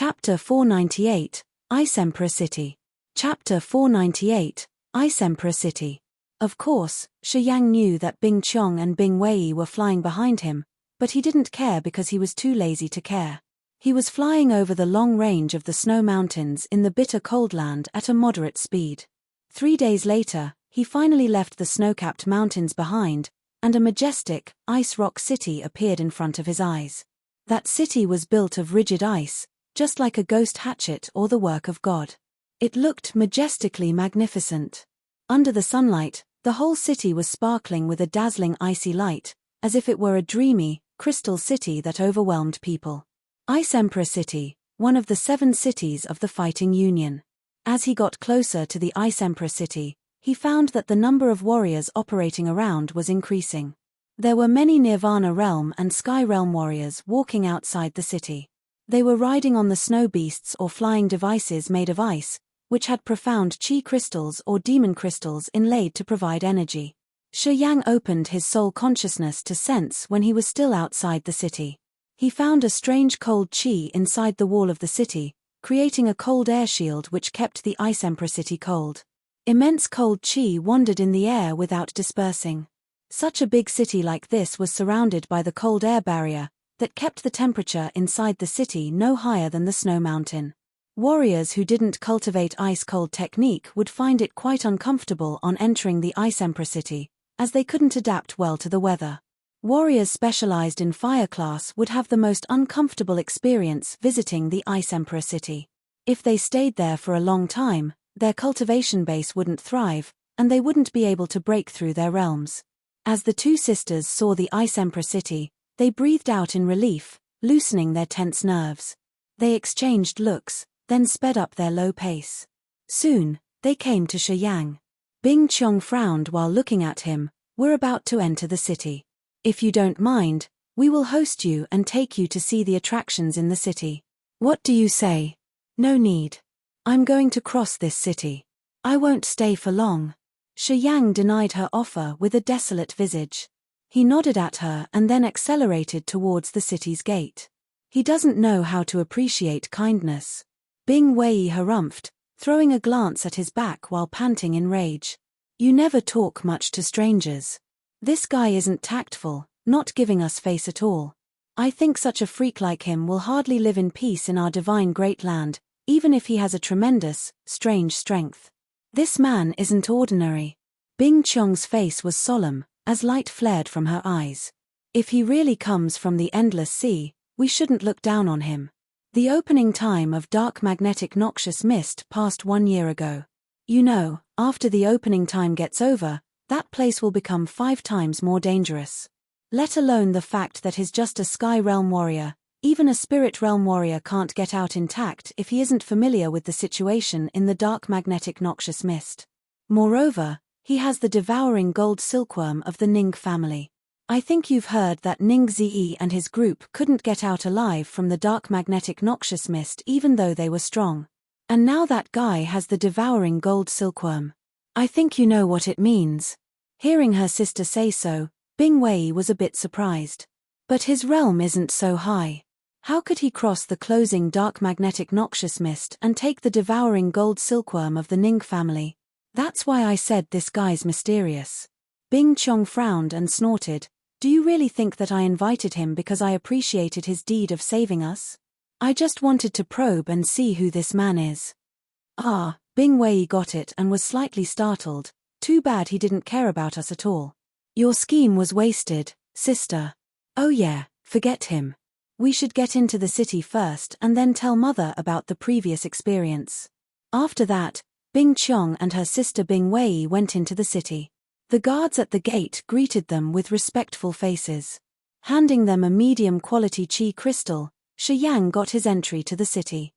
Chapter 498, Ice Emperor City. Chapter 498, Ice Emperor City. Of course, Shi Yang knew that Bing Qiong and Bing Wei were flying behind him, but he didn't care because he was too lazy to care. He was flying over the long range of the snow mountains in the bitter cold land at a moderate speed. 3 days later, he finally left the snow-capped mountains behind, and a majestic, ice rock city appeared in front of his eyes. That city was built of rigid ice, just like a ghost hatchet or the work of God. It looked majestically magnificent. Under the sunlight, the whole city was sparkling with a dazzling icy light, as if it were a dreamy, crystal city that overwhelmed people. Ice Emperor City, one of the 7 cities of the Fighting Union. As he got closer to the Ice Emperor City, he found that the number of warriors operating around was increasing. There were many Nirvana Realm and Sky Realm warriors walking outside the city. They were riding on the snow beasts or flying devices made of ice, which had profound chi crystals or demon crystals inlaid to provide energy. Shi Yang opened his soul consciousness to sense when he was still outside the city. He found a strange cold chi inside the wall of the city, creating a cold air shield which kept the Ice Emperor City cold. Immense cold chi wandered in the air without dispersing. Such a big city like this was surrounded by the cold air barrier that kept the temperature inside the city no higher than the snow mountain. Warriors who didn't cultivate ice-cold technique would find it quite uncomfortable on entering the Ice Emperor City, as they couldn't adapt well to the weather. Warriors specialized in fire class would have the most uncomfortable experience visiting the Ice Emperor City. If they stayed there for a long time, their cultivation base wouldn't thrive, and they wouldn't be able to break through their realms. As the 2 sisters saw the Ice Emperor City, they breathed out in relief, loosening their tense nerves. They exchanged looks, then sped up their low pace. Soon, they came to Shi Yang. Bing Qiong frowned while looking at him. "We're about to enter the city. If you don't mind, we will host you and take you to see the attractions in the city. What do you say?" "No need. I'm going to cross this city. I won't stay for long." Shi Yang denied her offer with a desolate visage. He nodded at her and then accelerated towards the city's gate. He doesn't know how to appreciate kindness. Bing Wei harumphed, throwing a glance at his back while panting in rage. "You never talk much to strangers. This guy isn't tactful, not giving us face at all. I think such a freak like him will hardly live in peace in our divine great land, even if he has a tremendous, strange strength. This man isn't ordinary." Bing Qiong's face was solemn, as light flared from her eyes. "If he really comes from the endless sea, we shouldn't look down on him. The opening time of dark magnetic noxious mist passed 1 year ago. You know, after the opening time gets over, that place will become 5 times more dangerous. Let alone the fact that he's just a Sky Realm warrior, even a Spirit Realm warrior can't get out intact if he isn't familiar with the situation in the dark magnetic noxious mist. Moreover, he has the devouring gold silkworm of the Ning family. I think you've heard that Ning Zi and his group couldn't get out alive from the dark magnetic noxious mist even though they were strong. And now that guy has the devouring gold silkworm. I think you know what it means." Hearing her sister say so, Bing Wei was a bit surprised. "But his realm isn't so high. How could he cross the closing dark magnetic noxious mist and take the devouring gold silkworm of the Ning family? That's why I said this guy's mysterious." Bing Qiong frowned and snorted. "Do you really think that I invited him because I appreciated his deed of saving us? I just wanted to probe and see who this man is." "Ah," Bing Wei got it and was slightly startled. "Too bad he didn't care about us at all. Your scheme was wasted, sister." "Oh yeah, forget him. We should get into the city first and then tell Mother about the previous experience." After that, Bing Qiong and her sister Bing Wei went into the city. The guards at the gate greeted them with respectful faces. Handing them a medium-quality chi crystal, Shi Yang got his entry to the city.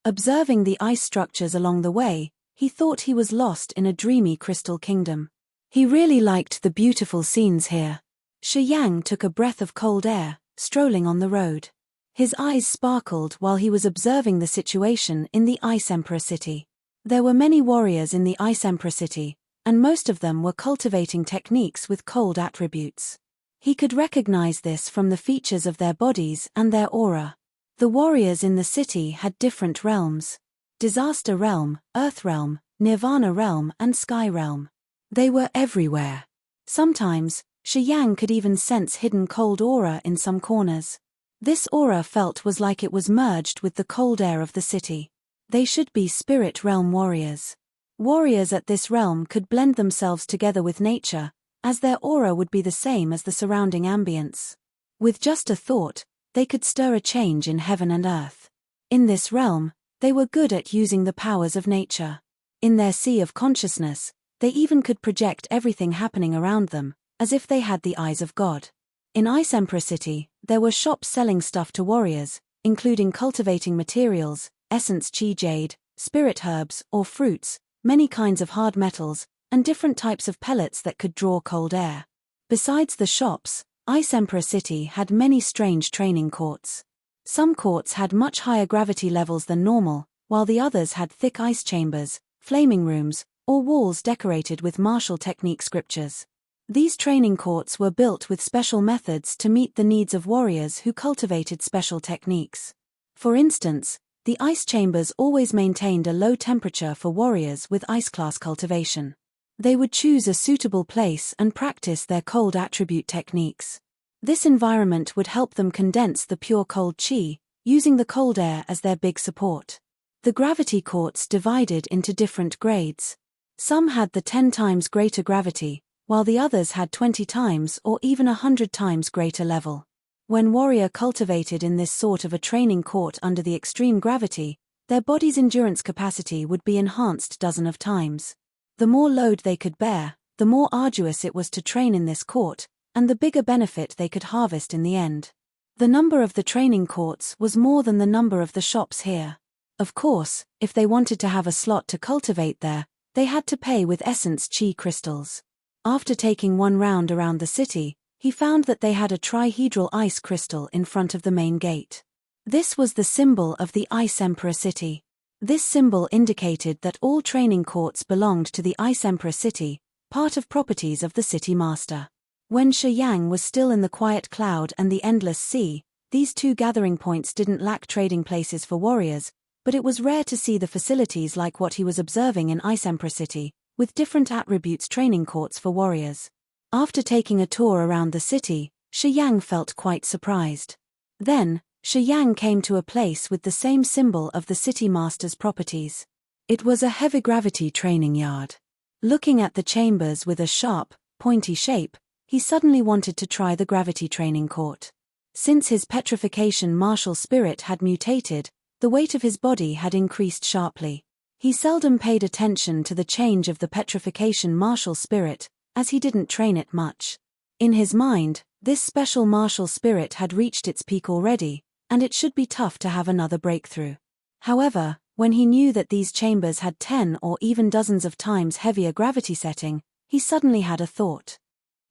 Observing the ice structures along the way, he thought he was lost in a dreamy crystal kingdom. He really liked the beautiful scenes here. Shi Yang took a breath of cold air, strolling on the road. His eyes sparkled while he was observing the situation in the Ice Emperor City. There were many warriors in the Ice Emperor City, and most of them were cultivating techniques with cold attributes. He could recognize this from the features of their bodies and their aura. The warriors in the city had different realms: Disaster Realm, Earth Realm, Nirvana Realm, and Sky Realm. They were everywhere. Sometimes, Shi Yang could even sense hidden cold aura in some corners. This aura felt was like it was merged with the cold air of the city. They should be Spirit Realm warriors. Warriors at this realm could blend themselves together with nature, as their aura would be the same as the surrounding ambience. With just a thought, they could stir a change in heaven and earth. In this realm, they were good at using the powers of nature. In their sea of consciousness, they even could project everything happening around them, as if they had the eyes of God. In Ice Emperor City, there were shops selling stuff to warriors, including cultivating materials, essence chi jade, spirit herbs or fruits, many kinds of hard metals, and different types of pellets that could draw cold air. Besides the shops, Ice Emperor City had many strange training courts. Some courts had much higher gravity levels than normal, while the others had thick ice chambers, flaming rooms, or walls decorated with martial technique scriptures. These training courts were built with special methods to meet the needs of warriors who cultivated special techniques. For instance, the ice chambers always maintained a low temperature for warriors with ice class cultivation. They would choose a suitable place and practice their cold attribute techniques. This environment would help them condense the pure cold chi, using the cold air as their big support. The gravity courts divided into different grades. Some had the 10 times greater gravity, while the others had 20 times or even 100 times greater level. When warrior cultivated in this sort of a training court under the extreme gravity, their body's endurance capacity would be enhanced dozen of times. The more load they could bear, the more arduous it was to train in this court, and the bigger benefit they could harvest in the end. The number of the training courts was more than the number of the shops here. Of course, if they wanted to have a slot to cultivate there, they had to pay with essence chi crystals. After taking one round around the city, he found that they had a trihedral ice crystal in front of the main gate. This was the symbol of the Ice Emperor City. This symbol indicated that all training courts belonged to the Ice Emperor City, part of properties of the city master. When Shi Yang was still in the quiet cloud and the endless sea, these two gathering points didn't lack trading places for warriors, but it was rare to see the facilities like what he was observing in Ice Emperor City, with different attributes training courts for warriors. After taking a tour around the city, Shi Yang felt quite surprised. Then, Shi Yang came to a place with the same symbol of the city master's properties. It was a heavy gravity training yard. Looking at the chambers with a sharp, pointy shape, he suddenly wanted to try the gravity training court. Since his petrification martial spirit had mutated, the weight of his body had increased sharply. He seldom paid attention to the change of the petrification martial spirit, as he didn't train it much. In his mind, this special martial spirit had reached its peak already, and it should be tough to have another breakthrough. However, when he knew that these chambers had 10 or even dozens of times heavier gravity setting, he suddenly had a thought.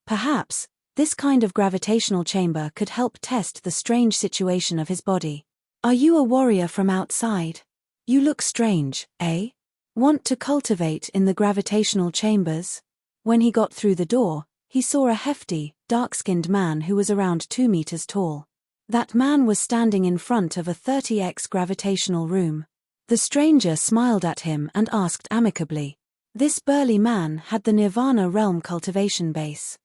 Perhaps, this kind of gravitational chamber could help test the strange situation of his body. Are you a warrior from outside? You look strange, eh? Want to cultivate in the gravitational chambers? When he got through the door, he saw a hefty, dark-skinned man who was around 2 meters tall. That man was standing in front of a 30x gravitational room. The stranger smiled at him and asked amicably. This burly man had the Nirvana realm cultivation base.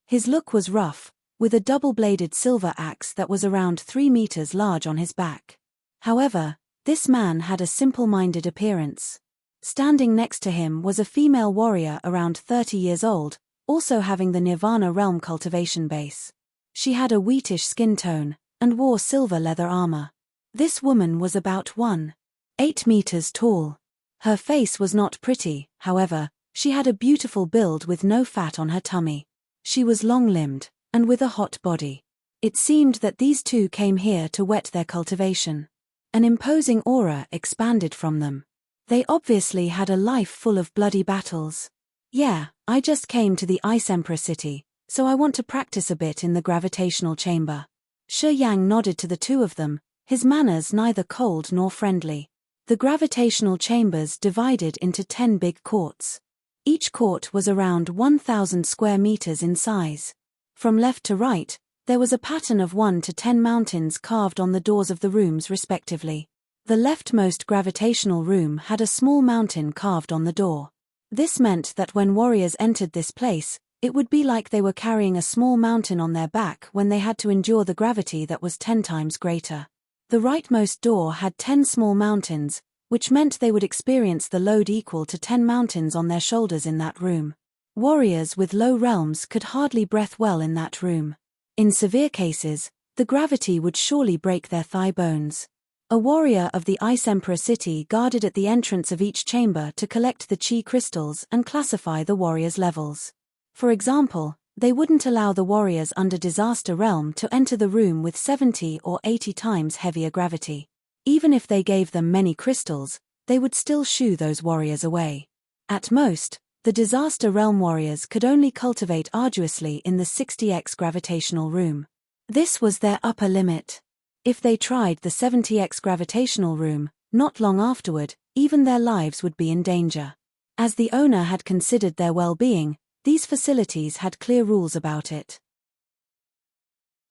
His look was rough, with a double-bladed silver axe that was around 3 meters large on his back. However, this man had a simple-minded appearance. Standing next to him was a female warrior around 30 years old, also having the Nirvana realm cultivation base. She had a wheatish skin tone, and wore silver leather armor. This woman was about 1.8 meters tall. Her face was not pretty, however, she had a beautiful build with no fat on her tummy. She was long-limbed, and with a hot body. It seemed that these two came here to whet their cultivation. An imposing aura expanded from them. They obviously had a life full of bloody battles. Yeah, I just came to the Ice Emperor City, so I want to practice a bit in the gravitational chamber. Shi Yang nodded to the two of them, his manners neither cold nor friendly. The gravitational chambers divided into 10 big courts. Each court was around 1,000 square meters in size. From left to right, There was a pattern of 1 to 10 mountains carved on the doors of the rooms respectively. The leftmost gravitational room had a small mountain carved on the door. This meant that when warriors entered this place, it would be like they were carrying a small mountain on their back when they had to endure the gravity that was 10 times greater. The rightmost door had 10 small mountains, which meant they would experience the load equal to 10 mountains on their shoulders in that room. Warriors with low realms could hardly breathe well in that room. In severe cases, the gravity would surely break their thigh bones. A warrior of the Ice Emperor city guarded at the entrance of each chamber to collect the chi crystals and classify the warriors' levels. For example, they wouldn't allow the warriors under Disaster Realm to enter the room with 70 or 80 times heavier gravity. Even if they gave them many crystals, they would still shoo those warriors away. At most, the Disaster Realm warriors could only cultivate arduously in the 60x gravitational room. This was their upper limit. If they tried the 70x gravitational room, not long afterward, even their lives would be in danger. As the owner had considered their well-being, these facilities had clear rules about it.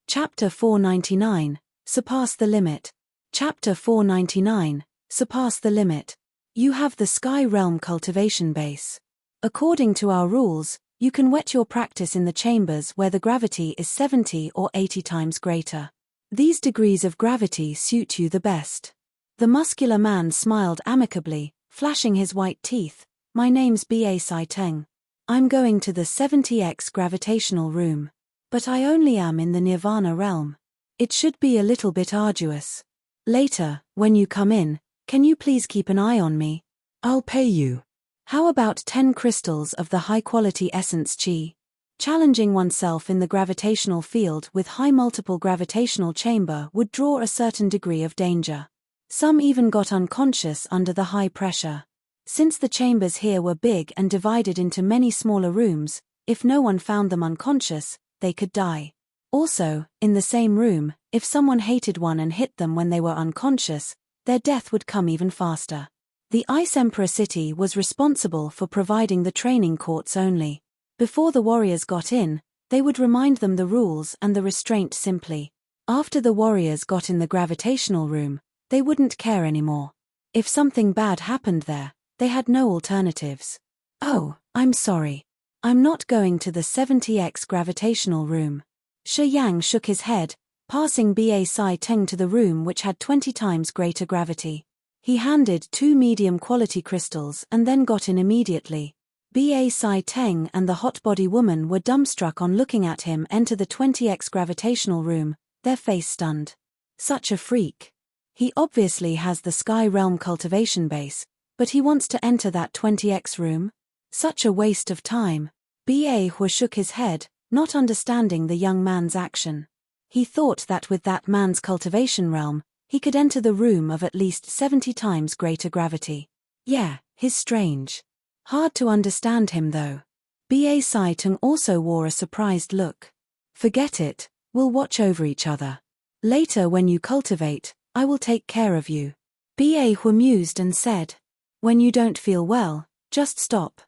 Chapter 499, Surpass the Limit. Chapter 499, Surpass the Limit. You have the Sky Realm cultivation base. According to our rules, you can whet your practice in the chambers where the gravity is 70 or 80 times greater. These degrees of gravity suit you the best. The muscular man smiled amicably, flashing his white teeth. My name's B.A. Sai-Teng. I'm going to the 70x gravitational room. But I only am in the Nirvana realm. It should be a little bit arduous. Later, when you come in, can you please keep an eye on me? I'll pay you. How about 10 crystals of the high-quality essence chi? Challenging oneself in the gravitational field with high multiple gravitational chamber would draw a certain degree of danger. Some even got unconscious under the high pressure. Since the chambers here were big and divided into many smaller rooms, if no one found them unconscious, they could die. Also, in the same room, if someone hated one and hit them when they were unconscious, their death would come even faster. The Ice Emperor city was responsible for providing the training courts only. Before the warriors got in, they would remind them the rules and the restraint simply. After the warriors got in the gravitational room, they wouldn't care anymore. If something bad happened there, they had no alternatives. Oh, I'm sorry. I'm not going to the 70x gravitational room. Shi Yang shook his head, passing B.A. Sai-Teng to the room which had 20 times greater gravity. He handed 2 medium-quality crystals and then got in immediately. B.A. Sai-Teng and the hot-body woman were dumbstruck on looking at him enter the 20x gravitational room, their face stunned. Such a freak. He obviously has the Sky Realm cultivation base, but he wants to enter that 20x room? Such a waste of time. B.A. Hua shook his head, not understanding the young man's action. He thought that with that man's cultivation realm, he could enter the room of at least 70 times greater gravity. Yeah, he's strange. Hard to understand him though. B.A. Sai-Teng also wore a surprised look. Forget it, we'll watch over each other. Later when you cultivate, I will take care of you. B.A. Hua mused and said. When you don't feel well, just stop.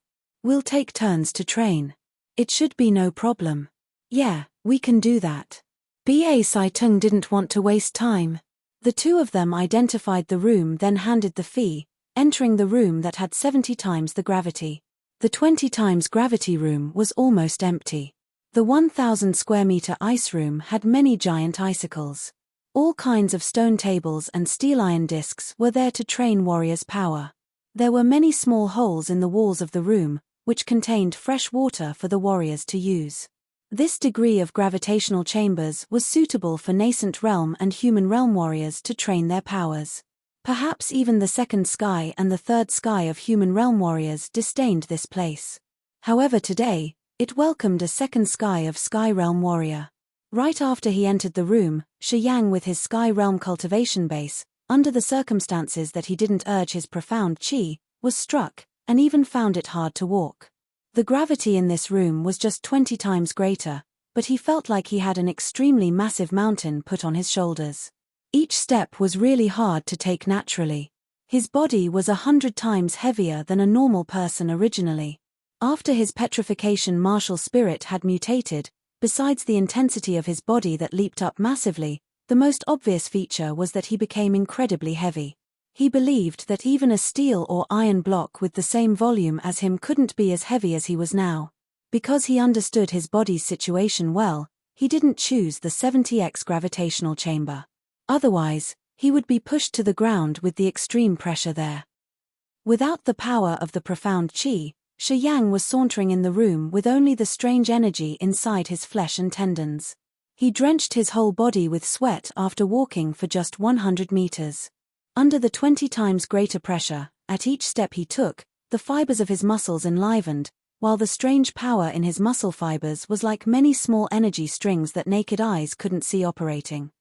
We'll take turns to train. It should be no problem. Yeah, we can do that. B.A. Sai-Teng didn't want to waste time. The two of them identified the room then handed the fee, entering the room that had 70 times the gravity. The 20 times gravity room was almost empty. The 1,000 square meter ice room had many giant icicles. All kinds of stone tables and steel iron discs were there to train warriors' power. There were many small holes in the walls of the room, which contained fresh water for the warriors to use. This degree of gravitational chambers was suitable for nascent realm and human realm warriors to train their powers. Perhaps even the second sky and the third sky of human realm warriors disdained this place. However today, it welcomed a second sky of sky realm warrior. Right after he entered the room, Shi Yang with his sky realm cultivation base, under the circumstances that he didn't urge his profound chi, was struck, and even found it hard to walk. The gravity in this room was just 20 times greater, but he felt like he had an extremely massive mountain put on his shoulders. Each step was really hard to take naturally. His body was 100 times heavier than a normal person originally. After his petrification martial spirit had mutated, Besides the intensity of his body that leaped up massively, the most obvious feature was that he became incredibly heavy. He believed that even a steel or iron block with the same volume as him couldn't be as heavy as he was now. Because he understood his body's situation well, he didn't choose the 70x gravitational chamber. Otherwise, he would be pushed to the ground with the extreme pressure there. Without the power of the profound qi, Shi Yang was sauntering in the room with only the strange energy inside his flesh and tendons. He drenched his whole body with sweat after walking for just 100 meters. Under the 20 times greater pressure, at each step he took, the fibers of his muscles enlivened, while the strange power in his muscle fibers was like many small energy strings that naked eyes couldn't see operating.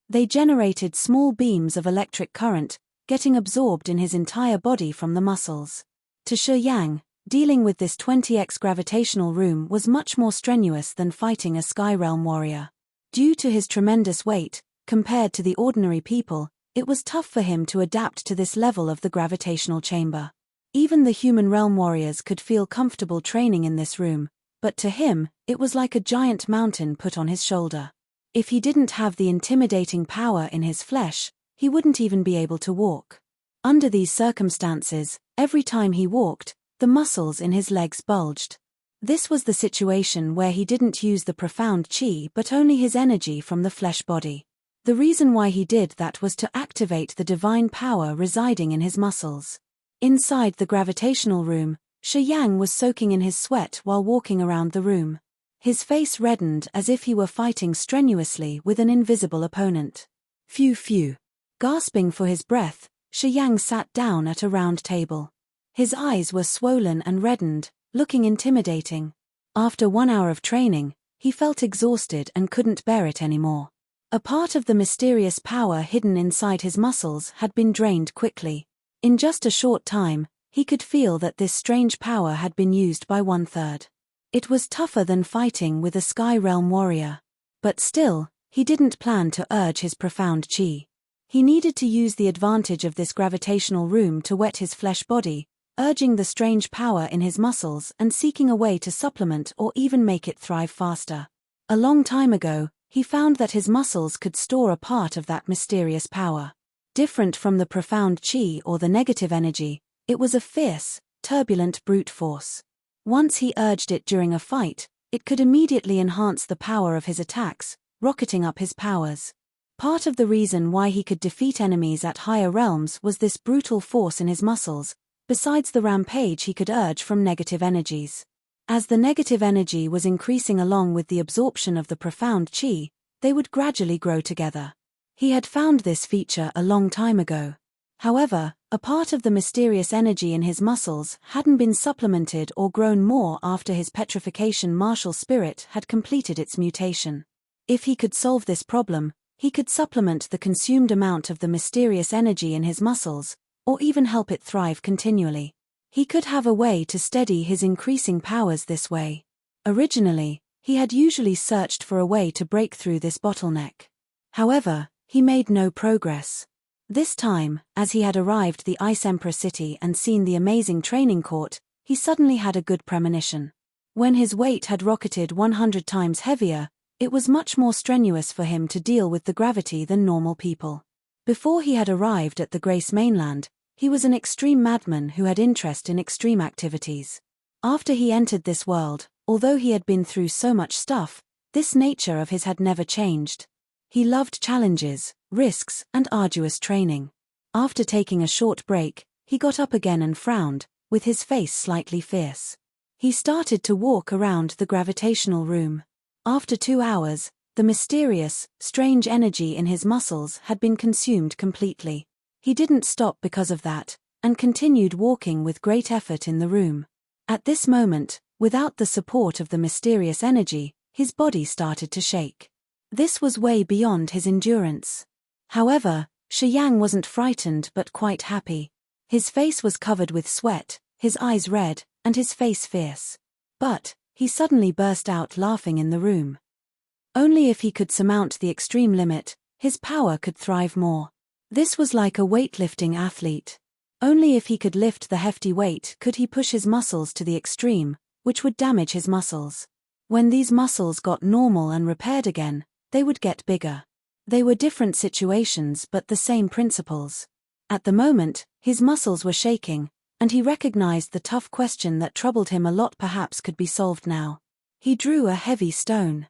They generated small beams of electric current, getting absorbed in his entire body from the muscles. To Shi Yang, dealing with this 20x gravitational room was much more strenuous than fighting a Sky Realm warrior. Due to his tremendous weight, compared to the ordinary people, it was tough for him to adapt to this level of the gravitational chamber. Even the human realm warriors could feel comfortable training in this room, but to him, it was like a giant mountain put on his shoulder. If he didn't have the intimidating power in his flesh, he wouldn't even be able to walk. Under these circumstances, every time he walked, the muscles in his legs bulged. This was the situation where he didn't use the profound qi but only his energy from the flesh body. The reason why he did that was to activate the divine power residing in his muscles. Inside the gravitational room, Shi Yang was soaking in his sweat while walking around the room. His face reddened as if he were fighting strenuously with an invisible opponent. Phew phew. Gasping for his breath, Shi Yang sat down at a round table. His eyes were swollen and reddened, looking intimidating. After 1 hour of training, he felt exhausted and couldn't bear it anymore. A part of the mysterious power hidden inside his muscles had been drained quickly. In just a short time, he could feel that this strange power had been used by 1/3. It was tougher than fighting with a Sky Realm warrior. But still, he didn't plan to urge his profound qi. He needed to use the advantage of this gravitational room to wet his flesh body, urging the strange power in his muscles and seeking a way to supplement or even make it thrive faster. A long time ago, he found that his muscles could store a part of that mysterious power. Different from the profound qi or the negative energy, it was a fierce, turbulent brute force. Once he urged it during a fight, it could immediately enhance the power of his attacks, rocketing up his powers. Part of the reason why he could defeat enemies at higher realms was this brutal force in his muscles, besides the rampage he could urge from negative energies. As the negative energy was increasing along with the absorption of the profound qi, they would gradually grow together. He had found this feature a long time ago. However, a part of the mysterious energy in his muscles hadn't been supplemented or grown more after his petrification martial spirit had completed its mutation. If he could solve this problem, he could supplement the consumed amount of the mysterious energy in his muscles, or even help it thrive continually. He could have a way to steady his increasing powers this way. Originally, he had usually searched for a way to break through this bottleneck. However, he made no progress. This time, as he had arrived the Ice Emperor city and seen the amazing training court, he suddenly had a good premonition. When his weight had rocketed 100 times heavier, it was much more strenuous for him to deal with the gravity than normal people. Before he had arrived at the Grace mainland, he was an extreme madman who had interest in extreme activities. After he entered this world, although he had been through so much stuff, this nature of his had never changed. He loved challenges, risks, and arduous training. After taking a short break, he got up again and frowned, with his face slightly fierce. He started to walk around the gravitational room. After 2 hours, the mysterious, strange energy in his muscles had been consumed completely. He didn't stop because of that, and continued walking with great effort in the room. At this moment, without the support of the mysterious energy, his body started to shake. This was way beyond his endurance. However, Shi Yang wasn't frightened but quite happy. His face was covered with sweat, his eyes red, and his face fierce. But he suddenly burst out laughing in the room. Only if he could surmount the extreme limit, his power could thrive more. This was like a weightlifting athlete. Only if he could lift the hefty weight could he push his muscles to the extreme, which would damage his muscles. When these muscles got normal and repaired again, they would get bigger. They were different situations but the same principles. At the moment, his muscles were shaking, and he recognized the tough question that troubled him a lot perhaps could be solved now. He drew a heavy stone.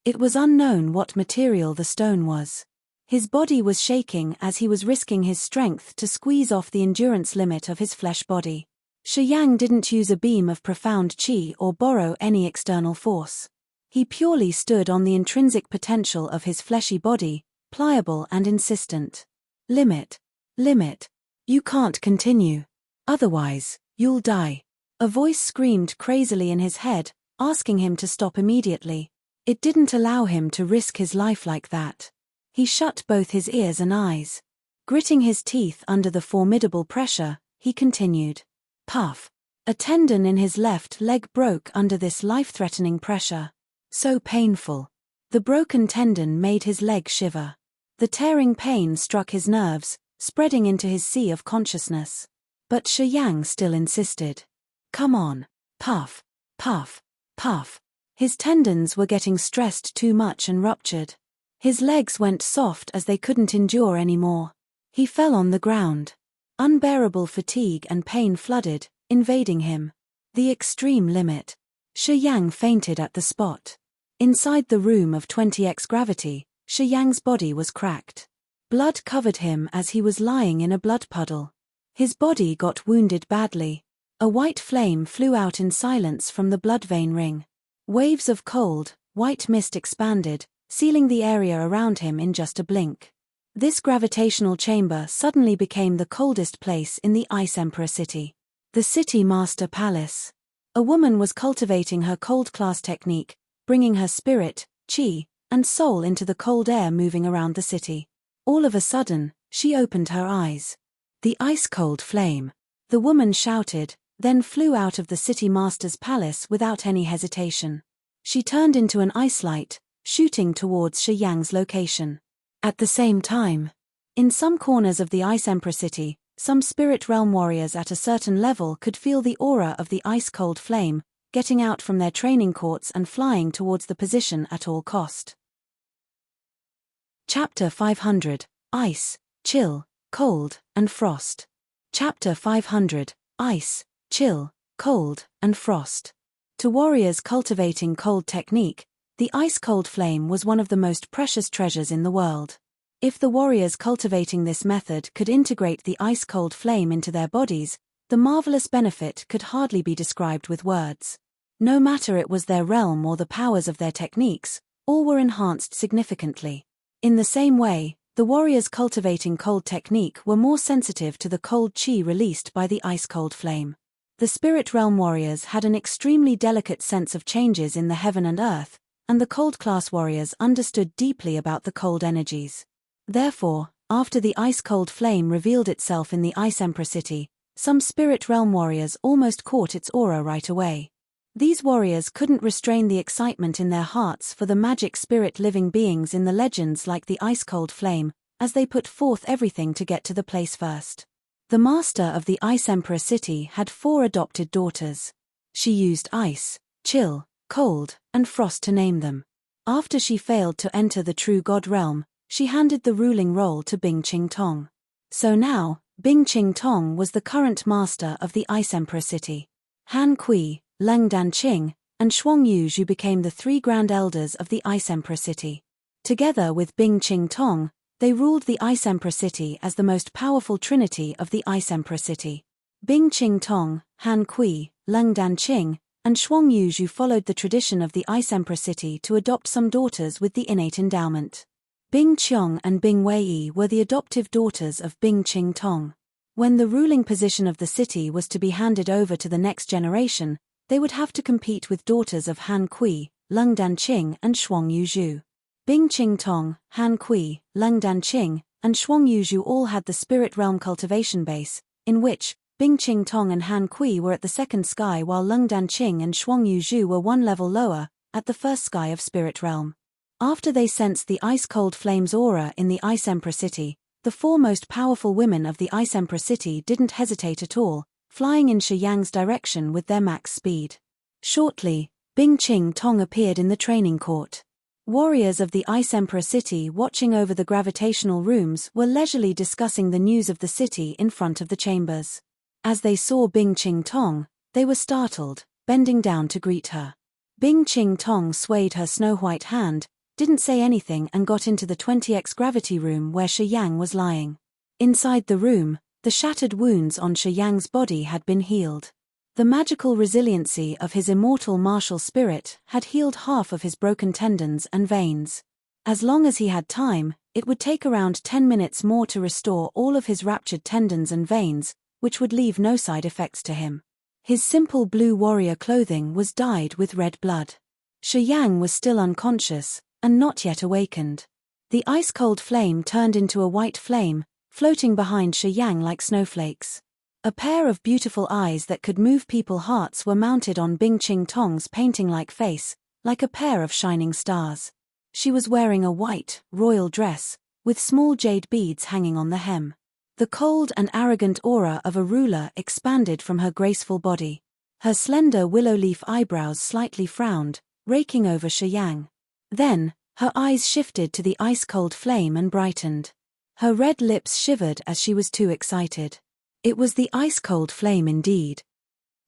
It was unknown what material the stone was. His body was shaking as he was risking his strength to squeeze off the endurance limit of his flesh body. Shi Yang didn't use a beam of profound qi or borrow any external force. He purely stood on the intrinsic potential of his fleshy body, pliable and insistent. Limit. Limit. You can't continue. Otherwise, you'll die. A voice screamed crazily in his head, asking him to stop immediately. It didn't allow him to risk his life like that. He shut both his ears and eyes. Gritting his teeth under the formidable pressure, he continued. Puff. A tendon in his left leg broke under this life-threatening pressure. So painful. The broken tendon made his leg shiver. The tearing pain struck his nerves, spreading into his sea of consciousness. But Shi Yang still insisted. Come on. Puff. Puff. Puff. His tendons were getting stressed too much and ruptured. His legs went soft as they couldn't endure anymore. He fell on the ground. Unbearable fatigue and pain flooded, invading him. The extreme limit. Shi Yang fainted at the spot. Inside the room of 20x gravity, Shi Yang's body was cracked. Blood covered him as he was lying in a blood puddle. His body got wounded badly. A white flame flew out in silence from the blood vein ring. Waves of cold, white mist expanded, sealing the area around him in just a blink. This gravitational chamber suddenly became the coldest place in the Ice Emperor city. The City Master Palace. A woman was cultivating her cold class technique, bringing her spirit, qi, and soul into the cold air moving around the city. All of a sudden, she opened her eyes. The ice-cold flame. The woman shouted, then flew out of the City Master's palace without any hesitation. She turned into an ice light, shooting towards Shi Yang's location. At the same time, in some corners of the Ice Emperor city, some spirit realm warriors at a certain level could feel the aura of the ice-cold flame, getting out from their training courts and flying towards the position at all cost. Chapter 500, Ice, Chill, Cold, and Frost. Chapter 500, Ice, Chill, Cold, and Frost. To warriors cultivating cold technique, the ice-cold flame was one of the most precious treasures in the world. If the warriors cultivating this method could integrate the ice-cold flame into their bodies, the marvelous benefit could hardly be described with words. No matter it was their realm or the powers of their techniques, all were enhanced significantly. In the same way, the warriors cultivating cold technique were more sensitive to the cold qi released by the ice-cold flame. The spirit realm warriors had an extremely delicate sense of changes in the heaven and earth, and the cold class warriors understood deeply about the cold energies. Therefore, after the ice-cold flame revealed itself in the Ice Emperor city, some spirit realm warriors almost caught its aura right away. These warriors couldn't restrain the excitement in their hearts for the magic spirit living beings in the legends like the ice-cold flame, as they put forth everything to get to the place first. The master of the Ice Emperor city had 4 adopted daughters. She used ice, chill, cold, and frost to name them. After she failed to enter the true god realm, she handed the ruling role to Bing Qing Tong. So now, Bing Qing Tong was the current master of the Ice Emperor city. Han Kui, Leng Danqing, and Shuang Yuzhu became the 3 grand elders of the Ice Emperor city. Together with Bing Qing Tong, they ruled the Ice Emperor city as the most powerful trinity of the Ice Emperor city. Bing Qing Tong, Han Kui, Leng Danqing, and Shuang Yuzhu followed the tradition of the Ice Emperor city to adopt some daughters with the innate endowment. Bing Qiong and Bing Wei were the adoptive daughters of Bing Qing Tong. When the ruling position of the city was to be handed over to the next generation, they would have to compete with daughters of Han Kui, Leng Danqing, and Shuang Yuzhu. Bing Qing Tong, Han Kui, Leng Danqing, and Shuang Yuzhu all had the spirit realm cultivation base, in which Bing Qing Tong and Han Kui were at the second sky while Leng Danqing and Shuang Yuzhu were 1 level lower, at the first sky of spirit realm. After they sensed the ice-cold flame's aura in the Ice Emperor city, the 4 most powerful women of the Ice Emperor city didn't hesitate at all, flying in Shi Yang's direction with their max speed. Shortly, Bing Ching Tong appeared in the training court. Warriors of the Ice Emperor City watching over the gravitational rooms were leisurely discussing the news of the city in front of the chambers. As they saw Bing Ching Tong, they were startled, bending down to greet her. Bing Ching Tong swayed her snow-white hand, didn't say anything and got into the 20x gravity room where Shi Yang was lying. Inside the room, the shattered wounds on Shi Yang's body had been healed. The magical resiliency of his immortal martial spirit had healed half of his broken tendons and veins. As long as he had time, it would take around 10 minutes more to restore all of his ruptured tendons and veins, which would leave no side effects to him. His simple blue warrior clothing was dyed with red blood. Shi Yang was still unconscious, and not yet awakened. The ice-cold flame turned into a white flame, floating behind Shi Yang like snowflakes. A pair of beautiful eyes that could move people's hearts were mounted on Bing Ching Tong's painting-like face, like a pair of shining stars. She was wearing a white, royal dress, with small jade beads hanging on the hem. The cold and arrogant aura of a ruler expanded from her graceful body. Her slender willow leaf eyebrows slightly frowned, raking over Shi Yang. Then, her eyes shifted to the ice-cold flame and brightened. Her red lips shivered as she was too excited. It was the ice-cold flame indeed.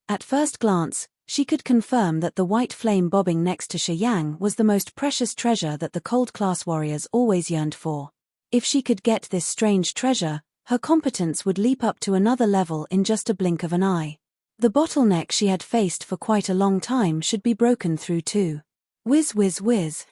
At first glance, she could confirm that the white flame bobbing next to Shi Yang was the most precious treasure that the cold-class warriors always yearned for. If she could get this strange treasure, her competence would leap up to another level in just a blink of an eye. The bottleneck she had faced for quite a long time should be broken through too. Whiz whiz whiz.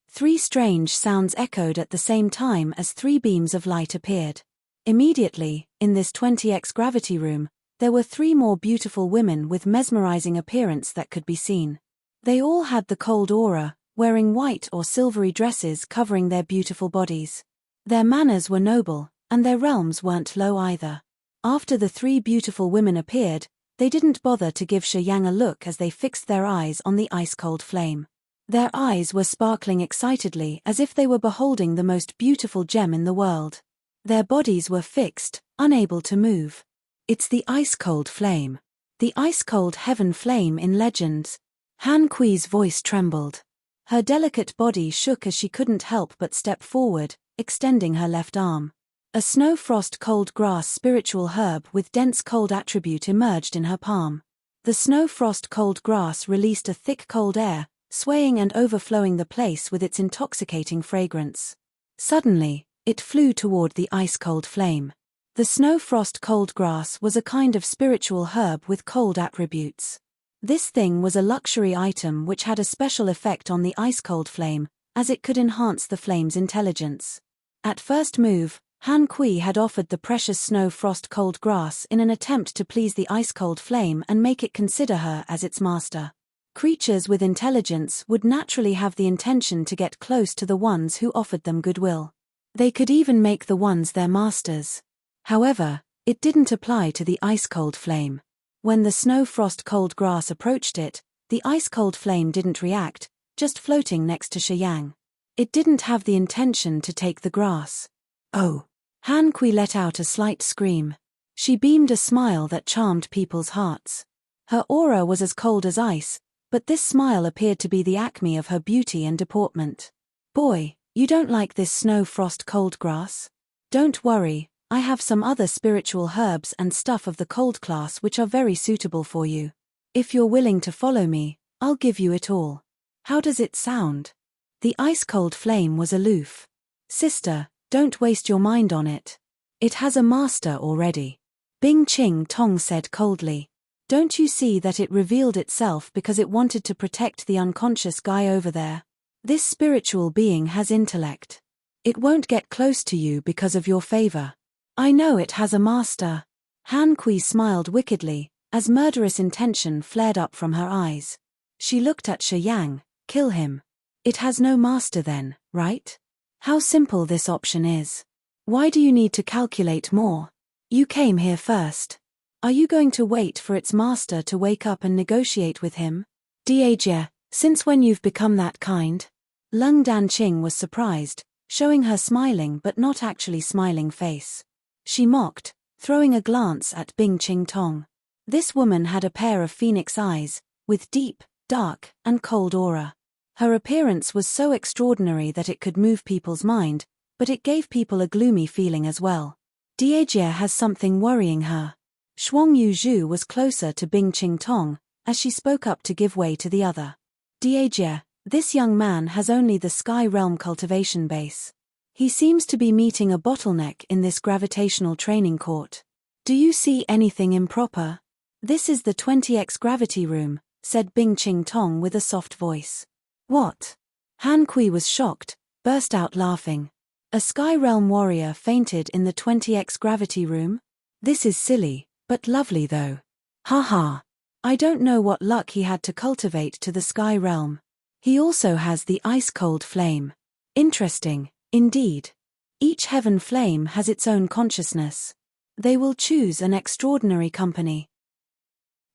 3 strange sounds echoed at the same time as 3 beams of light appeared. Immediately, in this 20x gravity room, there were 3 more beautiful women with mesmerizing appearance that could be seen. They all had the cold aura, wearing white or silvery dresses covering their beautiful bodies. Their manners were noble, and their realms weren't low either. After the 3 beautiful women appeared, they didn't bother to give Shi Yang a look as they fixed their eyes on the ice-cold flame. Their eyes were sparkling excitedly as if they were beholding the most beautiful gem in the world. Their bodies were fixed, unable to move. It's the ice-cold flame. The ice-cold heaven flame in legends. Han Kui's voice trembled. Her delicate body shook as she couldn't help but step forward, extending her left arm. A snow frost cold grass spiritual herb with dense cold attribute emerged in her palm. The snow frost cold grass released a thick cold air, swaying and overflowing the place with its intoxicating fragrance. Suddenly, it flew toward the ice-cold flame. The snow frost cold grass was a kind of spiritual herb with cold attributes. This thing was a luxury item which had a special effect on the ice-cold flame, as it could enhance the flame's intelligence. At first move, Han Kui had offered the precious snow frost cold grass in an attempt to please the ice-cold flame and make it consider her as its master. Creatures with intelligence would naturally have the intention to get close to the ones who offered them goodwill. They could even make the ones their masters. However, it didn't apply to the ice-cold flame. When the snow frost cold grass approached it, the ice-cold flame didn't react, just floating next to Shi Yang. It didn't have the intention to take the grass. Oh! Han Kui let out a slight scream. She beamed a smile that charmed people's hearts. Her aura was as cold as ice, but this smile appeared to be the acme of her beauty and deportment. Boy, you don't like this snow frost cold grass? Don't worry, I have some other spiritual herbs and stuff of the cold class which are very suitable for you. If you're willing to follow me, I'll give you it all. How does it sound? The ice-cold flame was aloof. Sister, don't waste your mind on it. It has a master already. Bing Ching Tong said coldly. Don't you see that it revealed itself because it wanted to protect the unconscious guy over there? This spiritual being has intellect. It won't get close to you because of your favor. I know it has a master. Han Kui smiled wickedly, as murderous intention flared up from her eyes. She looked at Shi Yang. Kill him. It has no master then, right? How simple this option is. Why do you need to calculate more? You came here first. Are you going to wait for its master to wake up and negotiate with him? Diejia, since when you've become that kind? Lung Danqing was surprised, showing her smiling but not actually smiling face. She mocked, throwing a glance at Bing Ching Tong. This woman had a pair of phoenix eyes, with deep, dark, and cold aura. Her appearance was so extraordinary that it could move people's mind, but it gave people a gloomy feeling as well. Diejie has something worrying her. Shuang Yuzhu was closer to Bing Qingtong, as she spoke up to give way to the other. Diejie, this young man has only the Sky Realm cultivation base. He seems to be meeting a bottleneck in this gravitational training court. Do you see anything improper? This is the 20x gravity room, said Bing Qingtong with a soft voice. What? Han Kui was shocked, burst out laughing. A Sky Realm warrior fainted in the 20x gravity room? This is silly, but lovely though. Haha. I don't know what luck he had to cultivate to the Sky Realm. He also has the ice-cold flame. Interesting, indeed. Each heaven flame has its own consciousness. They will choose an extraordinary company.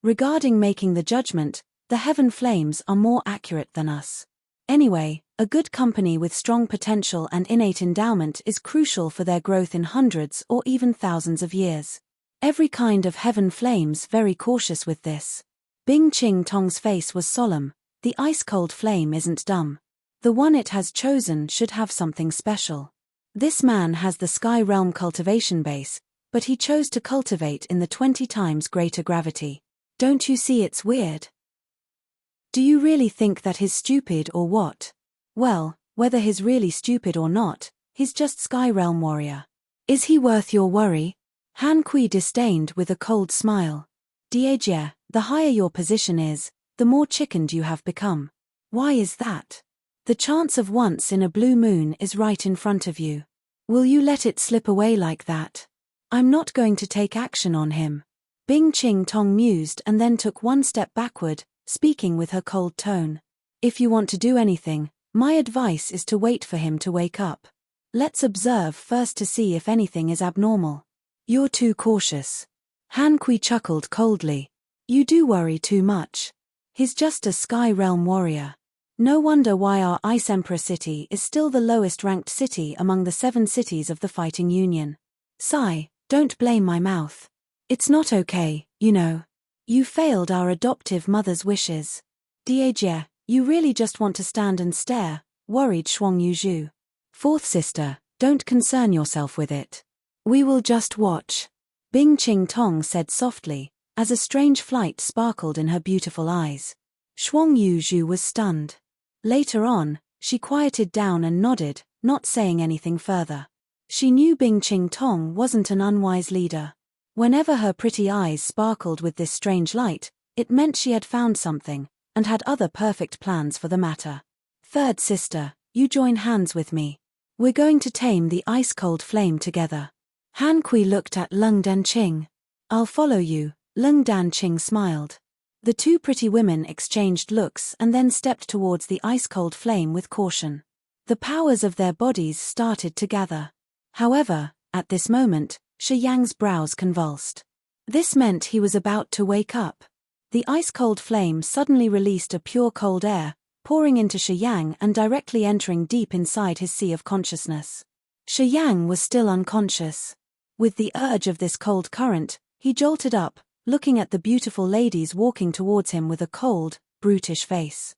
Regarding making the judgment, the heaven flames are more accurate than us. Anyway, a good company with strong potential and innate endowment is crucial for their growth in hundreds or even thousands of years. Every kind of heaven flames very cautious with this. Bing Qingtong's face was solemn. The ice-cold flame isn't dumb. The one it has chosen should have something special. This man has the Sky Realm cultivation base, but he chose to cultivate in the 20 times greater gravity. Don't you see it's weird? Do you really think that he's stupid or what? Well, whether he's really stupid or not, he's just Sky Realm warrior. Is he worth your worry? Han Kui disdained with a cold smile. Diejie, the higher your position is, the more chickened you have become. Why is that? The chance of once in a blue moon is right in front of you. Will you let it slip away like that? I'm not going to take action on him. Bing Qingtong mused and then took one step backward, speaking with her cold tone. If you want to do anything, my advice is to wait for him to wake up. Let's observe first to see if anything is abnormal. You're too cautious. Han Kui chuckled coldly. You do worry too much. He's just a Sky Realm warrior. No wonder why our Ice Emperor city is still the lowest ranked city among the 7 cities of the Fighting Union. Sigh, don't blame my mouth. It's not okay, you know. You failed our adoptive mother's wishes. Diejie, you really just want to stand and stare, worried Shuang Yuzhu. Fourth sister, don't concern yourself with it. We will just watch. Bing Qingtong said softly, as a strange flight sparkled in her beautiful eyes. Shuang Yuzhu was stunned. Later on, she quieted down and nodded, not saying anything further. She knew Bing Qingtong wasn't an unwise leader. Whenever her pretty eyes sparkled with this strange light, it meant she had found something, and had other perfect plans for the matter. Third sister, you join hands with me. We're going to tame the ice-cold flame together. Han Kui looked at Leng Danqing. I'll follow you, Leng Danqing smiled. The 2 pretty women exchanged looks and then stepped towards the ice-cold flame with caution. The powers of their bodies started to gather. However, at this moment, Shi Yang's brows convulsed. This meant he was about to wake up. The ice-cold flame suddenly released a pure cold air, pouring into Shi Yang and directly entering deep inside his sea of consciousness. Shi Yang was still unconscious. With the urge of this cold current, he jolted up, looking at the beautiful ladies walking towards him with a cold, brutish face.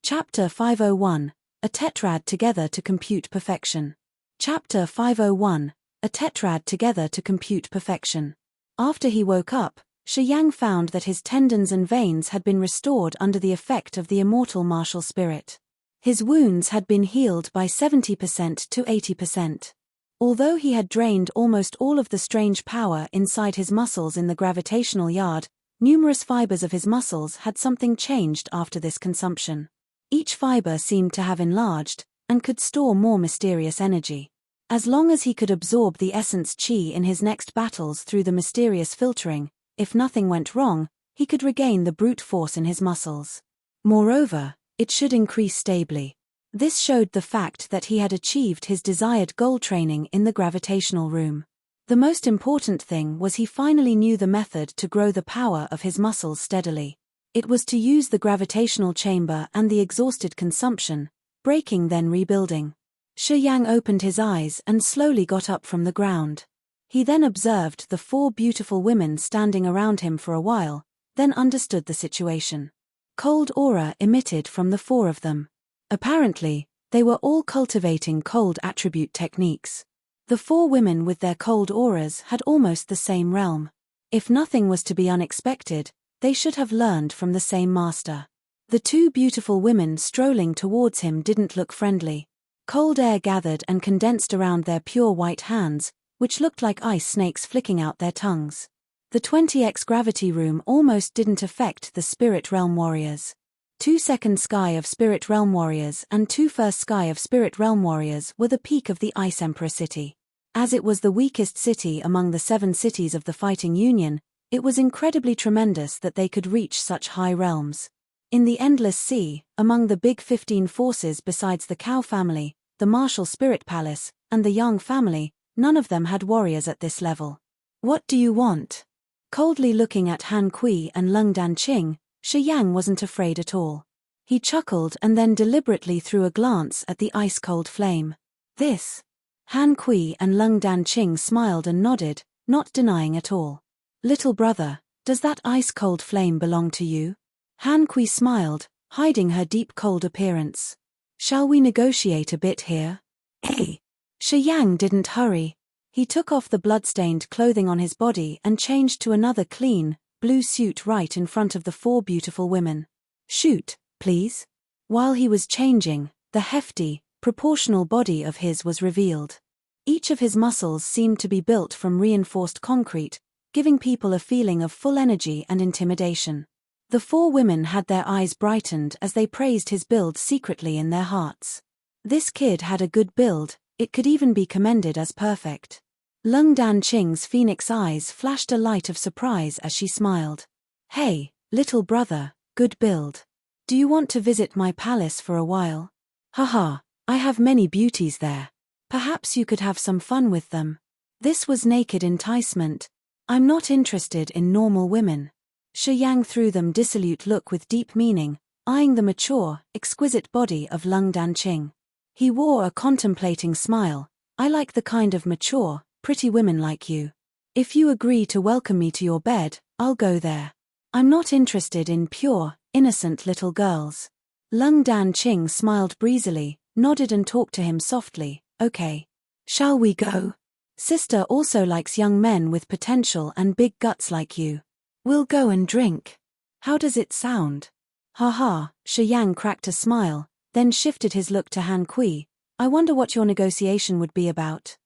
Chapter 501, A Tetrad Together to Compute Perfection. Chapter 501, A Tetrad Together to Compute Perfection. After he woke up, Shi Yang found that his tendons and veins had been restored under the effect of the immortal martial spirit. His wounds had been healed by 70% to 80%. Although he had drained almost all of the strange power inside his muscles in the gravitational yard, numerous fibers of his muscles had something changed after this consumption. Each fiber seemed to have enlarged, and could store more mysterious energy. As long as he could absorb the essence qi in his next battles through the mysterious filtering, if nothing went wrong, he could regain the brute force in his muscles. Moreover, it should increase stably. This showed the fact that he had achieved his desired goal training in the gravitational room. The most important thing was he finally knew the method to grow the power of his muscles steadily. It was to use the gravitational chamber and the exhausted consumption, breaking then rebuilding. Shi Yang opened his eyes and slowly got up from the ground. He then observed the 4 beautiful women standing around him for a while, then understood the situation. Cold aura emitted from the four of them. Apparently, they were all cultivating cold attribute techniques. The four women with their cold auras had almost the same realm. If nothing was to be unexpected, they should have learned from the same master. The two beautiful women strolling towards him didn't look friendly. Cold air gathered and condensed around their pure white hands, which looked like ice snakes flicking out their tongues. The 20x gravity room almost didn't affect the Spirit Realm warriors. 2 sky of Spirit Realm warriors and 2 sky of Spirit Realm warriors were the peak of the Ice Emperor city. As it was the weakest city among the 7 cities of the Fighting Union, it was incredibly tremendous that they could reach such high realms. In the Endless Sea, among the big 15 forces besides the Cow family, the Martial Spirit Palace, and the Yang family, none of them had warriors at this level. What do you want? Coldly looking at Han Kui and Lung Danqing, Shi Yang wasn't afraid at all. He chuckled and then deliberately threw a glance at the ice-cold flame. This? Han Kui and Lung Danqing smiled and nodded, not denying at all. Little brother, does that ice-cold flame belong to you? Han Kui smiled, hiding her deep cold appearance. Shall we negotiate a bit here? Hey! Shi Yang didn't hurry. He took off the blood-stained clothing on his body and changed to another clean, blue suit right in front of the 4 beautiful women. Shoot, please. While he was changing, the hefty, proportional body of his was revealed. Each of his muscles seemed to be built from reinforced concrete, giving people a feeling of full energy and intimidation. The 4 women had their eyes brightened as they praised his build secretly in their hearts. This kid had a good build, it could even be commended as perfect. Lung Danqing's phoenix eyes flashed a light of surprise as she smiled. Hey, little brother, good build. Do you want to visit my palace for a while? Haha, I have many beauties there. Perhaps you could have some fun with them. This was naked enticement. I'm not interested in normal women. Shi Yang threw them dissolute look with deep meaning, eyeing the mature, exquisite body of Lung Danqing. He wore a contemplating smile. I like the kind of mature, pretty women like you. If you agree to welcome me to your bed, I'll go there. I'm not interested in pure, innocent little girls. Lung Danqing smiled breezily, nodded and talked to him softly. Okay. Shall we go? Sister also likes young men with potential and big guts like you. We'll go and drink. How does it sound? Haha, Shi Yang cracked a smile, then shifted his look to Han Kui. I wonder what your negotiation would be about.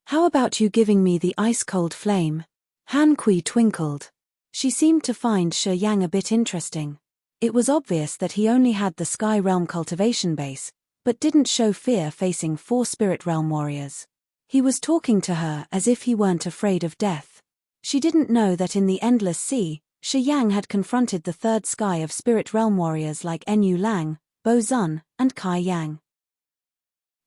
How about you giving me the ice-cold flame? Han Kui twinkled. She seemed to find Shi Yang a bit interesting. It was obvious that he only had the Sky Realm cultivation base, but didn't show fear facing 4 Spirit Realm warriors. He was talking to her as if he weren't afraid of death. She didn't know that in the Endless Sea, Shi Yang had confronted the 3rd sky of Spirit Realm warriors like Enyu Lang, Bo Zun, and Kai Yang.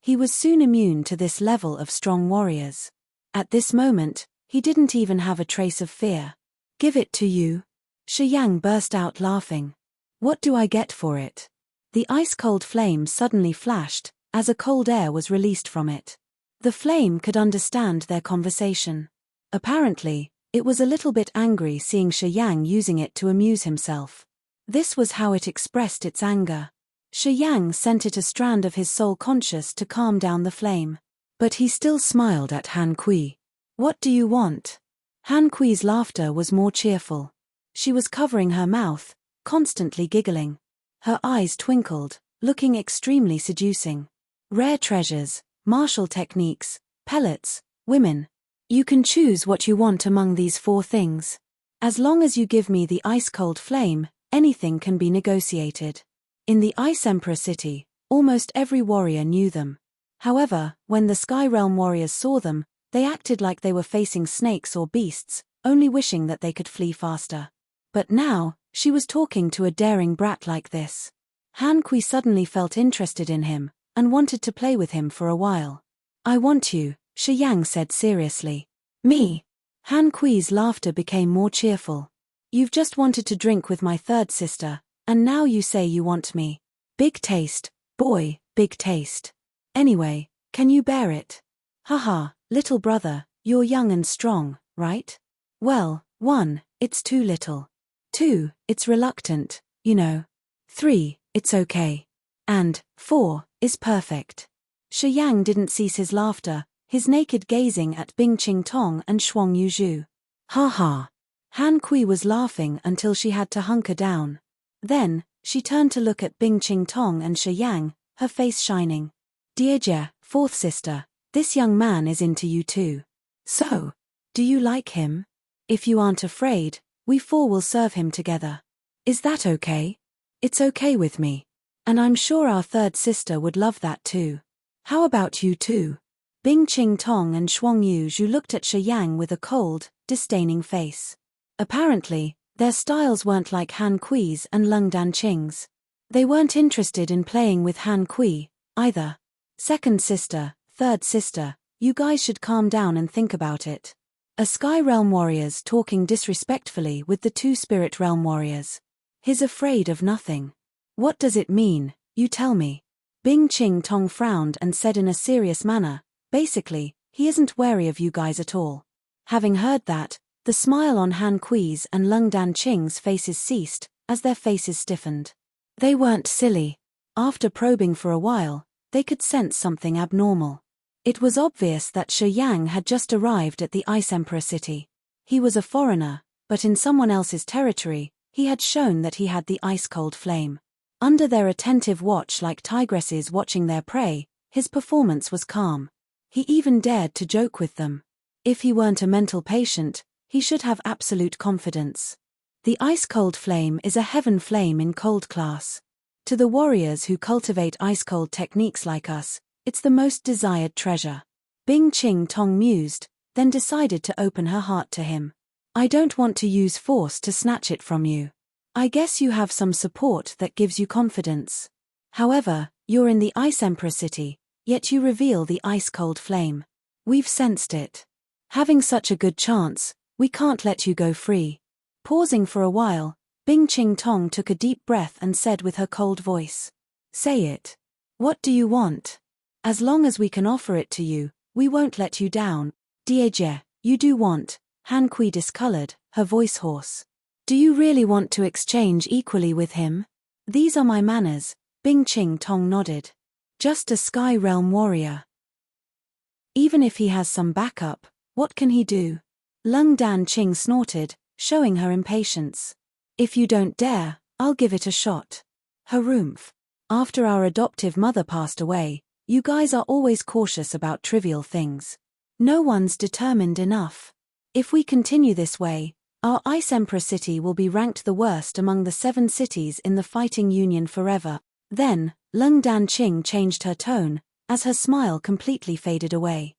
He was soon immune to this level of strong warriors. At this moment, he didn't even have a trace of fear. Give it to you. Shi Yang burst out laughing. What do I get for it? The ice-cold flame suddenly flashed, as a cold air was released from it. The flame could understand their conversation. Apparently, it was a little bit angry seeing Shi Yang using it to amuse himself. This was how it expressed its anger. Shi Yang sent it a strand of his soul conscious to calm down the flame. But he still smiled at Han Kui. What do you want? Han Kui's laughter was more cheerful. She was covering her mouth, constantly giggling. Her eyes twinkled, looking extremely seducing. Rare treasures, martial techniques, pellets, women. You can choose what you want among these 4 things. As long as you give me the ice-cold flame, anything can be negotiated. In the Ice Emperor city, almost every warrior knew them. However, when the Sky Realm warriors saw them, they acted like they were facing snakes or beasts, only wishing that they could flee faster. But now, she was talking to a daring brat like this. Han Kui suddenly felt interested in him, and wanted to play with him for a while. I want you, Shi Yang said seriously. Me? Han Kui's laughter became more cheerful. You've just wanted to drink with my 3rd sister, and now you say you want me. Big taste, boy, big taste. Anyway, can you bear it? Haha, little brother, you're young and strong, right? Well, 1, it's too little. 2. It's reluctant, you know. 3. It's okay. And 4. Is perfect. Shi Yang didn't cease his laughter, his naked gazing at Bing Qing Tong and Shuang Yuzhu. Ha ha. Han Kui was laughing until she had to hunker down. Then, she turned to look at Bing Qing Tong and Shi Yang, her face shining. Dear Jie, fourth sister, this young man is into you too. So, do you like him? If you aren't afraid, we 4 will serve him together. Is that okay? It's okay with me. And I'm sure our third sister would love that too. How about you two? Bing Qing Tong and Shuang Yuzhu looked at Shi Yang with a cold, disdaining face. Apparently, their styles weren't like Han Kui's and Lung Dan Qing's. They weren't interested in playing with Han Kui, either. Second sister, third sister, you guys should calm down and think about it. A Sky Realm warriors talking disrespectfully with the 2 Spirit Realm warriors. He's afraid of nothing. What does it mean, you tell me? Bing Qing Tong frowned and said in a serious manner, basically, he isn't wary of you guys at all. Having heard that, the smile on Han Kui's and Lung Dan Qing's faces ceased, as their faces stiffened. They weren't silly. After probing for a while, they could sense something abnormal. It was obvious that Shi Yang had just arrived at the Ice Emperor city. He was a foreigner, but in someone else's territory, he had shown that he had the ice-cold flame. Under their attentive watch like tigresses watching their prey, his performance was calm. He even dared to joke with them. If he weren't a mental patient, he should have absolute confidence. The ice-cold flame is a heaven flame in cold class. To the warriors who cultivate ice-cold techniques like us, it's the most desired treasure. Bing Qing Tong mused, then decided to open her heart to him. I don't want to use force to snatch it from you. I guess you have some support that gives you confidence. However, you're in the Ice Emperor city, yet you reveal the ice-cold flame. We've sensed it. Having such a good chance, we can't let you go free. Pausing for a while, Bing Qing Tong took a deep breath and said with her cold voice. Say it. What do you want? As long as we can offer it to you, we won't let you down. Dear Jie, you do want. Han Kui discolored, her voice hoarse. Do you really want to exchange equally with him? These are my manners, Bing Qing Tong nodded. Just a Sky Realm warrior. Even if he has some backup, what can he do? Lung Dan Qing snorted, showing her impatience. If you don't dare, I'll give it a shot. Harumph. After our adoptive mother passed away, you guys are always cautious about trivial things. No one's determined enough. If we continue this way, our Ice Emperor city will be ranked the worst among the 7 cities in the Fighting Union forever. Then, Lung Dan Qing changed her tone, as her smile completely faded away.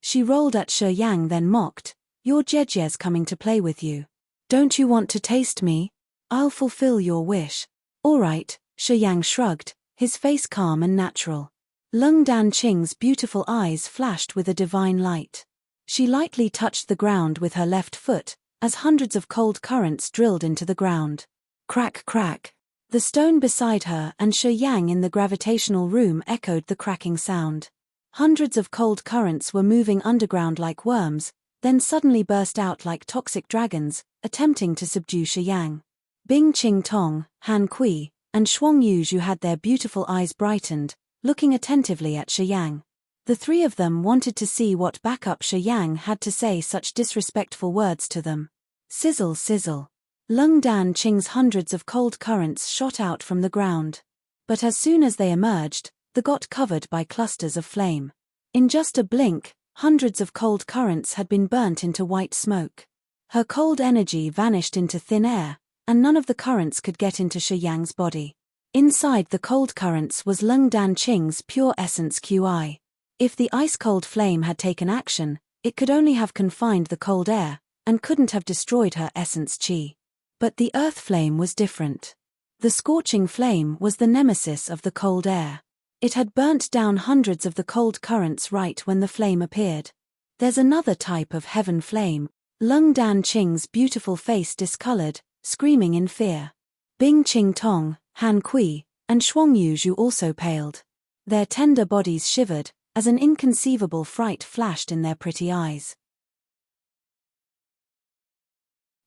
She rolled at Shi Yang then mocked, your Jie's coming to play with you. Don't you want to taste me? I'll fulfill your wish. All right, Shi Yang shrugged, his face calm and natural. Lung Dan Qing's beautiful eyes flashed with a divine light. She lightly touched the ground with her left foot, as hundreds of cold currents drilled into the ground. Crack crack. The stone beside her and Shi Yang in the gravitational room echoed the cracking sound. Hundreds of cold currents were moving underground like worms, then suddenly burst out like toxic dragons, attempting to subdue Shi Yang. Bing Qing Tong, Han Kui, and Shuang Yuzhu had their beautiful eyes brightened, looking attentively at Shi Yang. The 3 of them wanted to see what backup Shi Yang had to say such disrespectful words to them. Sizzle sizzle. Lung Dan Qing's hundreds of cold currents shot out from the ground. But as soon as they emerged, they got covered by clusters of flame. In just a blink, hundreds of cold currents had been burnt into white smoke. Her cold energy vanished into thin air, and none of the currents could get into Shi Yang's body. Inside the cold currents was Lung Dan Qing's pure essence QI. If the ice-cold flame had taken action, it could only have confined the cold air, and couldn't have destroyed her essence qi. But the earth flame was different. The scorching flame was the nemesis of the cold air. It had burnt down hundreds of the cold currents right when the flame appeared. There's another type of heaven flame. Lung Dan Qing's beautiful face discolored, screaming in fear. Bing Qing Tong, Han Kui, and Shuang Yuzhu also paled. Their tender bodies shivered, as an inconceivable fright flashed in their pretty eyes.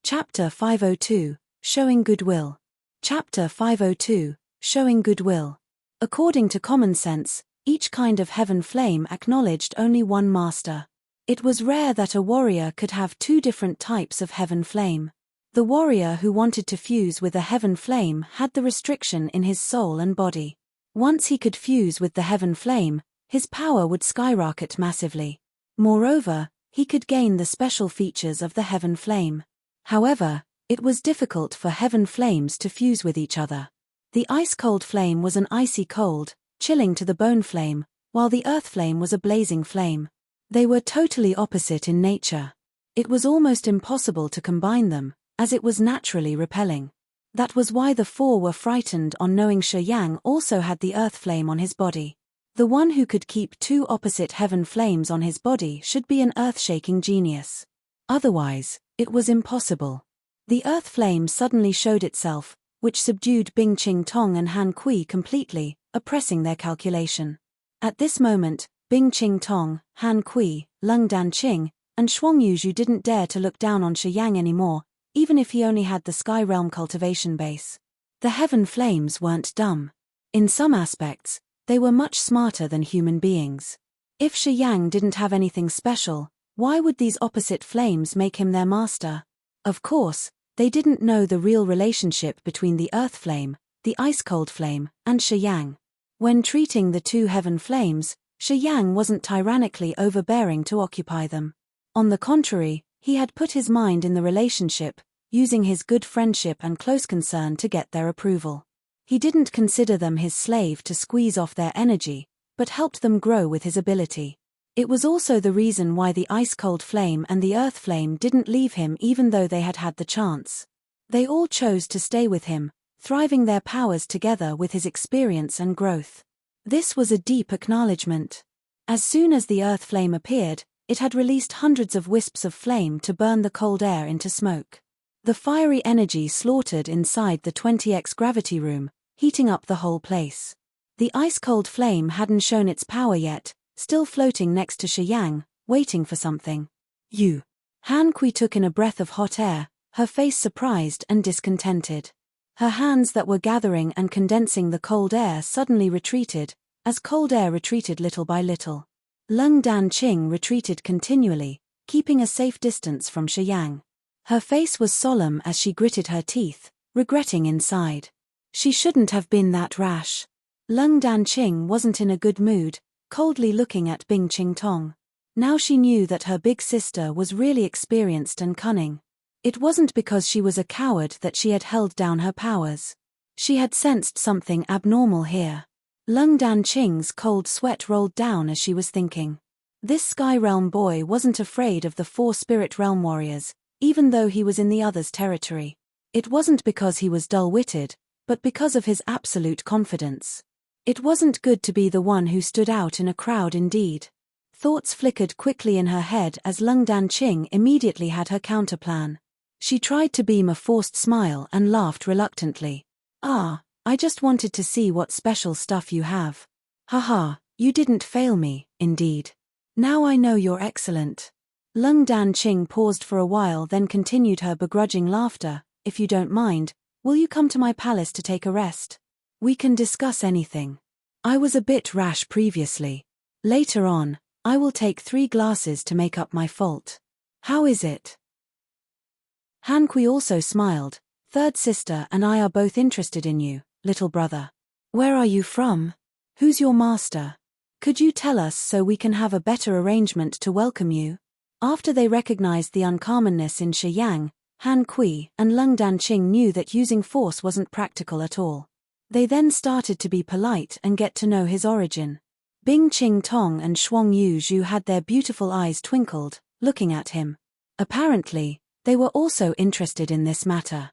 Chapter 502, Showing Goodwill. Chapter 502, Showing Goodwill. According to common sense, each kind of heaven flame acknowledged only one master. It was rare that a warrior could have two different types of heaven flame. The warrior who wanted to fuse with a heaven flame had the restriction in his soul and body. Once he could fuse with the heaven flame, his power would skyrocket massively. Moreover, he could gain the special features of the heaven flame. However, it was difficult for heaven flames to fuse with each other. The ice-cold flame was an icy cold, chilling to the bone flame, while the earth flame was a blazing flame. They were totally opposite in nature. It was almost impossible to combine them, as it was naturally repelling. That was why the four were frightened on knowing Shi Yang also had the earth flame on his body. The one who could keep two opposite heaven flames on his body should be an earth-shaking genius. Otherwise, it was impossible. The earth flame suddenly showed itself, which subdued Bing Ching Tong and Han Kui completely, oppressing their calculation. At this moment, Bing Ching Tong, Han Kui, Lung Dan Qing, and Shuang Yuzhu didn't dare to look down on Shi Yang anymore, even if he only had the Sky Realm cultivation base. The heaven flames weren't dumb. In some aspects, they were much smarter than human beings. If Shi Yang didn't have anything special, why would these opposite flames make him their master? Of course, they didn't know the real relationship between the earth flame, the ice-cold flame, and Shi Yang. When treating the two heaven flames, Shi Yang wasn't tyrannically overbearing to occupy them. On the contrary, he had put his mind in the relationship, using his good friendship and close concern to get their approval. He didn't consider them his slave to squeeze off their energy, but helped them grow with his ability. It was also the reason why the ice-cold flame and the earth flame didn't leave him even though they had had the chance. They all chose to stay with him, thriving their powers together with his experience and growth. This was a deep acknowledgement. As soon as the earth flame appeared, it had released hundreds of wisps of flame to burn the cold air into smoke. The fiery energy slaughtered inside the 20x gravity room, heating up the whole place. The ice-cold flame hadn't shown its power yet, still floating next to Shi Yang, waiting for something. You. Han Kui took in a breath of hot air, her face surprised and discontented. Her hands that were gathering and condensing the cold air suddenly retreated, as cold air retreated little by little. Lung Dan Qing retreated continually, keeping a safe distance from Shi Yang. Her face was solemn as she gritted her teeth, regretting inside. She shouldn't have been that rash. Lung Dan Qing wasn't in a good mood, coldly looking at Bing Ching Tong. Now she knew that her big sister was really experienced and cunning. It wasn't because she was a coward that she had held down her powers. She had sensed something abnormal here. Lung Dan Qing's cold sweat rolled down as she was thinking. This Sky Realm boy wasn't afraid of the four Spirit Realm warriors, even though he was in the other's territory. It wasn't because he was dull-witted, but because of his absolute confidence. It wasn't good to be the one who stood out in a crowd indeed. Thoughts flickered quickly in her head as Lung Dan Qing immediately had her counterplan. She tried to beam a forced smile and laughed reluctantly. "Ah, I just wanted to see what special stuff you have. Haha, you didn't fail me, indeed. Now I know you're excellent." Lung Dan Qing paused for a while then continued her begrudging laughter. "If you don't mind, will you come to my palace to take a rest? We can discuss anything. I was a bit rash previously. Later on, I will take 3 glasses to make up my fault. How is it?" Han Kui also smiled. "Third sister and I are both interested in you, little brother. Where are you from? Who's your master? Could you tell us so we can have a better arrangement to welcome you?" After they recognized the uncommonness in Shi Yang, Han Kui and Lung Dan Qing knew that using force wasn't practical at all. They then started to be polite and get to know his origin. Bing Ching Tong and Shuang Yuzhu had their beautiful eyes twinkled, looking at him. Apparently, they were also interested in this matter.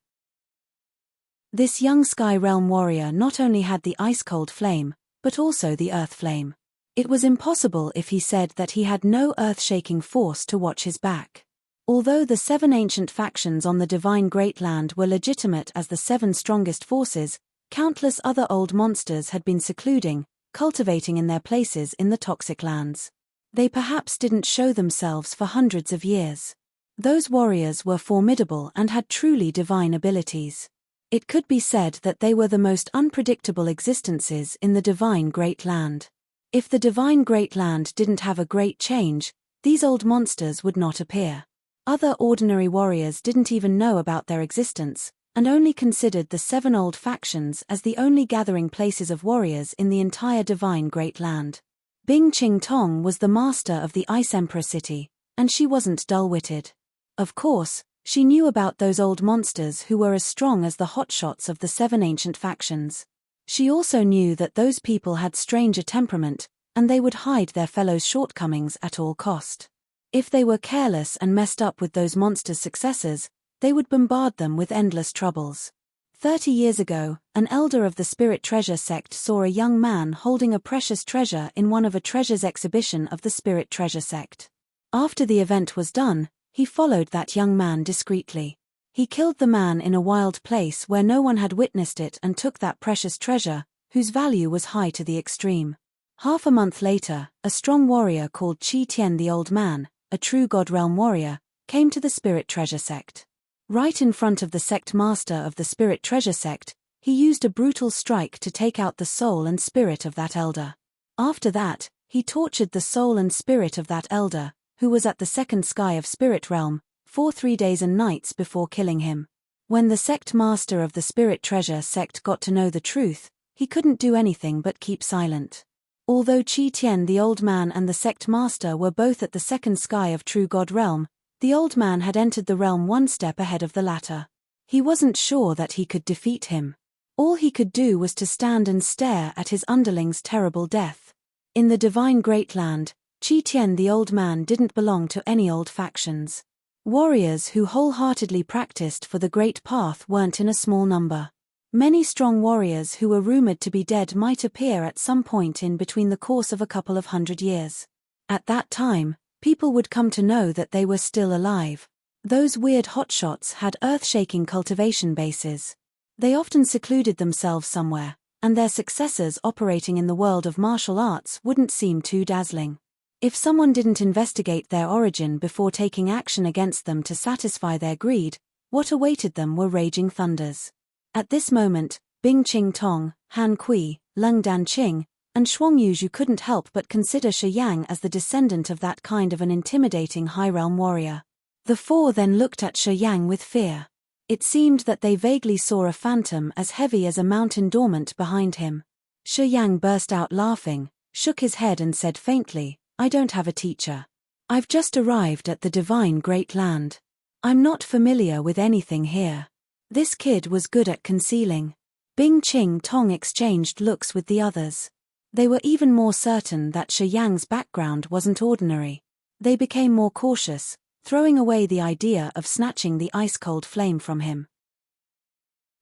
This young Sky Realm warrior not only had the ice-cold flame, but also the earth flame. It was impossible if he said that he had no earth-shaking force to watch his back. Although the 7 ancient factions on the Divine Great Land were legitimate as the 7 strongest forces, countless other old monsters had been secluding, cultivating in their places in the toxic lands. They perhaps didn't show themselves for hundreds of years. Those warriors were formidable and had truly divine abilities. It could be said that they were the most unpredictable existences in the divine Great Land. If the divine Great Land didn't have a great change, these old monsters would not appear. Other ordinary warriors didn't even know about their existence, and only considered the 7 old factions as the only gathering places of warriors in the entire divine Great Land. Bing Ching Tong was the master of the Ice Emperor City, and she wasn't dull-witted. Of course, she knew about those old monsters who were as strong as the hotshots of the 7 ancient factions. She also knew that those people had strange temperament, and they would hide their fellows' shortcomings at all cost. If they were careless and messed up with those monsters' successors, they would bombard them with endless troubles. 30 years ago, an elder of the Spirit Treasure sect saw a young man holding a precious treasure in one of a treasures exhibition of the Spirit Treasure sect. After the event was done, he followed that young man discreetly. He killed the man in a wild place where no one had witnessed it and took that precious treasure, whose value was high to the extreme. Half a month later, a strong warrior called Qi Tian the Old Man, a true God Realm warrior, came to the Spirit Treasure sect. Right in front of the sect master of the Spirit Treasure sect, he used a brutal strike to take out the soul and spirit of that elder. After that, he tortured the soul and spirit of that elder, who was at the second sky of Spirit Realm, for 3 days and nights before killing him. When the sect master of the Spirit Treasure sect got to know the truth, he couldn't do anything but keep silent. Although Qi Tian the Old Man and the sect master were both at the second sky of True God Realm, the old man had entered the realm 1 step ahead of the latter. He wasn't sure that he could defeat him. All he could do was to stand and stare at his underling's terrible death. In the divine Great Land, Qi Tian the Old Man didn't belong to any old factions. Warriors who wholeheartedly practiced for the Great Path weren't in a small number. Many strong warriors who were rumored to be dead might appear at some point in between the course of a couple of 100 years. At that time, people would come to know that they were still alive. Those weird hotshots had earth-shaking cultivation bases. They often secluded themselves somewhere, and their successors operating in the world of martial arts wouldn't seem too dazzling. If someone didn't investigate their origin before taking action against them to satisfy their greed, what awaited them were raging thunders. At this moment, Bing Ching Tong, Han Kui, Leng Dan Qing, and Shuang Yuzhu couldn't help but consider Shi Yang as the descendant of that kind of an intimidating high-realm warrior. The 4 then looked at Shi Yang with fear. It seemed that they vaguely saw a phantom as heavy as a mountain dormant behind him. Shi Yang burst out laughing, shook his head and said faintly, "I don't have a teacher. I've just arrived at the divine Great Land. I'm not familiar with anything here." This kid was good at concealing. Bing Ching Tong exchanged looks with the others. They were even more certain that Shi Yang's background wasn't ordinary. They became more cautious, throwing away the idea of snatching the ice-cold flame from him.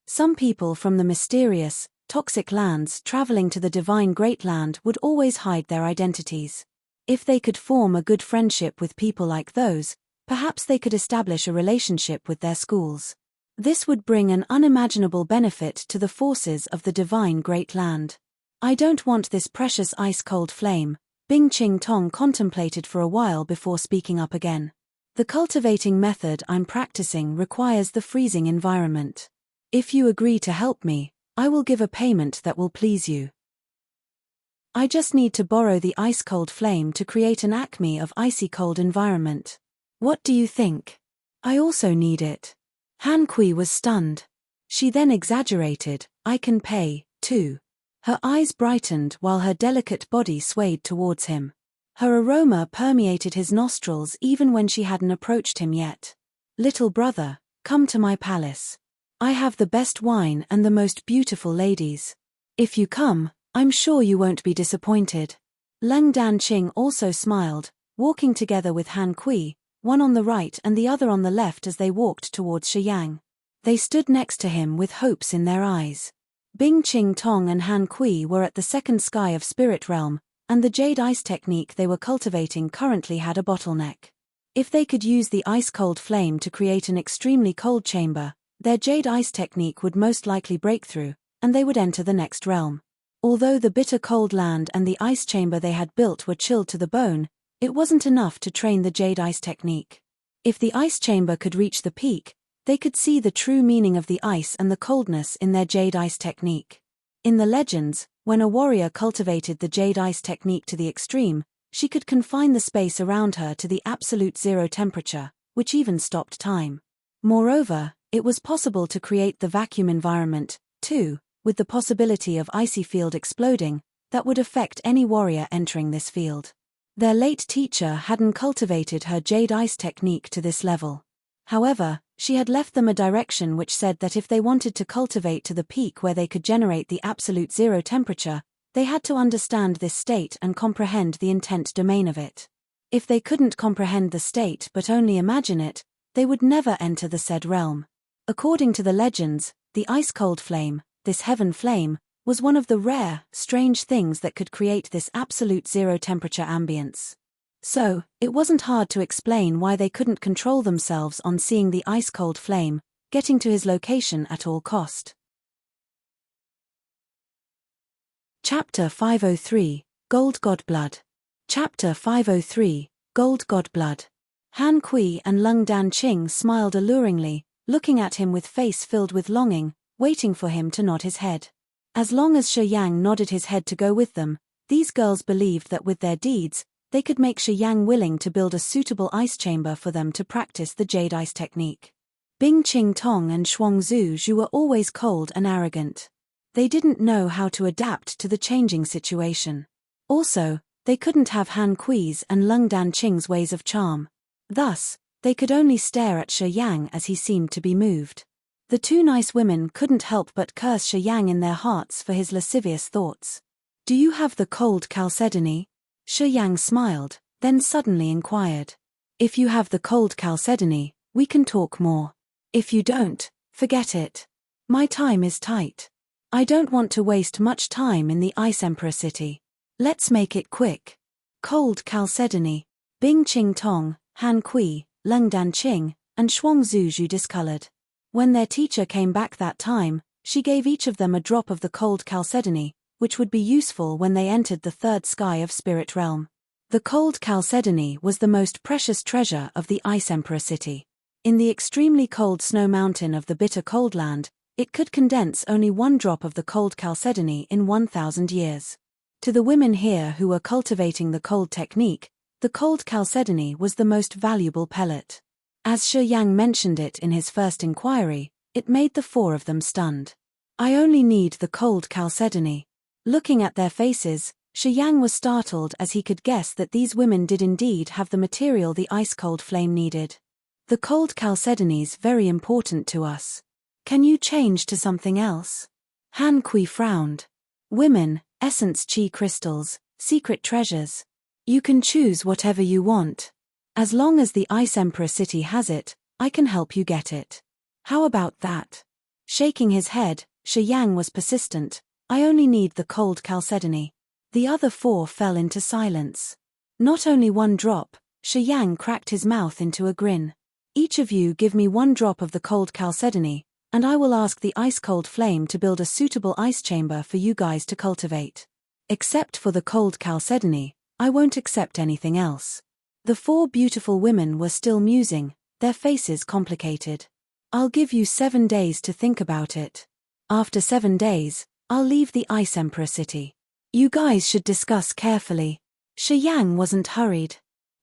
Some people from the mysterious, toxic lands traveling to the divine Great Land would always hide their identities. If they could form a good friendship with people like those, perhaps they could establish a relationship with their schools. This would bring an unimaginable benefit to the forces of the divine Great Land. "I don't want this precious ice-cold flame," Bing Ching Tong contemplated for a while before speaking up again. "The cultivating method I'm practicing requires the freezing environment. If you agree to help me, I will give a payment that will please you. I just need to borrow the ice-cold flame to create an acme of icy-cold environment. What do you think? I also need it." Han Kui was stunned. She then exaggerated, "I can pay, too." Her eyes brightened while her delicate body swayed towards him. Her aroma permeated his nostrils even when she hadn't approached him yet. "Little brother, come to my palace. I have the best wine and the most beautiful ladies. If you come, I'm sure you won't be disappointed." Leng Dan Qing also smiled, walking together with Han Kui, one on the right and the other on the left as they walked towards Shi Yang. They stood next to him with hopes in their eyes. Bing Ching Tong and Han Kui were at the second sky of Spirit Realm, and the jade ice technique they were cultivating currently had a bottleneck. If they could use the ice-cold flame to create an extremely cold chamber, their jade ice technique would most likely break through, and they would enter the next realm. Although the bitter cold land and the ice chamber they had built were chilled to the bone, it wasn't enough to train the jade ice technique. If the ice chamber could reach the peak, they could see the true meaning of the ice and the coldness in their jade ice technique. In the legends, when a warrior cultivated the jade ice technique to the extreme, she could confine the space around her to the absolute zero temperature, which even stopped time. Moreover, it was possible to create the vacuum environment, too, with the possibility of icy field exploding, that would affect any warrior entering this field. Their late teacher hadn't cultivated her jade ice technique to this level. However, she had left them a direction which said that if they wanted to cultivate to the peak where they could generate the absolute zero temperature, they had to understand this state and comprehend the intent domain of it. If they couldn't comprehend the state but only imagine it, they would never enter the said realm. According to the legends, the ice-cold flame, this heaven flame, was one of the rare, strange things that could create this absolute zero-temperature ambience. So, it wasn't hard to explain why they couldn't control themselves on seeing the ice-cold flame, getting to his location at all cost. Chapter 503, Gold God Blood. Chapter 503, Gold God Blood. Han Kui and Lung Dan Qing smiled alluringly, looking at him with face filled with longing, waiting for him to nod his head. As long as Shi Yang nodded his head to go with them, these girls believed that with their deeds, they could make Shi Yang willing to build a suitable ice chamber for them to practice the jade ice technique. Bing Qing Tong and Shuang Zhu were always cold and arrogant. They didn't know how to adapt to the changing situation. Also, they couldn't have Han Kui's and Lung Dan Qing's ways of charm. Thus, they could only stare at Shi Yang as he seemed to be moved. The two nice women couldn't help but curse Shi Yang in their hearts for his lascivious thoughts. "Do you have the cold chalcedony?" Shi Yang smiled, then suddenly inquired. "If you have the cold chalcedony, we can talk more. If you don't, forget it. My time is tight. I don't want to waste much time in the Ice Emperor City. Let's make it quick." Cold chalcedony. Bing Qing Tong, Han Kui, Lung Dan Qing, and Shuang Zhu discolored. When their teacher came back that time, she gave each of them a drop of the cold chalcedony, which would be useful when they entered the third sky of Spirit Realm. The cold chalcedony was the most precious treasure of the Ice Emperor City. In the extremely cold snow mountain of the bitter cold land, it could condense only one drop of the cold chalcedony in 1,000 years. To the women here who were cultivating the cold technique, the cold chalcedony was the most valuable pellet. As Shi Yang mentioned it in his first inquiry, it made the four of them stunned. "I only need the cold chalcedony." Looking at their faces, Shi Yang was startled as he could guess that these women did indeed have the material the ice-cold flame needed. "The cold chalcedony's very important to us. Can you change to something else?" Han Kui frowned. "Women, essence chi crystals, secret treasures. You can choose whatever you want. As long as the Ice Emperor City has it, I can help you get it. How about that?" Shaking his head, Shi Yang was persistent. "I only need the cold chalcedony." The other four fell into silence. "Not only one drop," Shi Yang cracked his mouth into a grin. "Each of you give me one drop of the cold chalcedony, and I will ask the ice-cold flame to build a suitable ice chamber for you guys to cultivate. Except for the cold chalcedony, I won't accept anything else." The four beautiful women were still musing, their faces complicated. "I'll give you 7 days to think about it. After 7 days, I'll leave the Ice Emperor City. You guys should discuss carefully." Shi Yang wasn't hurried.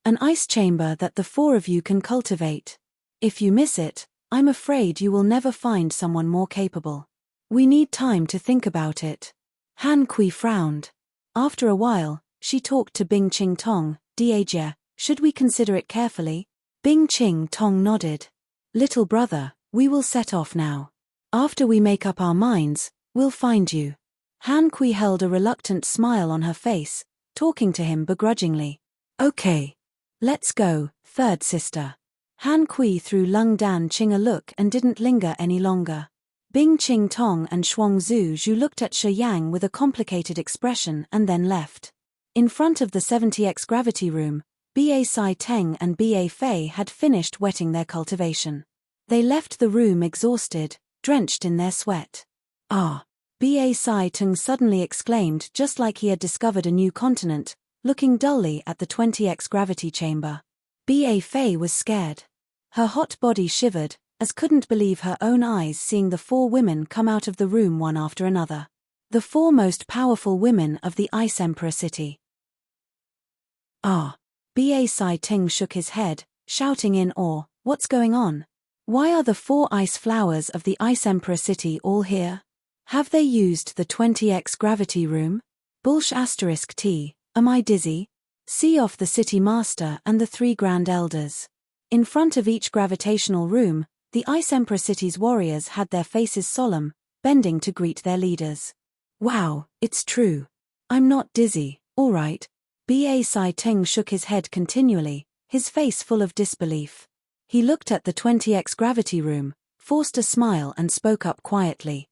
"An ice chamber that the four of you can cultivate. If you miss it, I'm afraid you will never find someone more capable. We need time to think about it." Han Kui frowned. After a while, she talked to Bing Qing Tong. "Diejia, should we consider it carefully?" Bing Qing Tong nodded. "Little brother, we will set off now. After we make up our minds, we'll find you." Han Kui held a reluctant smile on her face, talking to him begrudgingly. "Okay. Let's go, third sister." Han Kui threw Lung Dan Qing a look and didn't linger any longer. Bing Qing Tong and Shuang Zhu looked at Shi Yang with a complicated expression and then left. In front of the 70x gravity room, B.A. Sai Teng and B.A. Fei had finished wetting their cultivation. They left the room exhausted, drenched in their sweat. "Ah!" B.A. Sai Teng suddenly exclaimed just like he had discovered a new continent, looking dully at the 20x gravity chamber. B.A. Fei was scared. Her hot body shivered, as couldn't believe her own eyes seeing the 4 women come out of the room one after another. The 4 most powerful women of the Ice Emperor city. Ba Sai Ting shook his head, shouting in awe, "What's going on? Why are the 4 ice flowers of the Ice Emperor city all here? Have they used the 20x gravity room? T, am I dizzy? See off the city master and the 3 grand elders." In front of each gravitational room, the Ice Emperor city's warriors had their faces solemn, bending to greet their leaders. "Wow, it's true. I'm not dizzy, all right." Ba Sai Ting shook his head continually, his face full of disbelief. He looked at the 20x gravity room, forced a smile and spoke up quietly.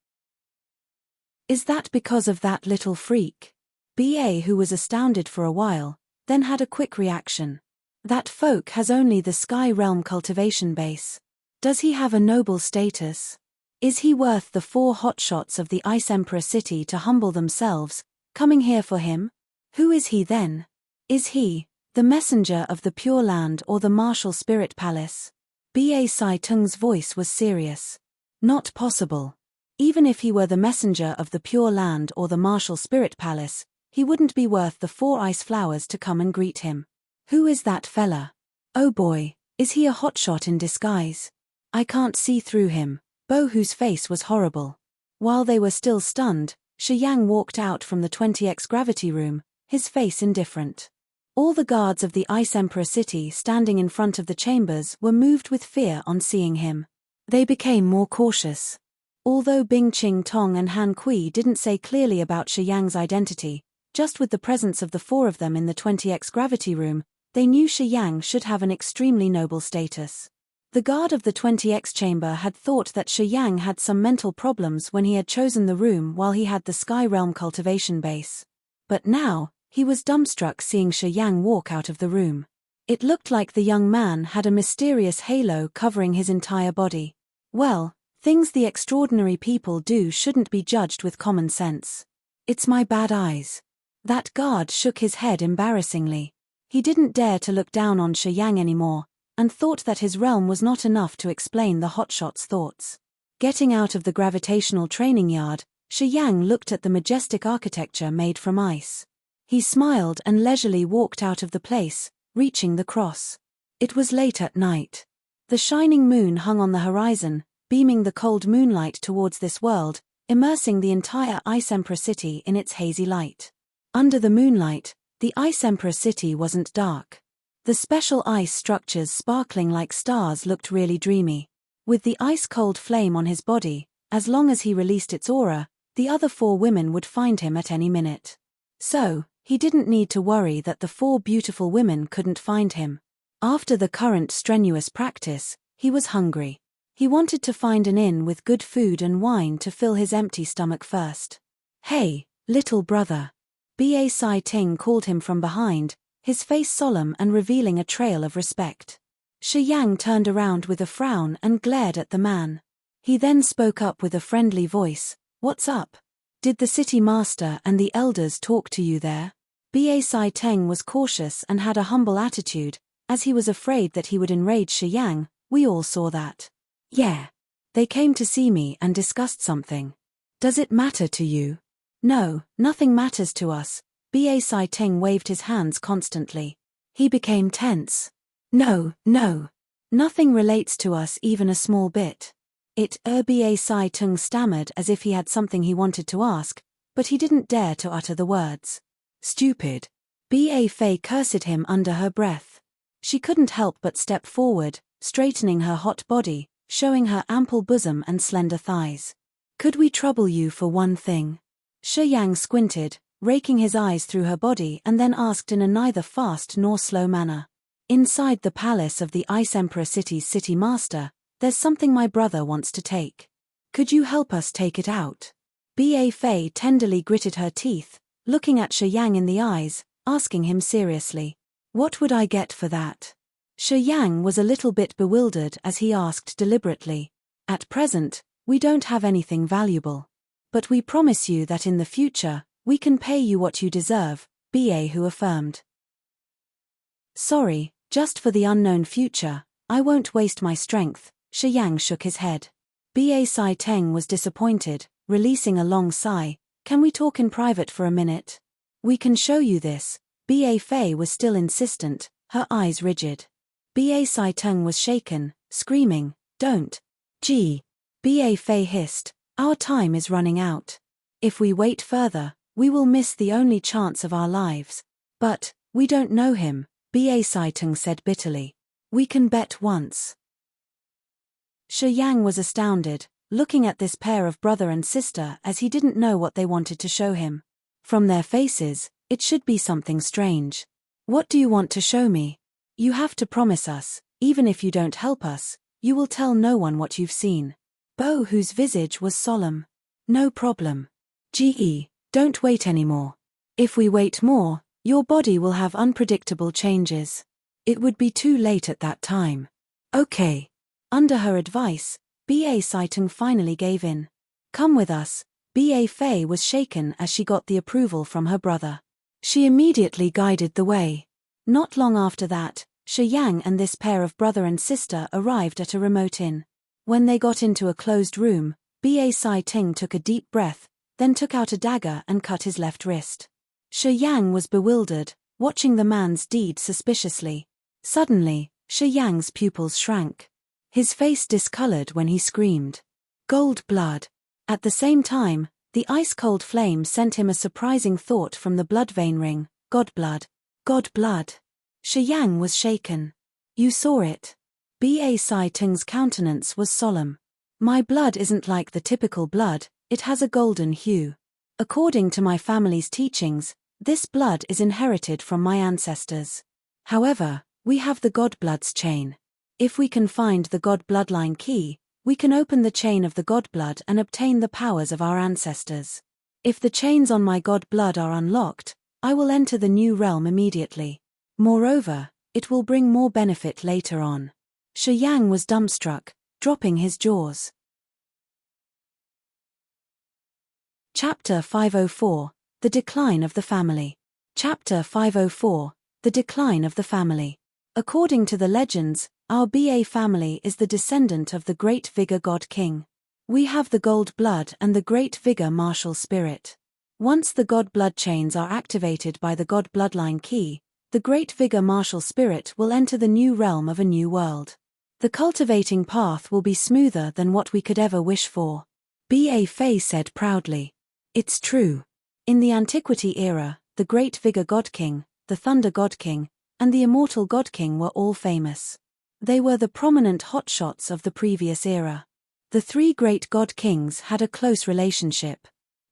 "Is that because of that little freak?" Ba, who was astounded for a while, then had a quick reaction. "That folk has only the Sky Realm cultivation base. Does he have a noble status? Is he worth the 4 hotshots of the Ice Emperor city to humble themselves, coming here for him? Who is he then? Is he the messenger of the Pure Land or the martial spirit palace?" Ba Sai Tung's voice was serious. "Not possible. Even if he were the messenger of the Pure Land or the martial spirit palace, he wouldn't be worth the 4 ice flowers to come and greet him. Who is that fella? Oh boy, is he a hotshot in disguise? I can't see through him." Bo, whose face was horrible. While they were still stunned, Shi Yang walked out from the 20x gravity room, his face indifferent. All the guards of the Ice Emperor city standing in front of the chambers were moved with fear on seeing him. They became more cautious. Although Bing Ching Tong and Han Kui didn't say clearly about Shi Yang's identity, just with the presence of the 4 of them in the 20x gravity room, they knew Shi Yang should have an extremely noble status. The guard of the 20x chamber had thought that Shi Yang had some mental problems when he had chosen the room while he had the Sky Realm cultivation base. But now, he was dumbstruck seeing Shi Yang walk out of the room. It looked like the young man had a mysterious halo covering his entire body. Well, things the extraordinary people do shouldn't be judged with common sense. "It's my bad eyes." That guard shook his head embarrassingly. He didn't dare to look down on Shi Yang anymore, and thought that his realm was not enough to explain the hotshot's thoughts. Getting out of the gravitational training yard, Shi Yang looked at the majestic architecture made from ice. He smiled and leisurely walked out of the place, reaching the cross. It was late at night. The shining moon hung on the horizon, beaming the cold moonlight towards this world, immersing the entire Ice Emperor city in its hazy light. Under the moonlight, the Ice Emperor city wasn't dark. The special ice structures sparkling like stars looked really dreamy. With the ice-cold flame on his body, as long as he released its aura, the other 4 women would find him at any minute. So, he didn't need to worry that the 4 beautiful women couldn't find him. After the current strenuous practice, he was hungry. He wanted to find an inn with good food and wine to fill his empty stomach first. "Hey, little brother." Ba Sai Ting called him from behind, his face solemn and revealing a trail of respect. Shi Yang turned around with a frown and glared at the man. He then spoke up with a friendly voice, "What's up? Did the city master and the elders talk to you there?" Ba Sai Teng was cautious and had a humble attitude, as he was afraid that he would enrage Shi Yang. "We all saw that." "Yeah. They came to see me and discussed something. Does it matter to you?" "No, nothing matters to us." Ba Sai Teng waved his hands constantly. He became tense. No, nothing relates to us even a small bit." Ba Sai Teng stammered as if he had something he wanted to ask, but he didn't dare to utter the words. "Stupid." Ba Fei cursed him under her breath. She couldn't help but step forward, straightening her hot body, showing her ample bosom and slender thighs. "Could we trouble you for one thing?" Shi Yang squinted, raking his eyes through her body, and then asked in a neither fast nor slow manner. "Inside the palace of the Ice Emperor City's city master, there's something my brother wants to take. Could you help us take it out?" Ba Fei tenderly gritted her teeth, looking at Shi Yang in the eyes, asking him seriously, "What would I get for that?" Shi Yang was a little bit bewildered as he asked deliberately, "At present, we don't have anything valuable. But we promise you that in the future, we can pay you what you deserve," Ba Hu affirmed. "Sorry, just for the unknown future, I won't waste my strength. Shi Yang shook his head. Ba Sai Teng was disappointed, releasing a long sigh. Can we talk in private for a minute? We can show you this. Ba Fei was still insistent, her eyes rigid. Ba Sai Teng was shaken, screaming, don't. Gee. Ba Fei hissed, our time is running out. If we wait further, we will miss the only chance of our lives. But, we don't know him, Ba Sai Teng said bitterly. We can bet once. Shi Yang was astounded, looking at this pair of brother and sister as he didn't know what they wanted to show him. From their faces, it should be something strange. What do you want to show me? You have to promise us, even if you don't help us, you will tell no one what you've seen. Bo, whose visage was solemn. No problem. Don't wait anymore. If we wait more, your body will have unpredictable changes. It would be too late at that time. Okay. Under her advice, Ba Sai Teng finally gave in. Come with us. Ba Fei was shaken as she got the approval from her brother. She immediately guided the way. Not long after that, Shi Yang and this pair of brother and sister arrived at a remote inn. When they got into a closed room, Ba Sai Teng took a deep breath, then took out a dagger and cut his left wrist. Shi Yang was bewildered, watching the man's deed suspiciously. Suddenly, Shi Yang's pupils shrank. His face discolored when he screamed. Gold blood. At the same time, the ice-cold flame sent him a surprising thought from the blood vein ring. God blood. God blood. Shi Yang was shaken. You saw it. Ba Sai Teng's countenance was solemn. My blood isn't like the typical blood, it has a golden hue. According to my family's teachings, this blood is inherited from my ancestors. However, we have the God blood's chain. If we can find the God bloodline key, we can open the chain of the God blood and obtain the powers of our ancestors. If the chains on my God blood are unlocked, I will enter the new realm immediately. Moreover, it will bring more benefit later on. Shi Yang was dumbstruck, dropping his jaws. Chapter 504, The Decline of the Family. Chapter 504, The Decline of the Family. According to the legends, our Ba family is the descendant of the great Vigor God King. We have the gold blood and the great Vigor martial spirit. Once the God blood chains are activated by the God bloodline key, the great Vigor martial spirit will enter the new realm of a new world. The cultivating path will be smoother than what we could ever wish for. Ba Fei said proudly. It's true. In the Antiquity era, the great Vigor God King, the Thunder God King, and the Immortal God King were all famous. They were the prominent hotshots of the previous era. The three great God Kings had a close relationship.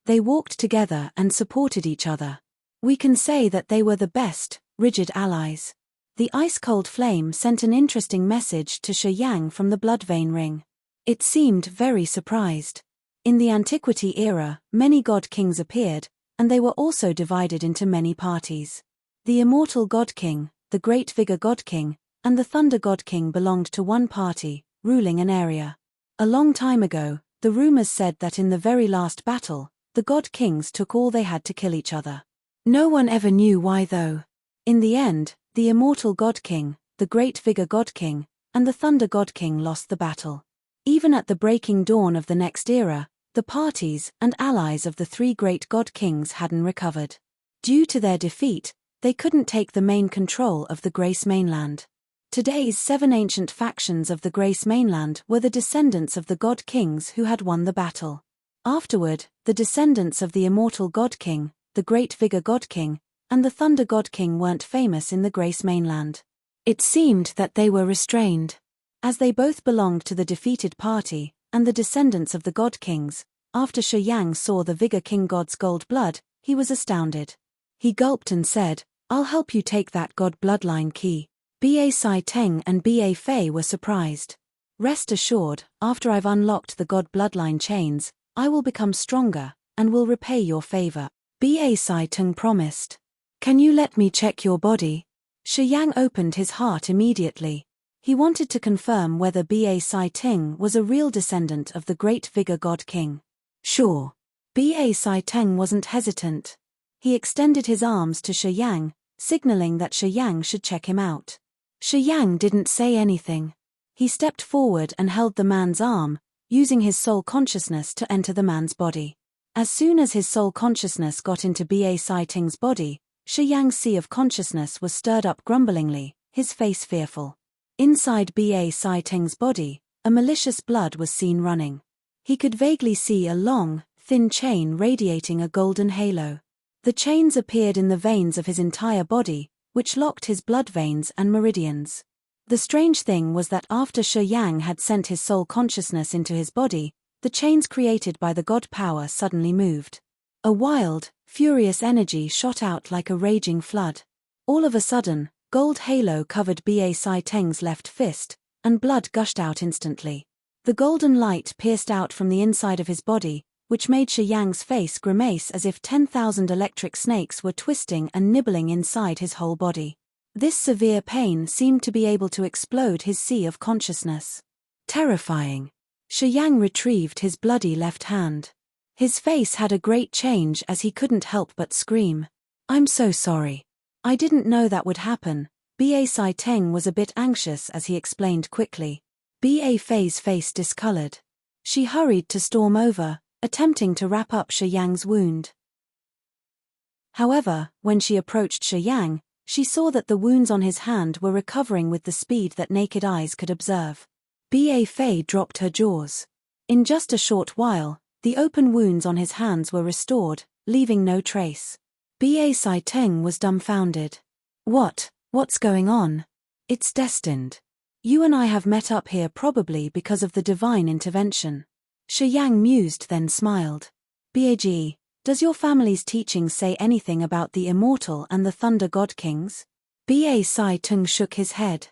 They walked together and supported each other. We can say that they were the best, rigid allies. The ice-cold flame sent an interesting message to Shi Yang from the blood vein ring. It seemed very surprised. In the Antiquity era, many God Kings appeared, and they were also divided into many parties. The Immortal God King, the Great Vigor God King, and the Thunder God King belonged to one party, ruling an area. A long time ago, the rumors said that in the very last battle, the God Kings took all they had to kill each other. No one ever knew why though. In the end, the Immortal God King, the Great Vigor God King, and the Thunder God King lost the battle. Even at the breaking dawn of the next era, the parties and allies of the three great God Kings hadn't recovered. Due to their defeat, they couldn't take the main control of the Grace mainland. Today's 7 ancient factions of the Grace mainland were the descendants of the God Kings who had won the battle. Afterward, the descendants of the Immortal God King, the Great Vigor God King, and the Thunder God King weren't famous in the Grace mainland. It seemed that they were restrained. As they both belonged to the defeated party, and the descendants of the God Kings, after Shi Yang saw the Vigor King God's gold blood, he was astounded. He gulped and said, I'll help you take that God bloodline key. Ba Sai Teng and Ba Fei were surprised. Rest assured, after I've unlocked the God bloodline chains, I will become stronger, and will repay your favor. Ba Sai Teng promised. Can you let me check your body? Shi Yang opened his heart immediately. He wanted to confirm whether Ba Sai Teng was a real descendant of the great Vigor God King. Sure. Ba Sai Teng wasn't hesitant. He extended his arms to Shi Yang, signaling that Shi Yang should check him out. Shi Yang didn't say anything. He stepped forward and held the man's arm, using his soul consciousness to enter the man's body. As soon as his soul consciousness got into Ba Sai Ting's body, Shi Yang's sea of consciousness was stirred up grumblingly, his face fearful. Inside Ba Sai Ting's body, a malicious blood was seen running. He could vaguely see a long, thin chain radiating a golden halo. The chains appeared in the veins of his entire body, which locked his blood veins and meridians. The strange thing was that after Shi Yang had sent his soul consciousness into his body, the chains created by the god power suddenly moved. A wild, furious energy shot out like a raging flood. All of a sudden, gold halo covered Ba Sai Teng's left fist, and blood gushed out instantly. The golden light pierced out from the inside of his body, which made Shi Yang's face grimace as if 10,000 electric snakes were twisting and nibbling inside his whole body. This severe pain seemed to be able to explode his sea of consciousness. Terrifying. Shi Yang retrieved his bloody left hand. His face had a great change as he couldn't help but scream. "I'm so sorry. I didn't know that would happen." Ba Sai Teng was a bit anxious as he explained quickly. Ba Fei's face discolored. She hurried to storm over, attempting to wrap up Shi Yang's wound. However, when she approached Shi Yang, she saw that the wounds on his hand were recovering with the speed that naked eyes could observe. Ba Fei dropped her jaws. In just a short while, the open wounds on his hands were restored, leaving no trace. Ba Sai Teng was dumbfounded. What's going on? It's destined. You and I have met up here probably because of the divine intervention. Shi Yang mused then smiled. Bag, does your family's teachings say anything about the immortal and the thunder god kings? Ba Sai Tung shook his head.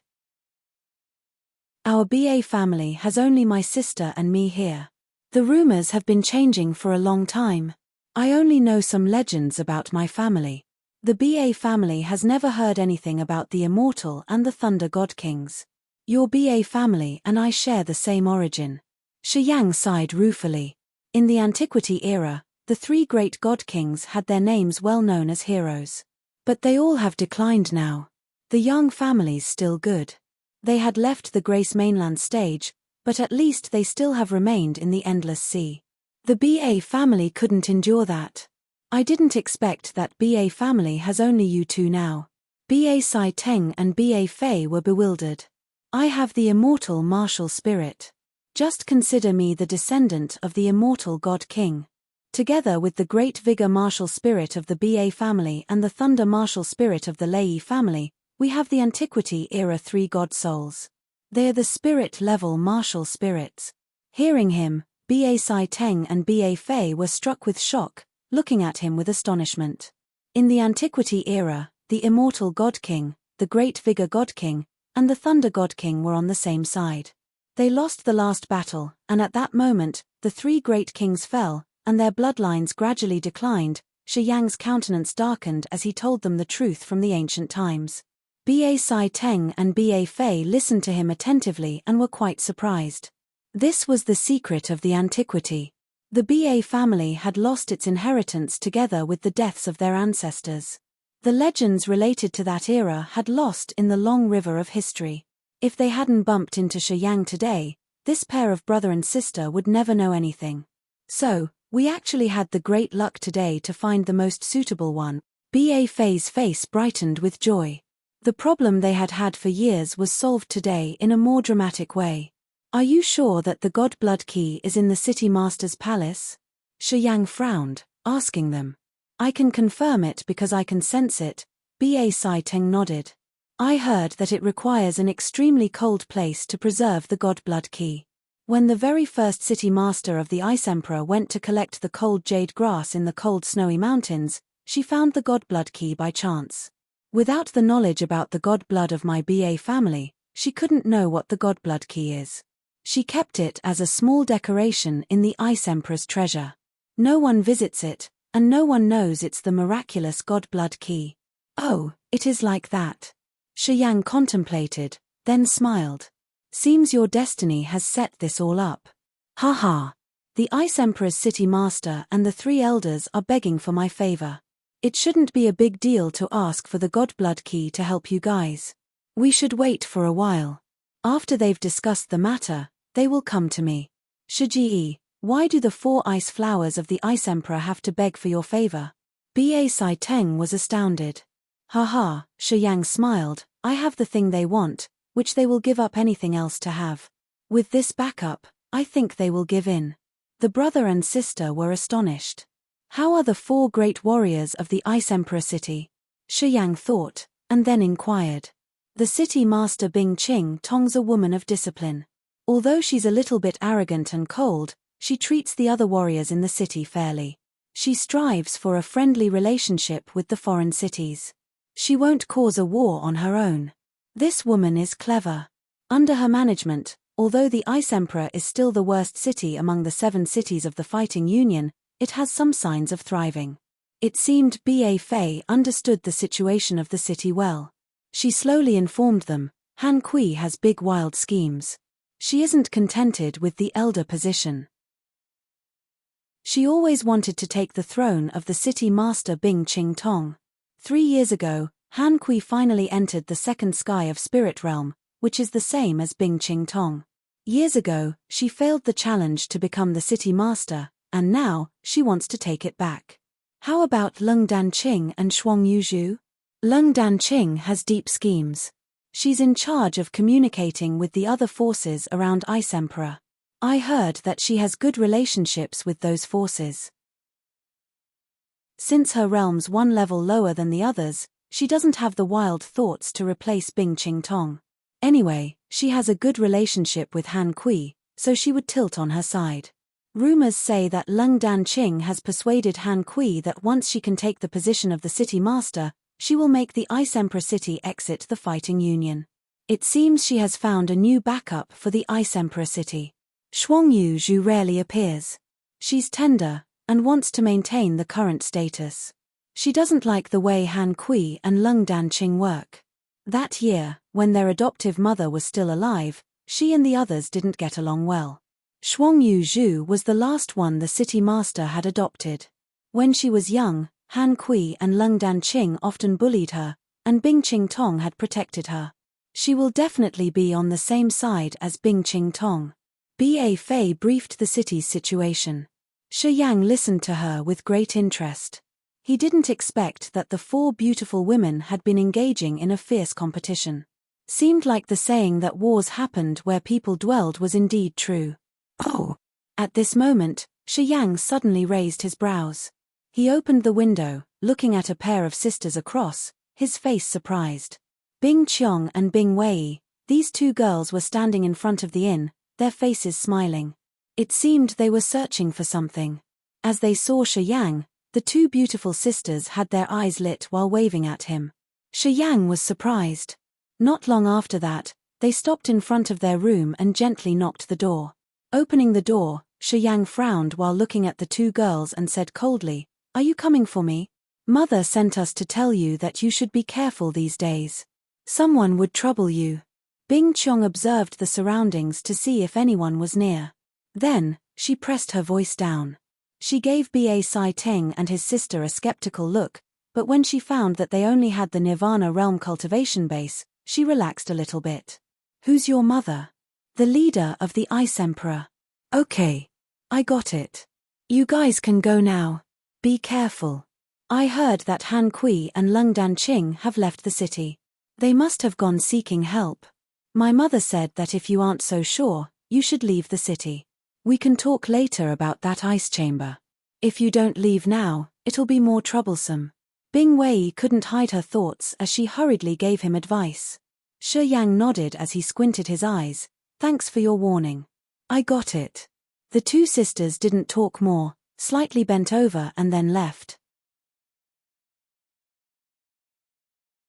Our Ba family has only my sister and me here. The rumors have been changing for a long time. I only know some legends about my family. The Ba family has never heard anything about the immortal and the thunder god kings. Your Ba family and I share the same origin. Shi Yang sighed ruefully. In the antiquity era, the three great god kings had their names well known as heroes. But they all have declined now. The Yang family's still good. They had left the Grace mainland stage, but at least they still have remained in the endless sea. The Ba family couldn't endure that. I didn't expect that Ba family has only you two now. Ba Sai Teng and Ba Fei were bewildered. I have the immortal martial spirit. Just consider me the descendant of the immortal god king. Together with the great vigor martial spirit of the Ba family and the thunder martial spirit of the Lei family, we have the antiquity era three god souls. They are the spirit-level martial spirits. Hearing him, Ba Sai Teng and Ba Fei were struck with shock, looking at him with astonishment. In the antiquity era, the immortal god king, the great vigor god king, and the thunder god king were on the same side. They lost the last battle, and at that moment, the three great kings fell, and their bloodlines gradually declined. Shi Yang's countenance darkened as he told them the truth from the ancient times. Ba Sai Teng and Ba Fei listened to him attentively and were quite surprised. This was the secret of the antiquity. The Ba family had lost its inheritance together with the deaths of their ancestors. The legends related to that era had lost in the long river of history. If they hadn't bumped into Shi Yang today, this pair of brother and sister would never know anything. So, we actually had the great luck today to find the most suitable one. Ba Fei's face brightened with joy. The problem they had had for years was solved today in a more dramatic way. Are you sure that the god blood key is in the city master's palace? Shi Yang frowned, asking them. I can confirm it because I can sense it. Ba Sai Teng nodded. I heard that it requires an extremely cold place to preserve the god blood key. When the very first city master of the Ice Emperor went to collect the cold jade grass in the cold snowy mountains, she found the god blood key by chance. Without the knowledge about the god blood of my Ba family, she couldn't know what the god blood key is. She kept it as a small decoration in the Ice Emperor's treasure. No one visits it, and no one knows it's the miraculous god blood key. Oh, it is like that. Shi Yang contemplated, then smiled. Seems your destiny has set this all up. Ha ha. The Ice Emperor's city master and the three elders are begging for my favor. It shouldn't be a big deal to ask for the god blood key to help you guys. We should wait for a while. After they've discussed the matter, they will come to me. Shiji, why do the 4 ice flowers of the Ice Emperor have to beg for your favor? Ba Sai Teng was astounded. Haha, Shi Yang smiled, I have the thing they want, which they will give up anything else to have. With this backup, I think they will give in. The brother and sister were astonished. How are the 4 great warriors of the Ice Emperor city? Shi Yang thought, and then inquired. The city master Bing Qing Tong's a woman of discipline. Although she's a little bit arrogant and cold, she treats the other warriors in the city fairly. She strives for a friendly relationship with the foreign cities. She won't cause a war on her own. This woman is clever. Under her management, although the Ice Emperor is still the worst city among the 7 cities of the Fighting Union, it has some signs of thriving. It seemed Ba Fei understood the situation of the city well. She slowly informed them, Han Kui has big wild schemes. She isn't contented with the elder position. She always wanted to take the throne of the city master Bing Qing Tong. 3 years ago, Han Kui finally entered the second sky of Spirit Realm, which is the same as Bing Qing Tong. Years ago, she failed the challenge to become the city master, and now, she wants to take it back. How about Leng Danqing and Shuang Yuzhu? Leng Danqing has deep schemes. She's in charge of communicating with the other forces around Ice Emperor. I heard that she has good relationships with those forces. Since her realm's 1 level lower than the others, she doesn't have the wild thoughts to replace Bing Qing Tong. Anyway, she has a good relationship with Han Kui, so she would tilt on her side. Rumors say that Leng Danqing has persuaded Han Kui that once she can take the position of the city master, she will make the Ice Emperor city exit the Fighting Union. It seems she has found a new backup for the Ice Emperor city. Shuang Yuzhu rarely appears. She's tender, and wants to maintain the current status. She doesn't like the way Han Kui and Leng Danqing work. That year, when their adoptive mother was still alive, she and the others didn't get along well. Shuang Yuzhu was the last one the city master had adopted. When she was young, Han Kui and Leng Danqing often bullied her, and Bing Qing Tong had protected her. She will definitely be on the same side as Bing Qing Tong. Ba Fei briefed the city's situation. Shi Yang listened to her with great interest. He didn't expect that the 4 beautiful women had been engaging in a fierce competition. Seemed like the saying that wars happened where people dwelled was indeed true. Oh! At this moment, Shi Yang suddenly raised his brows. He opened the window, looking at a pair of sisters across, his face surprised. Bing Qiong and Bing Wei, these 2 girls were standing in front of the inn, their faces smiling. It seemed they were searching for something. As they saw Shi Yang, the 2 beautiful sisters had their eyes lit while waving at him. Shi Yang was surprised. Not long after that, they stopped in front of their room and gently knocked the door. Opening the door, Shi Yang frowned while looking at the 2 girls and said coldly, "Are you coming for me? Mother sent us to tell you that you should be careful these days. Someone would trouble you." Bing Qiong observed the surroundings to see if anyone was near. Then, she pressed her voice down. She gave Ba Sai Teng and his sister a skeptical look, but when she found that they only had the Nirvana realm cultivation base, she relaxed a little bit. "Who's your mother?" "The leader of the Ice Emperor." "Okay. I got it. You guys can go now. Be careful. I heard that Han Kui and Leng Danqing have left the city. They must have gone seeking help. My mother said that if you aren't so sure, you should leave the city. We can talk later about that ice chamber. If you don't leave now, it'll be more troublesome." Bing Wei couldn't hide her thoughts as she hurriedly gave him advice. Shi Yang nodded as he squinted his eyes. "Thanks for your warning. I got it." The 2 sisters didn't talk more, slightly bent over and then left.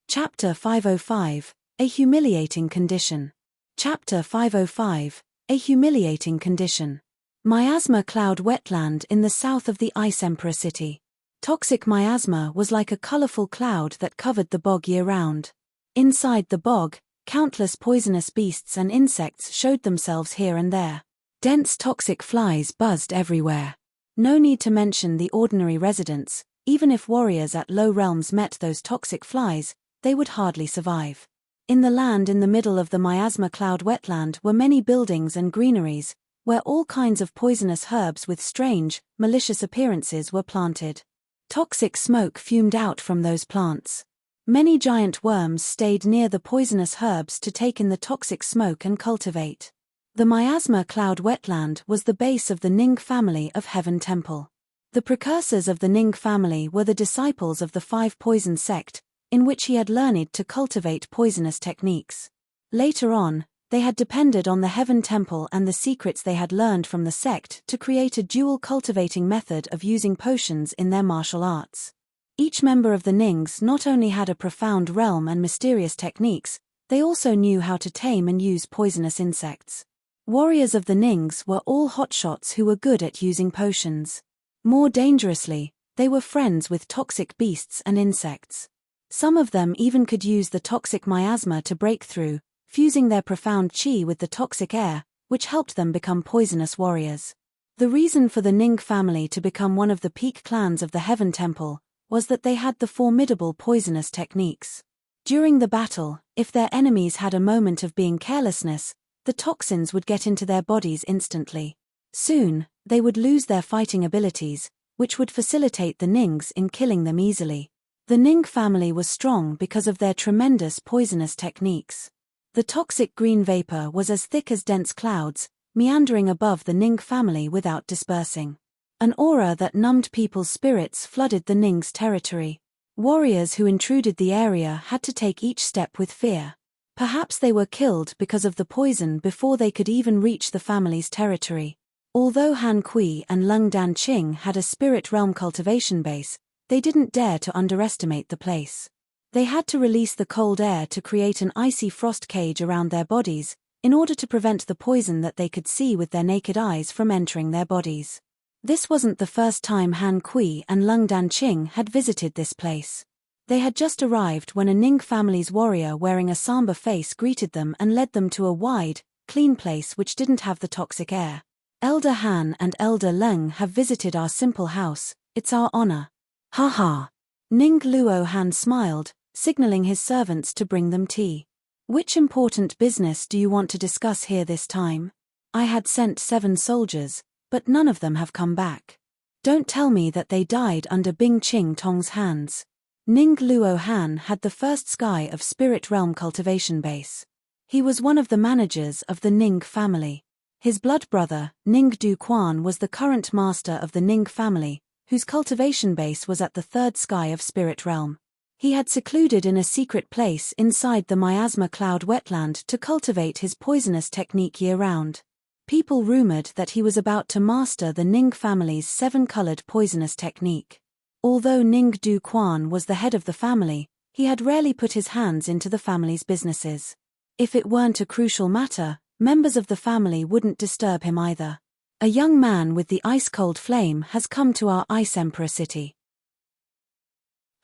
Chapter 505, A Humiliating Condition. Chapter 505, A Humiliating Condition. Miasma Cloud Wetland in the south of the Ice Emperor city. Toxic miasma was like a colorful cloud that covered the bog year-round. Inside the bog, countless poisonous beasts and insects showed themselves here and there. Dense toxic flies buzzed everywhere. No need to mention the ordinary residents. Even if warriors at low realms met those toxic flies, they would hardly survive. In the land in the middle of the miasma cloud wetland were many buildings and greeneries, where all kinds of poisonous herbs with strange, malicious appearances were planted. Toxic smoke fumed out from those plants. Many giant worms stayed near the poisonous herbs to take in the toxic smoke and cultivate. The miasma cloud wetland was the base of the Ning family of Heaven Temple. The precursors of the Ning family were the disciples of the Five Poison sect, in which he had learned to cultivate poisonous techniques. Later on, they had depended on the Heaven Temple and the secrets they had learned from the sect to create a dual cultivating method of using potions in their martial arts. Each member of the Nings not only had a profound realm and mysterious techniques, they also knew how to tame and use poisonous insects. Warriors of the Nings were all hotshots who were good at using potions. More dangerously, they were friends with toxic beasts and insects. Some of them even could use the toxic miasma to break through, fusing their profound chi with the toxic air, which helped them become poisonous warriors. The reason for the Ning family to become one of the peak clans of the Heaven Temple was that they had the formidable poisonous techniques. During the battle, if their enemies had a moment of being carelessness, the toxins would get into their bodies instantly. Soon, they would lose their fighting abilities, which would facilitate the Nings in killing them easily. The Ning family was strong because of their tremendous poisonous techniques. The toxic green vapor was as thick as dense clouds, meandering above the Ning family without dispersing. An aura that numbed people's spirits flooded the Ning's territory. Warriors who intruded the area had to take each step with fear. Perhaps they were killed because of the poison before they could even reach the family's territory. Although Han Kui and Lung Dan Qing had a spirit realm cultivation base, they didn't dare to underestimate the place. They had to release the cold air to create an icy frost cage around their bodies, in order to prevent the poison that they could see with their naked eyes from entering their bodies. This wasn't the first time Han Kui and Lung Dan Qing had visited this place. They had just arrived when a Ning family's warrior wearing a somber face greeted them and led them to a wide, clean place which didn't have the toxic air. Elder Han and Elder Leng have visited our simple house, it's our honor. Ha ha. Ning Luo Han smiled, signaling his servants to bring them tea. Which important business do you want to discuss here this time? I had sent 7 soldiers, but none of them have come back. Don't tell me that they died under Bing Qing Tong's hands. Ning Luo Han had the first sky of Spirit Realm cultivation base. He was one of the managers of the Ning family. His blood brother, Ning Du Quan, was the current master of the Ning family, whose cultivation base was at the third sky of Spirit Realm. He had secluded in a secret place inside the miasma cloud wetland to cultivate his poisonous technique year-round. People rumored that he was about to master the Ning family's 7-colored poisonous technique. Although Ning Du Quan was the head of the family, he had rarely put his hands into the family's businesses. If it weren't a crucial matter, members of the family wouldn't disturb him either. A young man with the ice-cold flame has come to our Ice Emperor city.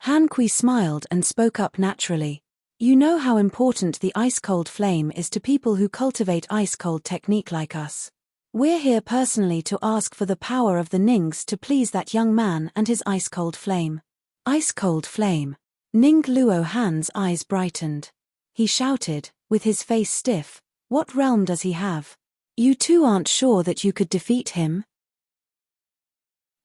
Han Kui smiled and spoke up naturally. You know how important the ice-cold flame is to people who cultivate ice-cold technique like us. We're here personally to ask for the power of the Nings to please that young man and his ice-cold flame. Ice-cold flame. Ning Luo Han's eyes brightened. He shouted, with his face stiff, what realm does he have? You two aren't sure that you could defeat him?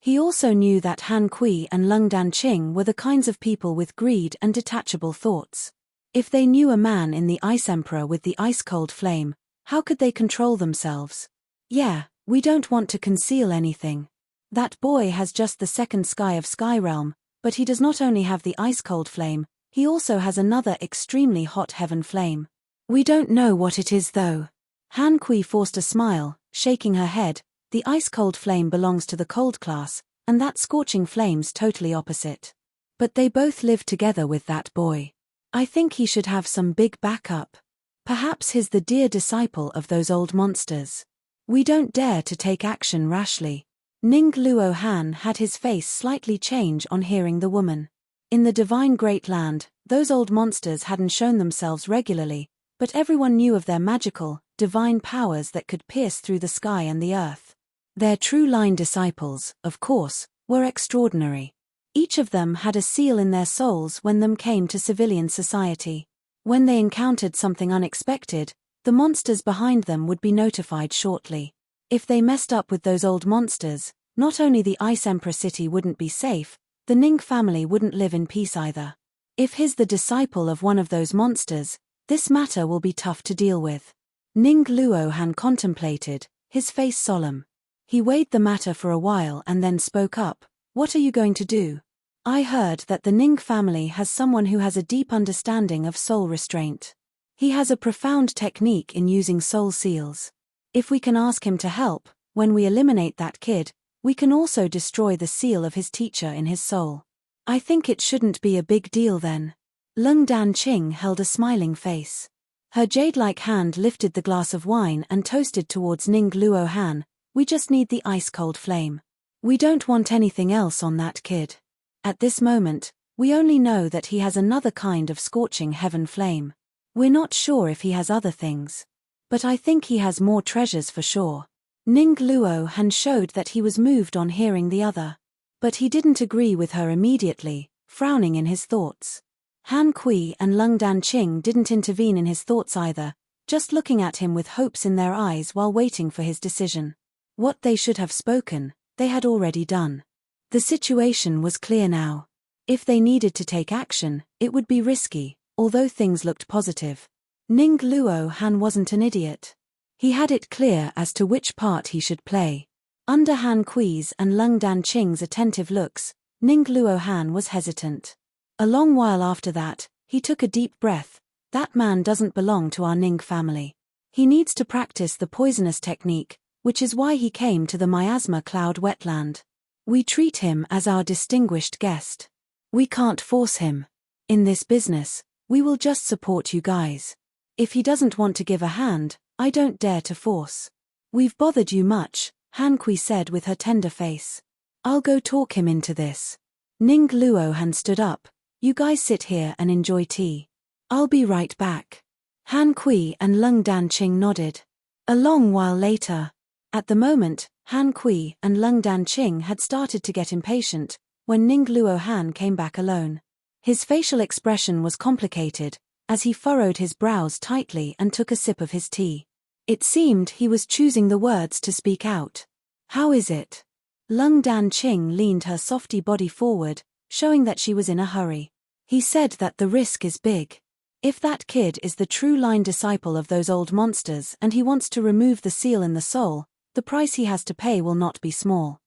He also knew that Han Kui and Lung Dan Qing were the kinds of people with greed and detachable thoughts. If they knew a man in the Ice Emperor with the ice-cold flame, how could they control themselves? Yeah, we don't want to conceal anything. That boy has just the second sky of Sky Realm, but he does not only have the ice-cold flame, he also has another extremely hot heaven flame. We don't know what it is though. Han Kui forced a smile, shaking her head. The ice-cold flame belongs to the cold class, and that scorching flame's totally opposite. But they both live together with that boy. I think he should have some big backup. Perhaps he's the dear disciple of those old monsters. We don't dare to take action rashly. Ning Luo Han had his face slightly change on hearing the woman. In the divine great land, those old monsters hadn't shown themselves regularly, but everyone knew of their magical, divine powers that could pierce through the sky and the earth. Their true line disciples, of course, were extraordinary. Each of them had a seal in their souls when them came to civilian society. When they encountered something unexpected, the monsters behind them would be notified shortly. If they messed up with those old monsters, not only the Ice Emperor city wouldn't be safe, the Ning family wouldn't live in peace either. If he's the disciple of one of those monsters, this matter will be tough to deal with. Ning Luohan contemplated, his face solemn. He weighed the matter for a while and then spoke up. What are you going to do? I heard that the Ning family has someone who has a deep understanding of soul restraint. He has a profound technique in using soul seals. If we can ask him to help, when we eliminate that kid, we can also destroy the seal of his teacher in his soul. I think it shouldn't be a big deal then. Lung Dan Qing held a smiling face. Her jade-like hand lifted the glass of wine and toasted towards Ning Luohan. We just need the ice-cold flame. We don't want anything else on that kid. At this moment, we only know that he has another kind of scorching heaven flame. We're not sure if he has other things. But I think he has more treasures for sure. Ning Luohan showed that he was moved on hearing the other. But he didn't agree with her immediately, frowning in his thoughts. Han Kui and Lung Dan Qing didn't intervene in his thoughts either, just looking at him with hopes in their eyes while waiting for his decision. What they should have spoken, they had already done. The situation was clear now. If they needed to take action, it would be risky, although things looked positive. Ning Luohan wasn't an idiot. He had it clear as to which part he should play. Under Han Kui's and Lung Dan Qing's attentive looks, Ning Luohan was hesitant. A long while after that, he took a deep breath. That man doesn't belong to our Ning family. He needs to practice the poisonous technique, which is why he came to the miasma cloud wetland. We treat him as our distinguished guest. We can't force him. In this business, we will just support you guys. If he doesn't want to give a hand, I don't dare to force. We've bothered you much, Han Kui said with her tender face. I'll go talk him into this. Ning Luohan stood up. You guys sit here and enjoy tea. I'll be right back. Han Kui and Lung Dan Qing nodded. A long while later. At the moment, Han Kui and Lung Dan Qing had started to get impatient, when Ning Luohan came back alone. His facial expression was complicated, as he furrowed his brows tightly and took a sip of his tea. It seemed he was choosing the words to speak out. How is it? Lung Dan Qing leaned her softy body forward, showing that she was in a hurry. He said that the risk is big. If that kid is the true line disciple of those old monsters and he wants to remove the seal in the soul, the price he has to pay will not be small.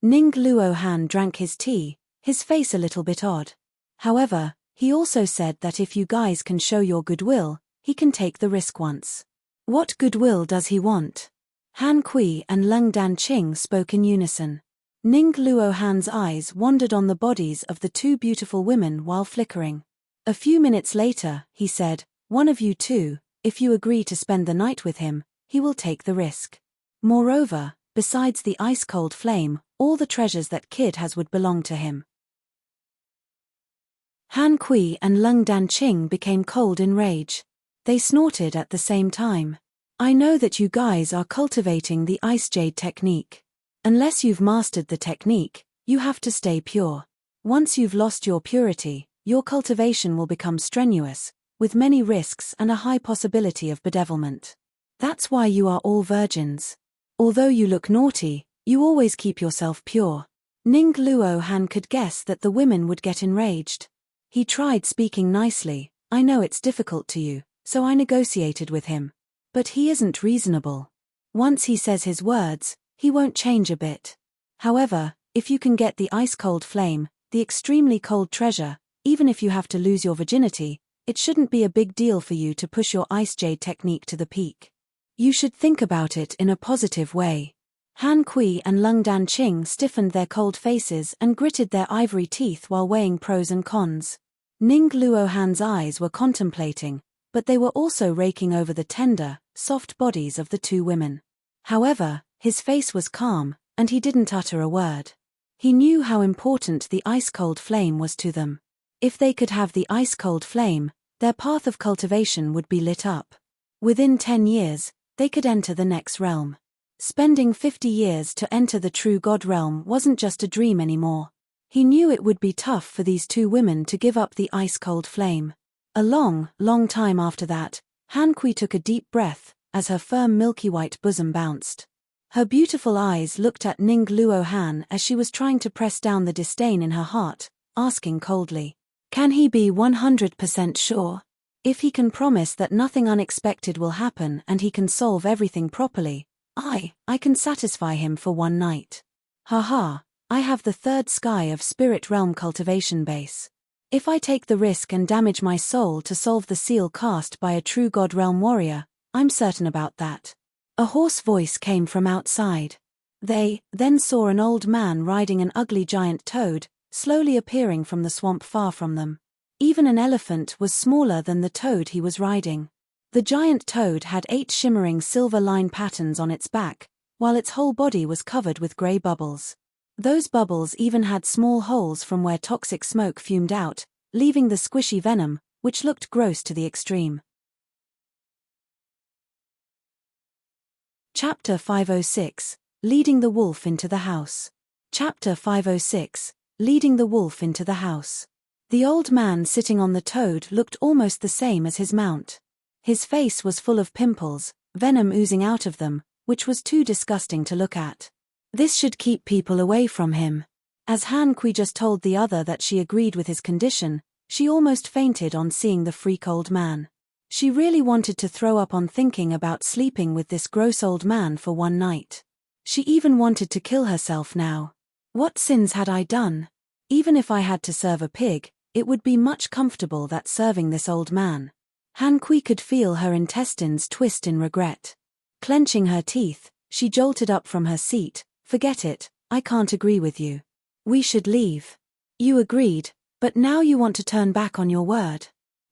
Ning Luohan drank his tea, his face a little bit odd. However, he also said that if you guys can show your goodwill, he can take the risk once. What goodwill does he want? Han Kui and Lung Dan Qing spoke in unison. Ning Luohan's eyes wandered on the bodies of the two beautiful women while flickering. A few minutes later, he said, one of you two, if you agree to spend the night with him, he will take the risk. Moreover, besides the ice-cold flame, all the treasures that kid has would belong to him. Han Kui and Lung Dan Qing became cold in rage. They snorted at the same time. I know that you guys are cultivating the ice jade technique. Unless you've mastered the technique, you have to stay pure. Once you've lost your purity, your cultivation will become strenuous, with many risks and a high possibility of bedevilment. That's why you are all virgins. Although you look naughty, you always keep yourself pure. Ning Luohan could guess that the women would get enraged. He tried speaking nicely. I know it's difficult to you, so I negotiated with him. But he isn't reasonable. Once he says his words, he won't change a bit. However, if you can get the ice-cold flame, the extremely cold treasure, even if you have to lose your virginity, it shouldn't be a big deal for you to push your ice jade technique to the peak. You should think about it in a positive way. Han Kui and Lung Dan Qing stiffened their cold faces and gritted their ivory teeth while weighing pros and cons. Ning Luohan's eyes were contemplating, but they were also raking over the tender, soft bodies of the two women. However, his face was calm, and he didn't utter a word. He knew how important the ice-cold flame was to them. If they could have the ice-cold flame, their path of cultivation would be lit up. Within 10 years, they could enter the next realm. Spending 50 years to enter the true God realm wasn't just a dream anymore. He knew it would be tough for these two women to give up the ice-cold flame. A long, long time after that, Han Kui took a deep breath, as her firm milky white bosom bounced. Her beautiful eyes looked at Ning Luo Han as she was trying to press down the disdain in her heart, asking coldly, "Can he be 100% sure? If he can promise that nothing unexpected will happen and he can solve everything properly, I can satisfy him for one night. Haha, I have the third sky of spirit realm cultivation base. If I take the risk and damage my soul to solve the seal cast by a true God realm warrior, I'm certain about that." A hoarse voice came from outside. They then saw an old man riding an ugly giant toad, slowly appearing from the swamp far from them. Even an elephant was smaller than the toad he was riding. The giant toad had 8 shimmering silver line patterns on its back, while its whole body was covered with grey bubbles. Those bubbles even had small holes from where toxic smoke fumed out, leaving the squishy venom, which looked gross to the extreme. Chapter 506, Leading the Wolf into the House. Chapter 506, Leading the Wolf into the House. The old man sitting on the toad looked almost the same as his mount. His face was full of pimples, venom oozing out of them, which was too disgusting to look at. This should keep people away from him. As Han Kui just told the other that she agreed with his condition, she almost fainted on seeing the freak old man. She really wanted to throw up on thinking about sleeping with this gross old man for one night. She even wanted to kill herself now. What sins had I done? Even if I had to serve a pig, it would be much comfortable that serving this old man. Han Kui could feel her intestines twist in regret. Clenching her teeth, she jolted up from her seat. "Forget it, I can't agree with you. We should leave. You agreed, but now you want to turn back on your word."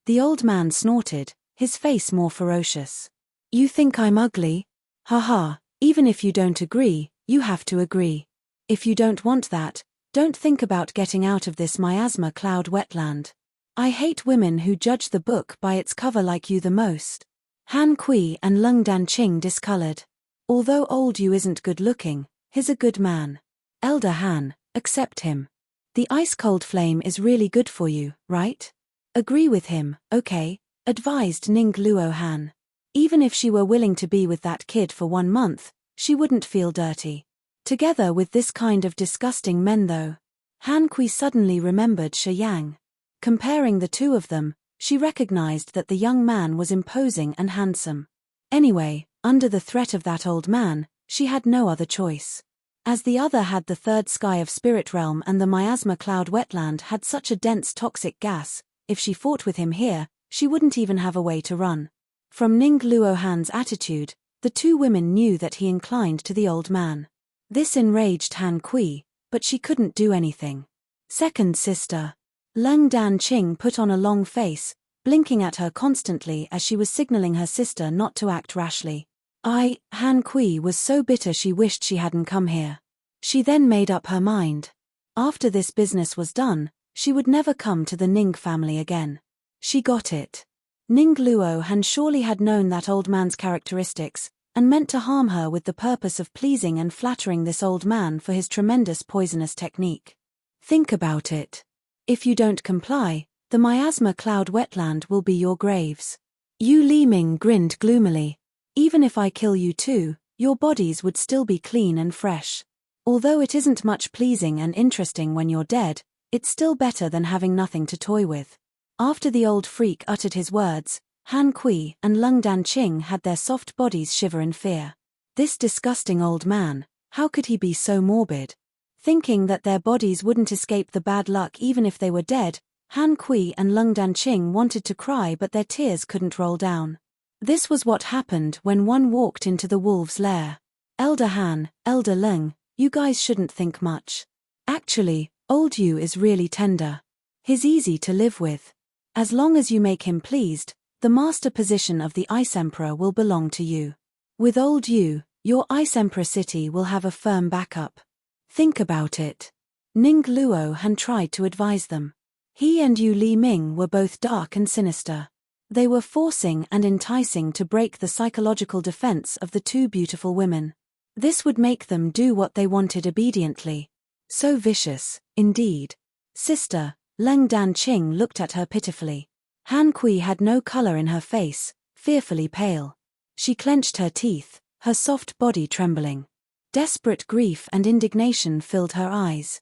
The old man snorted, his face more ferocious. "You think I'm ugly? Haha, even if you don't agree, you have to agree. If you don't want that, don't think about getting out of this miasma cloud wetland. I hate women who judge the book by its cover like you the most." Han Kui and Lung Danqing discolored. "Although old you isn't good looking, he's a good man. Elder Han, accept him. The ice-cold flame is really good for you, right? Agree with him, okay?" advised Ning Luo Han. Even if she were willing to be with that kid for 1 month, she wouldn't feel dirty. Together with this kind of disgusting men though. Han Kui suddenly remembered Shi Yang. Comparing the two of them, she recognized that the young man was imposing and handsome. Anyway, under the threat of that old man, she had no other choice. As the other had the third sky of spirit realm and the miasma cloud wetland had such a dense toxic gas, if she fought with him here, she wouldn't even have a way to run. From Ning Luo Han's attitude, the two women knew that he inclined to the old man. This enraged Han Kui, but she couldn't do anything. "Second sister." Lung Danqing put on a long face, blinking at her constantly as she was signaling her sister not to act rashly. Han Kui was so bitter she wished she hadn't come here. She then made up her mind. After this business was done, she would never come to the Ning family again. She got it. Ning Luo Han surely had known that old man's characteristics, and meant to harm her with the purpose of pleasing and flattering this old man for his tremendous poisonous technique. Think about it. If you don't comply, the miasma cloud wetland will be your graves. Yu Liming grinned gloomily. "Even if I kill you too, your bodies would still be clean and fresh. Although it isn't much pleasing and interesting when you're dead, it's still better than having nothing to toy with." After the old freak uttered his words, Han Kui and Lung Danqing had their soft bodies shiver in fear. This disgusting old man, how could he be so morbid? Thinking that their bodies wouldn't escape the bad luck even if they were dead, Han Kui and Lung Danqing wanted to cry but their tears couldn't roll down. This was what happened when one walked into the wolf's lair. "Elder Han, Elder Lung, you guys shouldn't think much. Actually, old Yu is really tender. He's easy to live with. As long as you make him pleased, the master position of the Ice Emperor will belong to you. With old Yu, your Ice Emperor city will have a firm backup. Think about it." Ning Luo Han tried to advise them. He and Yu Liming were both dark and sinister. They were forcing and enticing to break the psychological defense of the two beautiful women. This would make them do what they wanted obediently. So vicious, indeed. Sister, Lung Danqing looked at her pitifully. Han Kui had no color in her face, fearfully pale. She clenched her teeth, her soft body trembling. Desperate grief and indignation filled her eyes.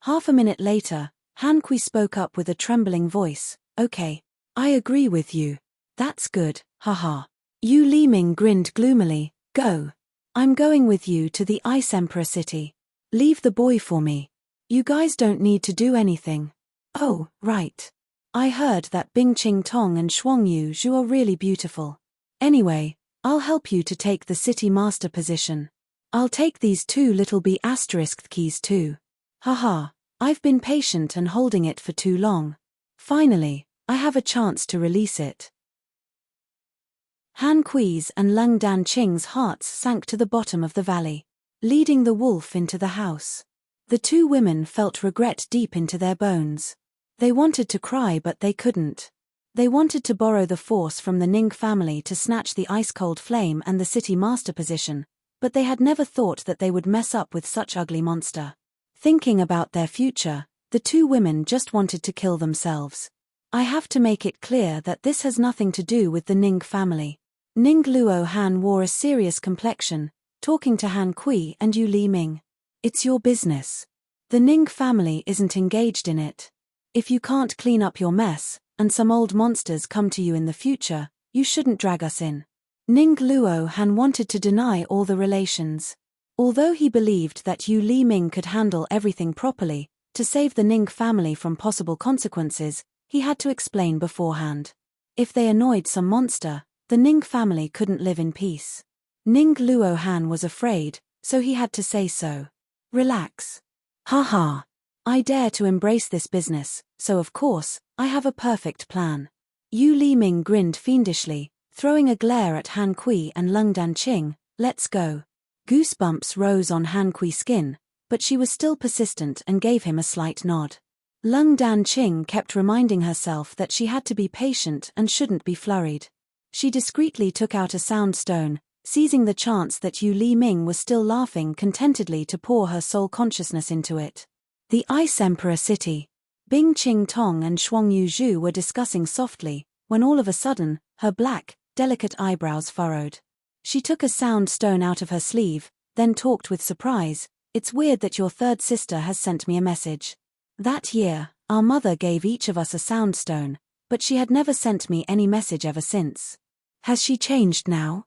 Half a minute later, Han Kui spoke up with a trembling voice. Okay. I agree with you. That's good, haha. Yu Liming grinned gloomily. Go. I'm going with you to the Ice Emperor city. Leave the boy for me. You guys don't need to do anything. Oh, right. I heard that Bing Qing Tong and Shuang Yu Zhu are really beautiful. Anyway, I'll help you to take the city master position. I'll take these 2 little B** keys too. Haha, I've been patient and holding it for too long. Finally, I have a chance to release it. Han Kui's and Leng Danqing's hearts sank to the bottom of the valley, leading the wolf into the house. The 2 women felt regret deep into their bones. They wanted to cry but they couldn't. They wanted to borrow the force from the Ning family to snatch the ice-cold flame and the city master position, but they had never thought that they would mess up with such ugly monster. Thinking about their future, the 2 women just wanted to kill themselves. I have to make it clear that this has nothing to do with the Ning family. Ning Luo Han wore a serious complexion, talking to Han Kui and Yu Liming. It's your business. The Ning family isn't engaged in it. If you can't clean up your mess, and some old monsters come to you in the future, you shouldn't drag us in. Ning Luo Han wanted to deny all the relations. Although he believed that Yu Liming could handle everything properly, to save the Ning family from possible consequences, he had to explain beforehand. If they annoyed some monster, the Ning family couldn't live in peace. Ning Luo Han was afraid, so he had to say so. Relax. Haha. I dare to embrace this business, so of course, I have a perfect plan. Yu Liming grinned fiendishly, throwing a glare at Han Kui and Leng Danqing. Let's go. Goosebumps rose on Han Kui's skin, but she was still persistent and gave him a slight nod. Leng Danqing kept reminding herself that she had to be patient and shouldn't be flurried. She discreetly took out a sound stone, seizing the chance that Yu Liming was still laughing contentedly to pour her soul consciousness into it. The Ice Emperor city. Bing Qing Tong and Shuang Yu Zhu were discussing softly, when all of a sudden, her black, delicate eyebrows furrowed. She took a sound stone out of her sleeve, then talked with surprise. It's weird that your 3rd sister has sent me a message. That year, our mother gave each of us a sound stone, but she had never sent me any message ever since. Has she changed now?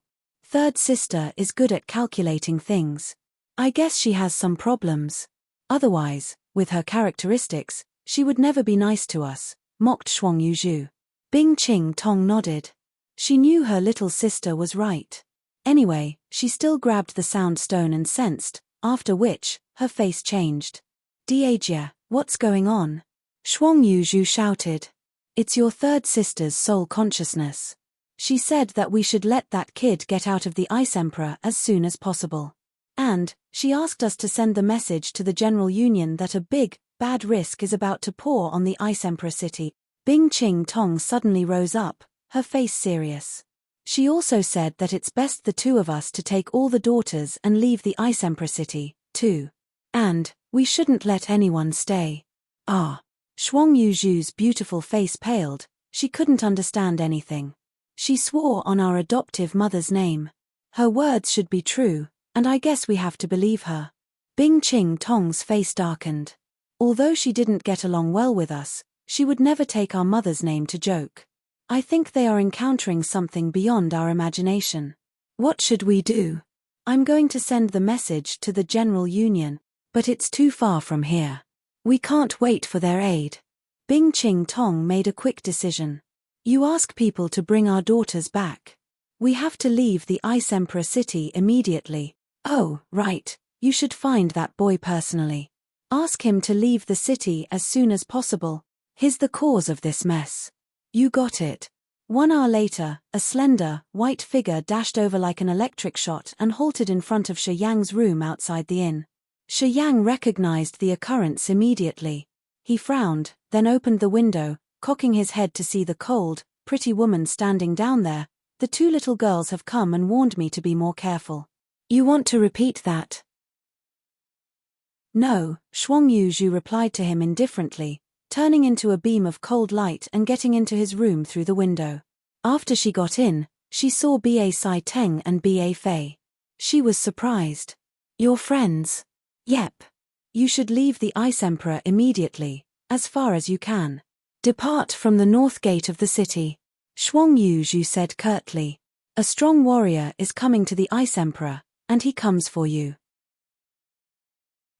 3rd sister is good at calculating things. I guess she has some problems. Otherwise, with her characteristics, she would never be nice to us, mocked Shuang Yu Zhu. Bing Qing Tong nodded. She knew her little sister was right. Anyway, she still grabbed the sound stone and sensed, after which, her face changed. Diajia, what's going on? Shuang Yu Zhu shouted. It's your 3rd sister's soul consciousness. She said that we should let that kid get out of the Ice Emperor as soon as possible. And, she asked us to send the message to the General Union that a big, bad risk is about to pour on the Ice Emperor city. Bing Qing Tong suddenly rose up, her face serious. She also said that it's best the 2 of us to take all the daughters and leave the Ice Emperor city, too. And, we shouldn't let anyone stay. Ah. Shuang Yu Zhu's beautiful face paled, she couldn't understand anything. She swore on our adoptive mother's name. Her words should be true, and I guess we have to believe her. Bing Qing Tong's face darkened. Although she didn't get along well with us, she would never take our mother's name to joke. I think they are encountering something beyond our imagination. What should we do? I'm going to send the message to the General Union, but it's too far from here. We can't wait for their aid. Bing Qing Tong made a quick decision. You ask people to bring our daughters back. We have to leave the Ice Emperor city immediately. Oh, right, you should find that boy personally. Ask him to leave the city as soon as possible. He's the cause of this mess. You got it. 1 hour later, a slender, white figure dashed over like an electric shot and halted in front of Shi Yang's room outside the inn. Shi Yang recognized the occurrence immediately. He frowned, then opened the window, cocking his head to see the cold, pretty woman standing down there. The 2 little girls have come and warned me to be more careful. You want to repeat that? No, Shuang Yu Zhu replied to him indifferently. turning into a beam of cold light and getting into his room through the window. After she got in, she saw Ba Sai Teng and Ba Fei. She was surprised. Your friends? Yep. You should leave the Ice Emperor immediately, as far as you can. Depart from the north gate of the city. Shuang Yuzhu said curtly. A strong warrior is coming to the Ice Emperor, and he comes for you.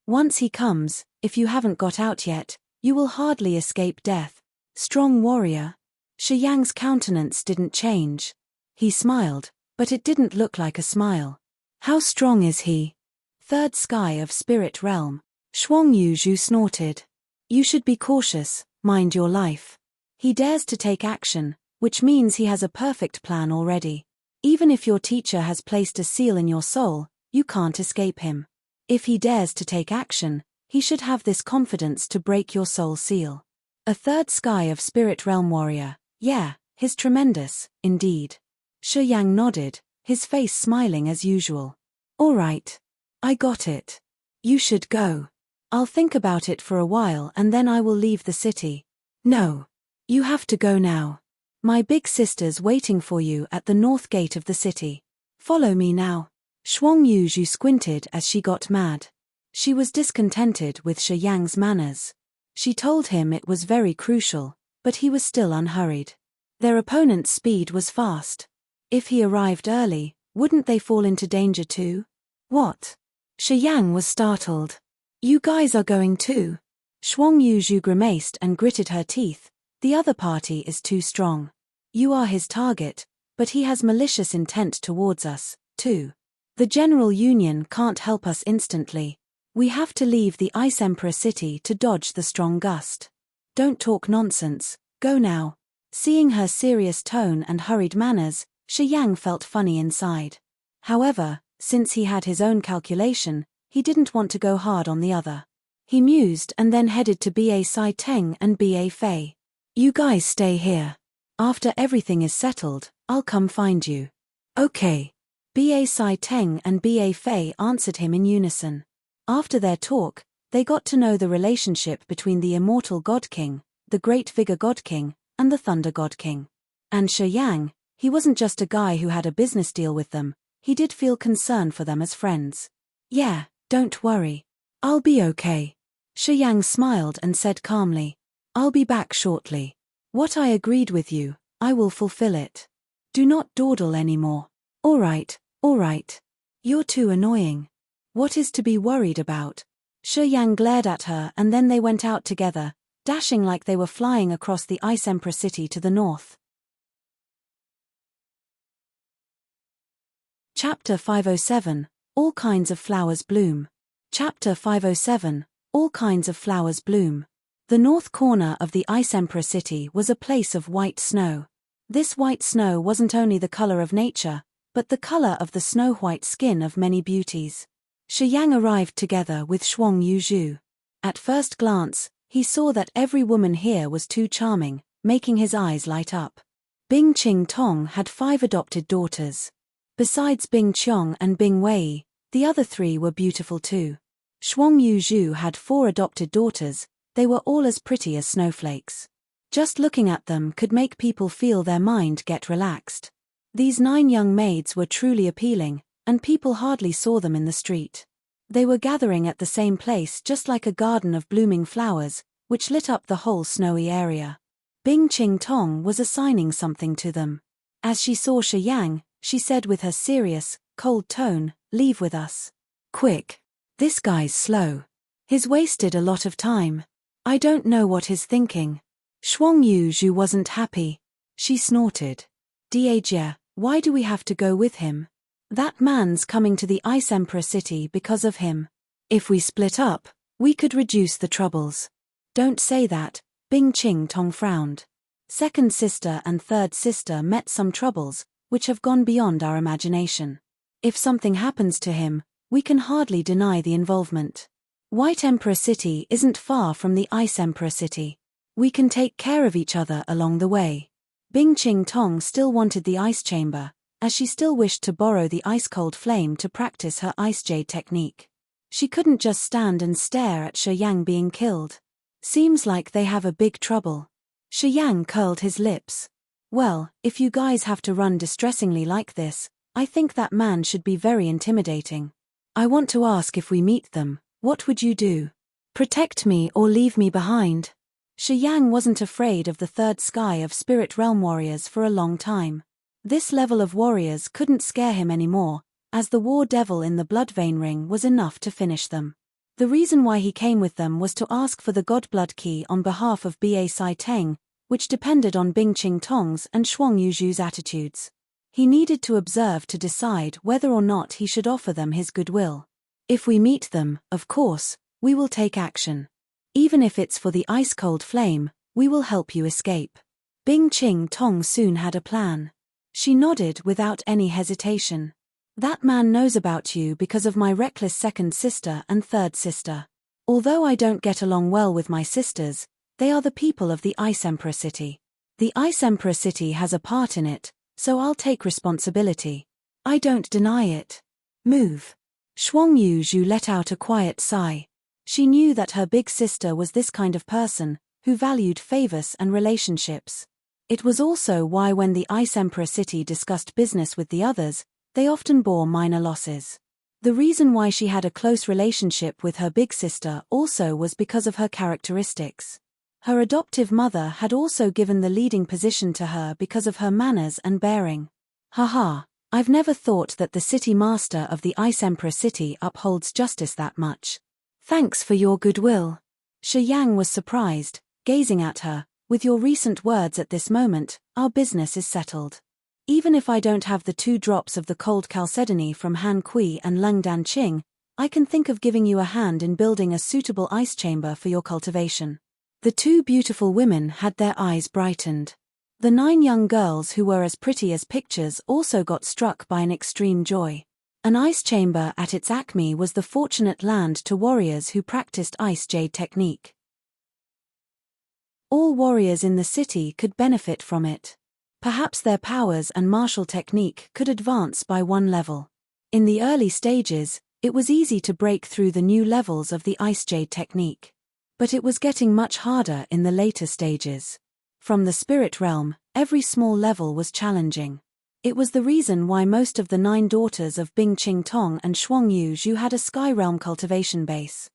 Once he comes, if you haven't got out yet, you will hardly escape death. Strong warrior? Shi Yang's countenance didn't change. He smiled, but it didn't look like a smile. How strong is he? Third sky of spirit realm. Shuang Yuzhu snorted. You should be cautious, mind your life. He dares to take action, which means he has a perfect plan already. Even if your teacher has placed a seal in your soul, you can't escape him. If he dares to take action, he should have this confidence to break your soul seal. A third sky of spirit realm warrior, yeah, he's tremendous, indeed. Shi Yang nodded, his face smiling as usual. All right. I got it. You should go. I'll think about it for a while and then I will leave the city. No. You have to go now. My big sister's waiting for you at the north gate of the city. Follow me now. Shuang Yuzhu squinted as she got mad. She was discontented with Shi Yang's manners. She told him it was very crucial, but he was still unhurried. Their opponent's speed was fast. If he arrived early, wouldn't they fall into danger too? What? Shi Yang was startled. You guys are going too? Shuang Yuzhu grimaced and gritted her teeth. The other party is too strong. You are his target, but he has malicious intent towards us, too. The General Union can't help us instantly. We have to leave the Ice Emperor city to dodge the strong gust. Don't talk nonsense, go now. Seeing her serious tone and hurried manners, Shi Yang felt funny inside. However, since he had his own calculation, he didn't want to go hard on the other. He mused and then headed to Ba Sai Teng and Ba Fei. You guys stay here. After everything is settled, I'll come find you. Okay. Ba Sai Teng and Ba Fei answered him in unison. After their talk, they got to know the relationship between the immortal God King, the Great Vigor God King, and the Thunder God King. And Shi Yang, he wasn't just a guy who had a business deal with them, he did feel concern for them as friends. Yeah, don't worry. I'll be okay. Shi Yang smiled and said calmly. I'll be back shortly. What I agreed with you, I will fulfill it. Do not dawdle anymore. All right. You're too annoying. What is to be worried about? Shi Yang glared at her and then they went out together, dashing like they were flying across the Ice Emperor city to the north. Chapter 507, All Kinds of Flowers Bloom. Chapter 507, All Kinds of Flowers Bloom. The north corner of the Ice Emperor city was a place of white snow. This white snow wasn't only the color of nature, but the color of the snow-white skin of many beauties. Shi Yang arrived together with Shuang Yuzhu. At first glance, he saw that every woman here was too charming, making his eyes light up. Bing Qing Tong had 5 adopted daughters. Besides Bing Qiong and Bing Wei, the other 3 were beautiful too. Shuang Yuzhu had 4 adopted daughters, they were all as pretty as snowflakes. Just looking at them could make people feel their mind get relaxed. These 9 young maids were truly appealing, and people hardly saw them in the street. They were gathering at the same place just like a garden of blooming flowers, which lit up the whole snowy area. Bing Qing Tong was assigning something to them. As she saw Shi Yang, she said with her serious, cold tone, "Leave with us. Quick. This guy's slow. He's wasted a lot of time. I don't know what he's thinking." Shuang Yuzhu wasn't happy. She snorted. "Diejia, why do we have to go with him? That man's coming to the Ice Emperor city because of him. If we split up, we could reduce the troubles." "Don't say that," Bing Qing Tong frowned. "Second sister and third sister met some troubles, which have gone beyond our imagination. If something happens to him, we can hardly deny the involvement. White Emperor City isn't far from the Ice Emperor City. We can take care of each other along the way." Bing Qing Tong still wanted the ice chamber, as she still wished to borrow the ice-cold flame to practice her ice jade technique. She couldn't just stand and stare at Shi Yang being killed. Seems like they have a big trouble. Shi Yang curled his lips. Well, if you guys have to run distressingly like this, I think that man should be very intimidating. I want to ask, if we meet them, what would you do? Protect me or leave me behind? Shi Yang wasn't afraid of the third sky of spirit realm warriors for a long time. This level of warriors couldn't scare him anymore, as the war devil in the blood vein ring was enough to finish them. The reason why he came with them was to ask for the Godblood key on behalf of Ba Sai Teng, which depended on Bing Ching Tong's and Shuang Yuzhu's attitudes. He needed to observe to decide whether or not he should offer them his goodwill. If we meet them, of course, we will take action. Even if it's for the ice-cold flame, we will help you escape. Bing Ching Tong soon had a plan. She nodded without any hesitation. That man knows about you because of my reckless second sister and third sister. Although I don't get along well with my sisters, they are the people of the Ice Emperor City. The Ice Emperor City has a part in it, so I'll take responsibility. I don't deny it. Move. Shuang Yuzhu let out a quiet sigh. She knew that her big sister was this kind of person, who valued favors and relationships. It was also why when the Ice Emperor City discussed business with the others, they often bore minor losses. The reason why she had a close relationship with her big sister also was because of her characteristics. Her adoptive mother had also given the leading position to her because of her manners and bearing. Haha, I've never thought that the city master of the Ice Emperor City upholds justice that much. Thanks for your goodwill. Shi Yang was surprised, gazing at her. With your recent words at this moment, our business is settled. Even if I don't have the 2 drops of the cold chalcedony from Han Kui and Lung Dan Qing, I can think of giving you a hand in building a suitable ice chamber for your cultivation. The 2 beautiful women had their eyes brightened. The 9 young girls who were as pretty as pictures also got struck by an extreme joy. An ice chamber at its acme was the fortunate land to warriors who practiced ice jade technique. All warriors in the city could benefit from it. Perhaps their powers and martial technique could advance by 1 level. In the early stages, it was easy to break through the new levels of the ice jade technique. But it was getting much harder in the later stages. From the spirit realm, every small level was challenging. It was the reason why most of the 9 daughters of Bing Ching Tong and Shuang Yuzhu had a sky realm cultivation base.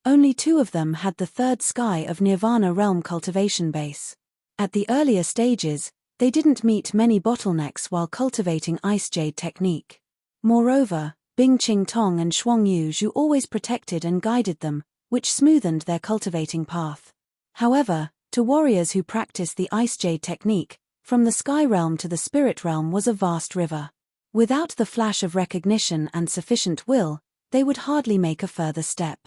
Only 2 of them had the 3rd sky of Nirvana realm cultivation base. At the earlier stages, they didn't meet many bottlenecks while cultivating ice jade technique. Moreover, Bing Ching Tong and Shuang Yuzhu always protected and guided them, which smoothened their cultivating path. However, to warriors who practice the ice jade technique, from the sky realm to the spirit realm was a vast river. Without the flash of recognition and sufficient will, they would hardly make a further step.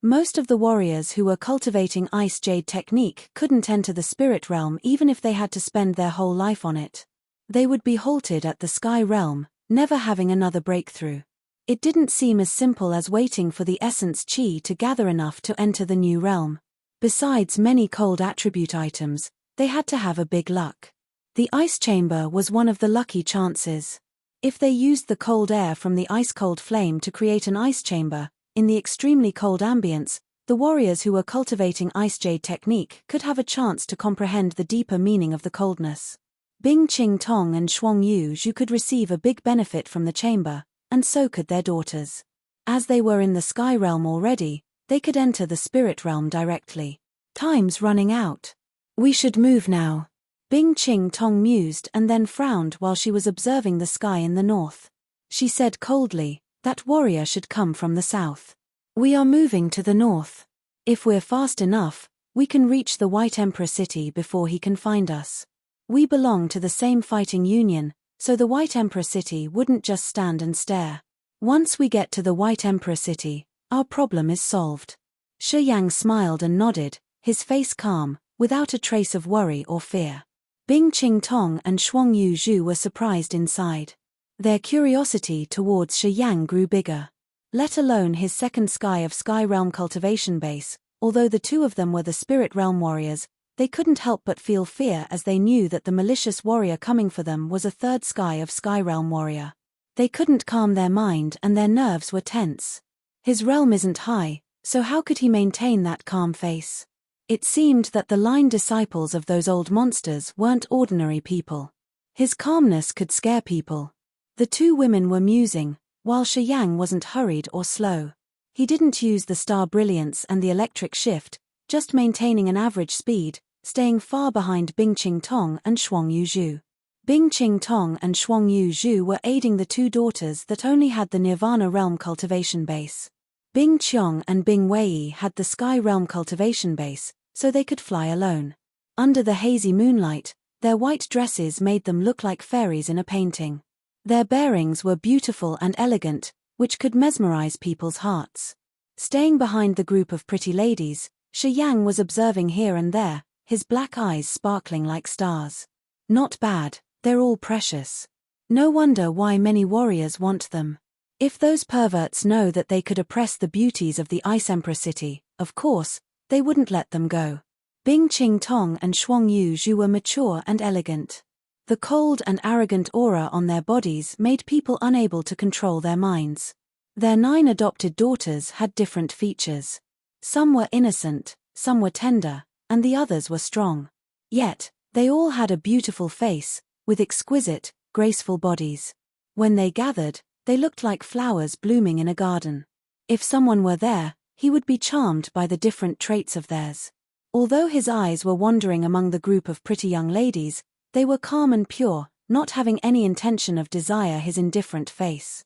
Most of the warriors who were cultivating ice jade technique couldn't enter the spirit realm even if they had to spend their whole life on it. They would be halted at the sky realm, never having another breakthrough. It didn't seem as simple as waiting for the essence chi to gather enough to enter the new realm. Besides many cold attribute items, they had to have a big luck. The ice chamber was one of the lucky chances. If they used the cold air from the ice-cold flame to create an ice chamber, in the extremely cold ambience, the warriors who were cultivating ice jade technique could have a chance to comprehend the deeper meaning of the coldness. Bing Ching Tong and Shuang Yuzhu could receive a big benefit from the chamber, and so could their daughters. As they were in the sky realm already, they could enter the spirit realm directly. Time's running out. We should move now. Bing Ching Tong mused and then frowned while she was observing the sky in the north. She said coldly, that warrior should come from the south. We are moving to the north. If we're fast enough, we can reach the White Emperor City before he can find us. We belong to the same fighting union, so the White Emperor City wouldn't just stand and stare. Once we get to the White Emperor City, our problem is solved. Shi Yang smiled and nodded, his face calm, without a trace of worry or fear. Bing Ching Tong and Shuang Yuzhu were surprised inside. Their curiosity towards Shi Yang grew bigger. Let alone his second sky of Sky Realm cultivation base, although the 2 of them were the Spirit Realm warriors, they couldn't help but feel fear as they knew that the malicious warrior coming for them was a 3rd sky of Sky Realm warrior. They couldn't calm their mind and their nerves were tense. His realm isn't high, So how could he maintain that calm face? It seemed that the line disciples of those old monsters weren't ordinary people. His calmness could scare people. The two women were musing, while Shi Yang wasn't hurried or slow. He didn't use the star brilliance and the electric shift, just maintaining an average speed, staying far behind Bing Qing Tong and Shuang Yuzhu. Bing Qing Tong and Shuang Yuzhu were aiding the two daughters that only had the Nirvana realm cultivation base. Bing Qiong and Bing Wei had the Sky realm cultivation base, so they could fly alone. Under the hazy moonlight, their white dresses made them look like fairies in a painting. Their bearings were beautiful and elegant, which could mesmerize people's hearts. Staying behind the group of pretty ladies, Shi Yang was observing here and there, his black eyes sparkling like stars. Not bad, they're all precious. No wonder why many warriors want them. If those perverts know that they could oppress the beauties of the Ice Emperor city, of course, they wouldn't let them go. Bing Qing Tong and Shuang Yuzhu were mature and elegant. The cold and arrogant aura on their bodies made people unable to control their minds. Their 9 adopted daughters had different features. Some were innocent, some were tender, and the others were strong. Yet, they all had a beautiful face, with exquisite, graceful bodies. When they gathered, they looked like flowers blooming in a garden. If someone were there, he would be charmed by the different traits of theirs. Although his eyes were wandering among the group of pretty young ladies, they were calm and pure, not having any intention of desire his indifferent face.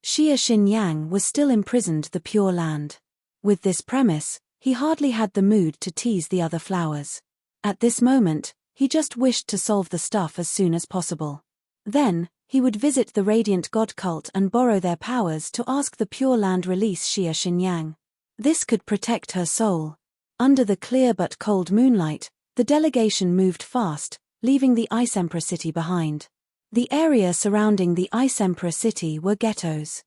Xia Xinyang was still imprisoned the Pure Land. With this premise, he hardly had the mood to tease the other flowers. At this moment, he just wished to solve the stuff as soon as possible. Then, he would visit the Radiant God cult and borrow their powers to ask the Pure Land release Xia Xinyang. This could protect her soul. Under the clear but cold moonlight, the delegation moved fast, leaving the Ice Emperor city behind. The area surrounding the Ice Emperor city were ghettos.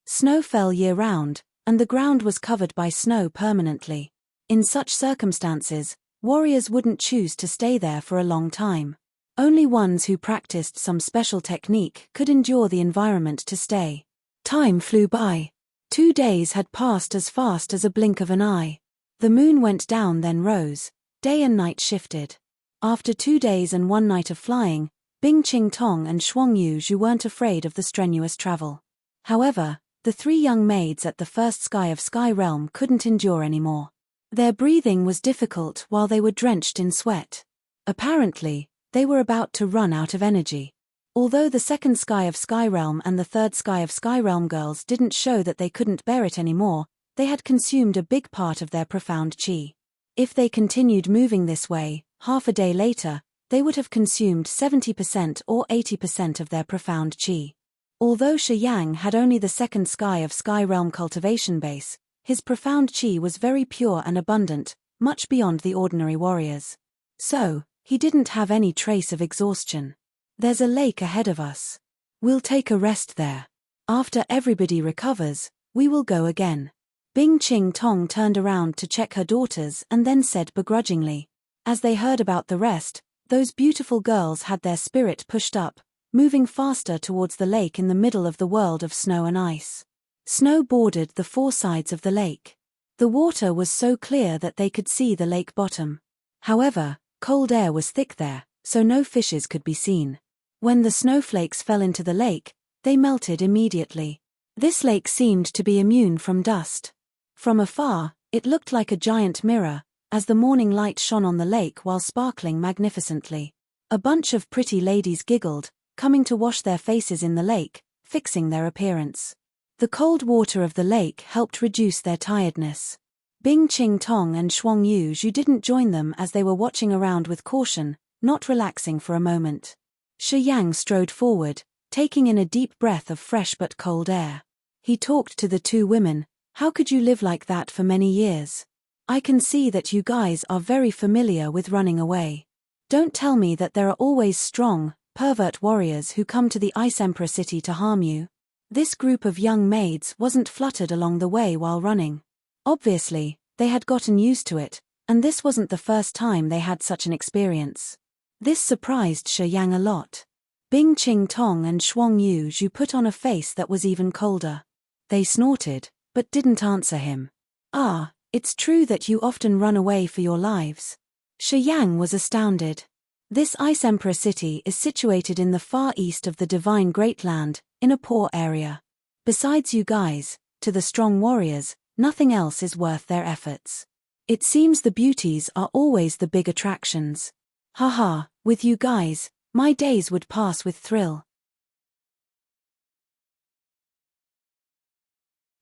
Snow fell year-round, and the ground was covered by snow permanently. In such circumstances, warriors wouldn't choose to stay there for a long time. Only ones who practiced some special technique could endure the environment to stay. Time flew by. 2 days had passed as fast as a blink of an eye. The moon went down then rose, day and night shifted. After 2 days and 1 night of flying, Bing Qing Tong and Shuang Yuzhu weren't afraid of the strenuous travel. However, the 3 young maids at the first sky of Sky Realm couldn't endure anymore. Their breathing was difficult while they were drenched in sweat. Apparently, they were about to run out of energy. Although the second sky of Sky Realm and the third sky of Sky Realm girls didn't show that they couldn't bear it anymore, they had consumed a big part of their profound qi. If they continued moving this way, half a day later, they would have consumed 70% or 80% of their profound qi. Although Shi Yang had only the second sky of Sky Realm cultivation base, his profound qi was very pure and abundant, much beyond the ordinary warriors. So, he didn't have any trace of exhaustion. There's a lake ahead of us. We'll take a rest there. After everybody recovers, we will go again. Bing Qing Tong turned around to check her daughters and then said begrudgingly. As they heard about the rest, those beautiful girls had their spirit pushed up, moving faster towards the lake in the middle of the world of snow and ice. Snow bordered the 4 sides of the lake. The water was so clear that they could see the lake bottom. However, cold air was thick there, so no fishes could be seen. When the snowflakes fell into the lake, they melted immediately. This lake seemed to be immune from dust. From afar, it looked like a giant mirror, as the morning light shone on the lake while sparkling magnificently. A bunch of pretty ladies giggled, coming to wash their faces in the lake, fixing their appearance. The cold water of the lake helped reduce their tiredness. Bing Qing Tong and Shuang Yuzhu didn't join them as they were watching around with caution, not relaxing for a moment. Shi Yang strode forward, taking in a deep breath of fresh but cold air. He talked to the 2 women. How could you live like that for many years? I can see that you guys are very familiar with running away. Don't tell me that there are always strong, pervert warriors who come to the Ice Emperor city to harm you. This group of young maids wasn't fluttered along the way while running. Obviously, they had gotten used to it, and this wasn't the first time they had such an experience. This surprised Shi Yang a lot. Bing Qing Tong and Shuang Yuzhu put on a face that was even colder. They snorted, but didn't answer him. Ah, it's true that you often run away for your lives. Shi Yang was astounded. This Ice Emperor city is situated in the far east of the divine Great Land, in a poor area. Besides you guys, to the strong warriors, nothing else is worth their efforts. It seems the beauties are always the big attractions. Haha, with you guys, my days would pass with thrill.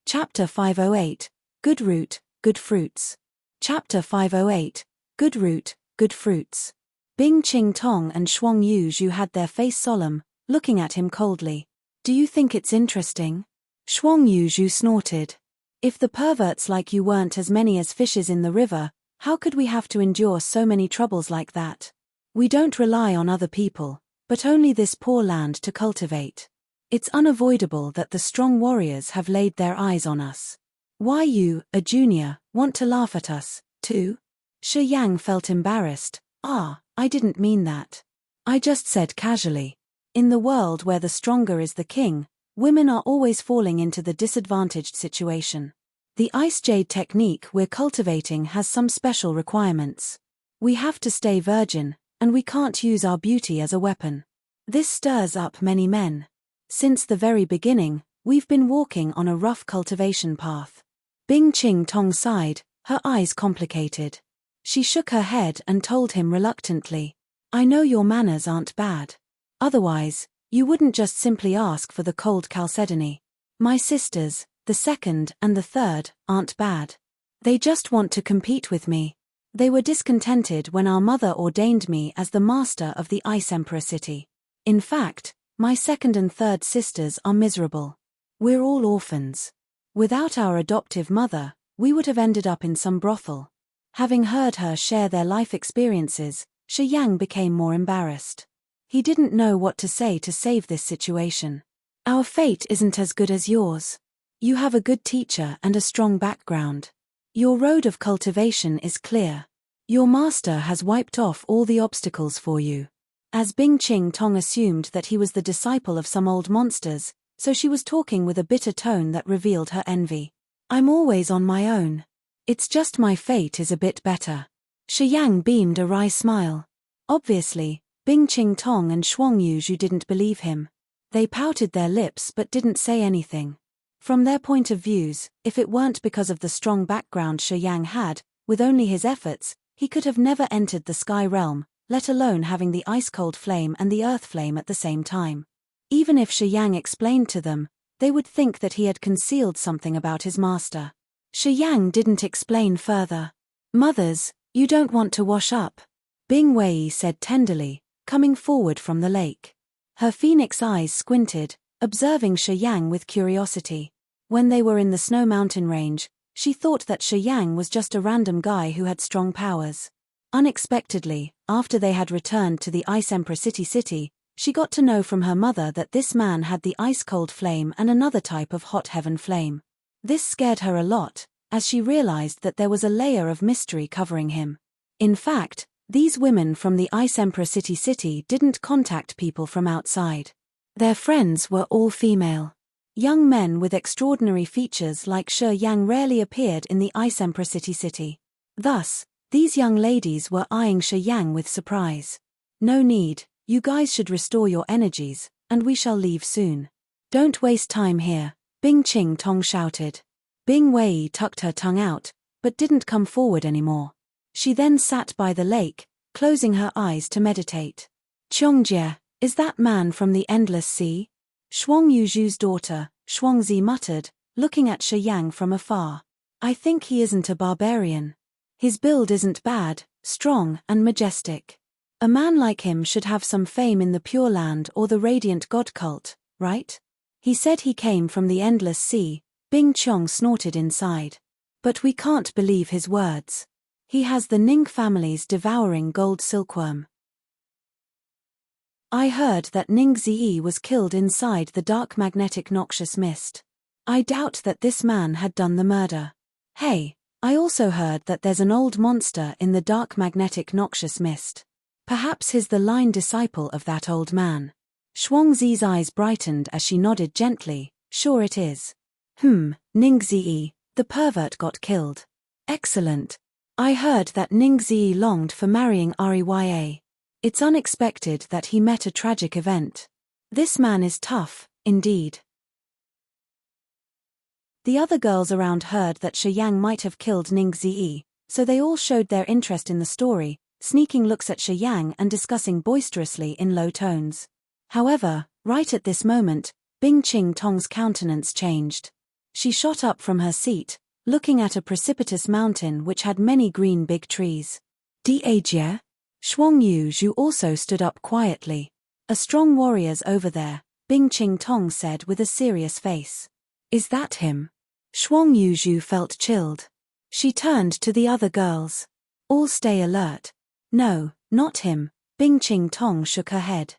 Chapter 508, Good Root, Good Fruits. Chapter 508, Good Root, Good Fruits. Bing Ching Tong and Shuang Yuzhu had their face solemn, looking at him coldly. Do you think it's interesting? Shuang Yuzhu snorted. If the perverts like you weren't as many as fishes in the river, how could we have to endure so many troubles like that? We don't rely on other people, but only this poor land to cultivate. It's unavoidable that the strong warriors have laid their eyes on us. Why you, a junior, want to laugh at us, too? Shi Yang felt embarrassed. I didn't mean that. I just said casually. In the world where the stronger is the king, women are always falling into the disadvantaged situation. The ice jade technique we're cultivating has some special requirements. We have to stay virgin, and we can't use our beauty as a weapon. This stirs up many men. Since the very beginning, we've been walking on a rough cultivation path. Bing Ching Tong sighed, her eyes complicated. She shook her head and told him reluctantly, I know your manners aren't bad. Otherwise, you wouldn't just simply ask for the cold chalcedony. My sisters, the second and the third, aren't bad. They just want to compete with me. They were discontented when our mother ordained me as the master of the Ice Emperor city. In fact, my second and third sisters are miserable. We're all orphans. Without our adoptive mother, we would have ended up in some brothel. Having heard her share their life experiences, Shi Yang became more embarrassed. He didn't know what to say to save this situation. Our fate isn't as good as yours. You have a good teacher and a strong background. Your road of cultivation is clear. Your master has wiped off all the obstacles for you. As Bing Ching Tong assumed that he was the disciple of some old monsters, so she was talking with a bitter tone that revealed her envy. I'm always on my own. It's just my fate is a bit better. Shi Yang beamed a wry smile. Obviously, Bing Ching Tong and Shuang Yuzhu didn't believe him. They pouted their lips but didn't say anything. From their point of views, if it weren't because of the strong background Shi Yang had, with only his efforts, he could have never entered the sky realm, let alone having the ice-cold flame and the earth flame at the same time. Even if Shi Yang explained to them, they would think that he had concealed something about his master. Shi Yang didn't explain further. Mothers, you don't want to wash up? Bing Wei said tenderly, coming forward from the lake. Her phoenix eyes squinted, observing Shi Yang with curiosity. When they were in the snow mountain range, she thought that Shi Yang was just a random guy who had strong powers. Unexpectedly, after they had returned to the Ice Emperor city, she got to know from her mother that this man had the ice-cold flame and another type of hot heaven flame. This scared her a lot, as she realized that there was a layer of mystery covering him. In fact, these women from the Ice Emperor city didn't contact people from outside. Their friends were all female. Young men with extraordinary features like Shi Yang rarely appeared in the Ice Emperor city. Thus, these young ladies were eyeing Shi Yang with surprise. No need, you guys should restore your energies, and we shall leave soon. Don't waste time here, Bing Ching Tong shouted. Bing Wei tucked her tongue out, but didn't come forward anymore. She then sat by the lake, closing her eyes to meditate. Qiangjie, is that man from the endless sea? Shuang Yuzhu's daughter, Shuangzi muttered, looking at Shi Yang from afar. I think he isn't a barbarian. His build isn't bad, strong and majestic. A man like him should have some fame in the Pure Land or the Radiant God cult, right? He said he came from the endless sea, Bing Chong snorted inside. But we can't believe his words. He has the Ning family's devouring gold silkworm. I heard that Ning Ziyi was killed inside the dark magnetic noxious mist. I doubt that this man had done the murder. Hey, I also heard that there's an old monster in the dark magnetic noxious mist. Perhaps he's the line disciple of that old man. Shuangzi's eyes brightened as she nodded gently, sure it is. Ningzi, the pervert got killed. Excellent. I heard that Ningzi longed for marrying Rya. It's unexpected that he met a tragic event. This man is tough, indeed. The other girls around heard that Shiyang might have killed Ningzi, so they all showed their interest in the story, sneaking looks at Shiyang and discussing boisterously in low tones. However, right at this moment, Bing Ching Tong's countenance changed. She shot up from her seat, looking at a precipitous mountain which had many green big trees. Jie? Shuang Yu Zhu also stood up quietly. A strong warrior's over there, Bing Ching Tong said with a serious face. Is that him? Shuang Yu Zhu felt chilled. She turned to the other girls. All stay alert. No, not him, Bing Ching Tong shook her head.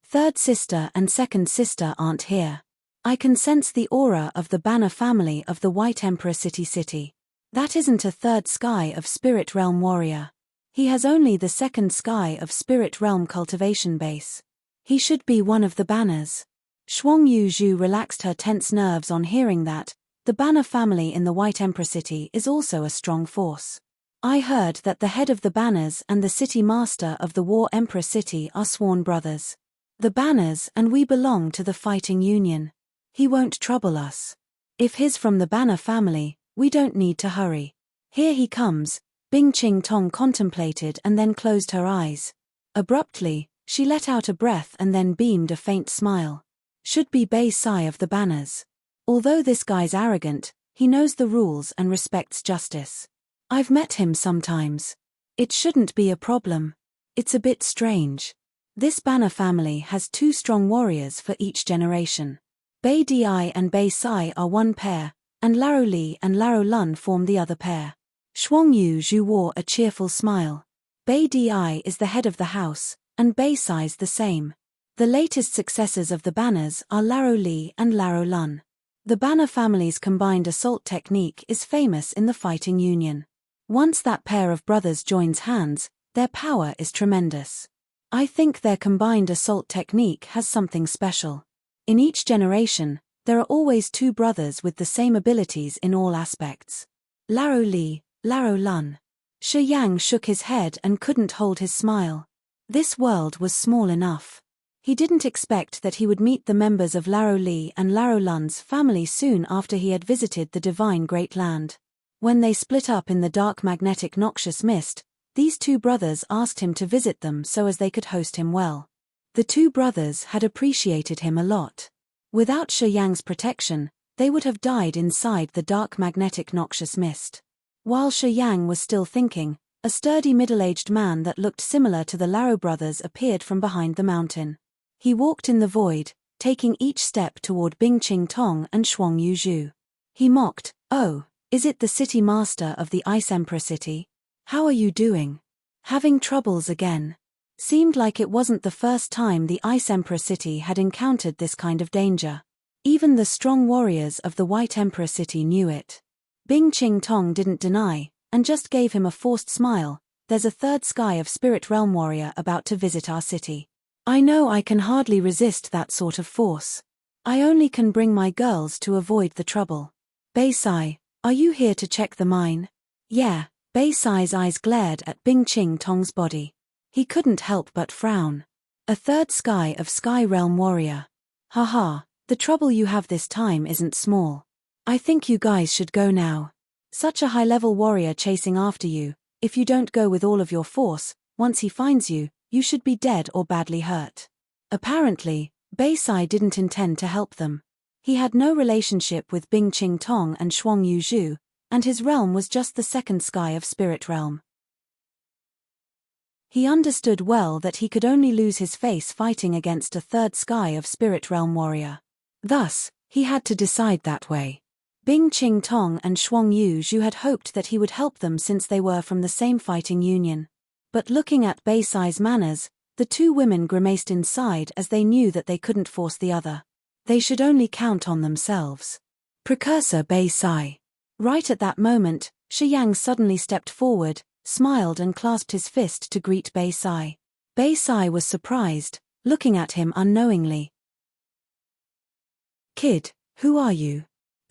Third sister and second sister aren't here. I can sense the aura of the banner family of the White Emperor City. That isn't a third sky of Spirit Realm warrior. He has only the second sky of Spirit Realm cultivation base. He should be one of the banners. Shuang Yu Zhu relaxed her tense nerves on hearing that. The banner family in the White Emperor City is also a strong force. I heard that the head of the banners and the city master of the War Emperor City are sworn brothers. The banners and we belong to the fighting union. He won't trouble us. If he's from the banner family, we don't need to hurry. Here he comes, Bing Ching Tong contemplated and then closed her eyes. Abruptly, she let out a breath and then beamed a faint smile. Should be Bei Sai of the banners. Although this guy's arrogant, he knows the rules and respects justice. I've met him sometimes. It shouldn't be a problem. It's a bit strange. This banner family has 2 strong warriors for each generation. Bei Di and Bei Sai are one pair, and Laro Li and Laro Lun form the other pair. Shuang Yu Zhu wore a cheerful smile. Bei Di is the head of the house, and Bei Sai's the same. The latest successors of the banners are Laro Li and Laro Lun. The banner family's combined assault technique is famous in the fighting union. Once that pair of brothers joins hands, their power is tremendous. I think their combined assault technique has something special. In each generation, there are always 2 brothers with the same abilities in all aspects. Laro Li, Laro Lun. Shi Yang shook his head and couldn't hold his smile. This world was small enough. He didn't expect that he would meet the members of Laro Li and Laro Lun's family soon after he had visited the divine Great Land. When they split up in the dark magnetic noxious mist, these 2 brothers asked him to visit them so as they could host him well. The 2 brothers had appreciated him a lot. Without Shi Yang's protection, they would have died inside the dark magnetic noxious mist. While Shi Yang was still thinking, a sturdy middle-aged man that looked similar to the Laro brothers appeared from behind the mountain. He walked in the void, taking each step toward Bing Ching Tong and Shuang Yu Zhu. He mocked, "Oh, is it the city master of the Ice Emperor City? How are you doing? Having troubles again?" Seemed like it wasn't the first time the Ice Emperor City had encountered this kind of danger. Even the strong warriors of the White Emperor City knew it. Bing Ching Tong didn't deny, and just gave him a forced smile. "There's a third sky of Spirit Realm warrior about to visit our city. I know I can hardly resist that sort of force. I only can bring my girls to avoid the trouble. Bei Sai, are you here to check the mine?" "Yeah." Bei Sai's eyes glared at Bing Ching Tong's body. He couldn't help but frown. "A third sky of Sky Realm warrior. Haha, the trouble you have this time isn't small. I think you guys should go now. Such a high-level warrior chasing after you, if you don't go with all of your force, once he finds you, you should be dead or badly hurt." Apparently, Bei Sai didn't intend to help them. He had no relationship with Bing Ching Tong and Shuang Yu Zhu, and his realm was just the second sky of Spirit Realm. He understood well that he could only lose his face fighting against a third sky of Spirit Realm warrior. Thus, he had to decide that way. Bing Ching Tong and Shuang Yu Zhu had hoped that he would help them since they were from the same fighting union. But looking at Bei Sai's manners, the 2 women grimaced inside as they knew that they couldn't force the other. They should only count on themselves. Precursor Bei Sai. Right at that moment, Shi Yang suddenly stepped forward, smiled and clasped his fist to greet Bei Sai. Bei Sai was surprised, looking at him unknowingly. "Kid, who are you?"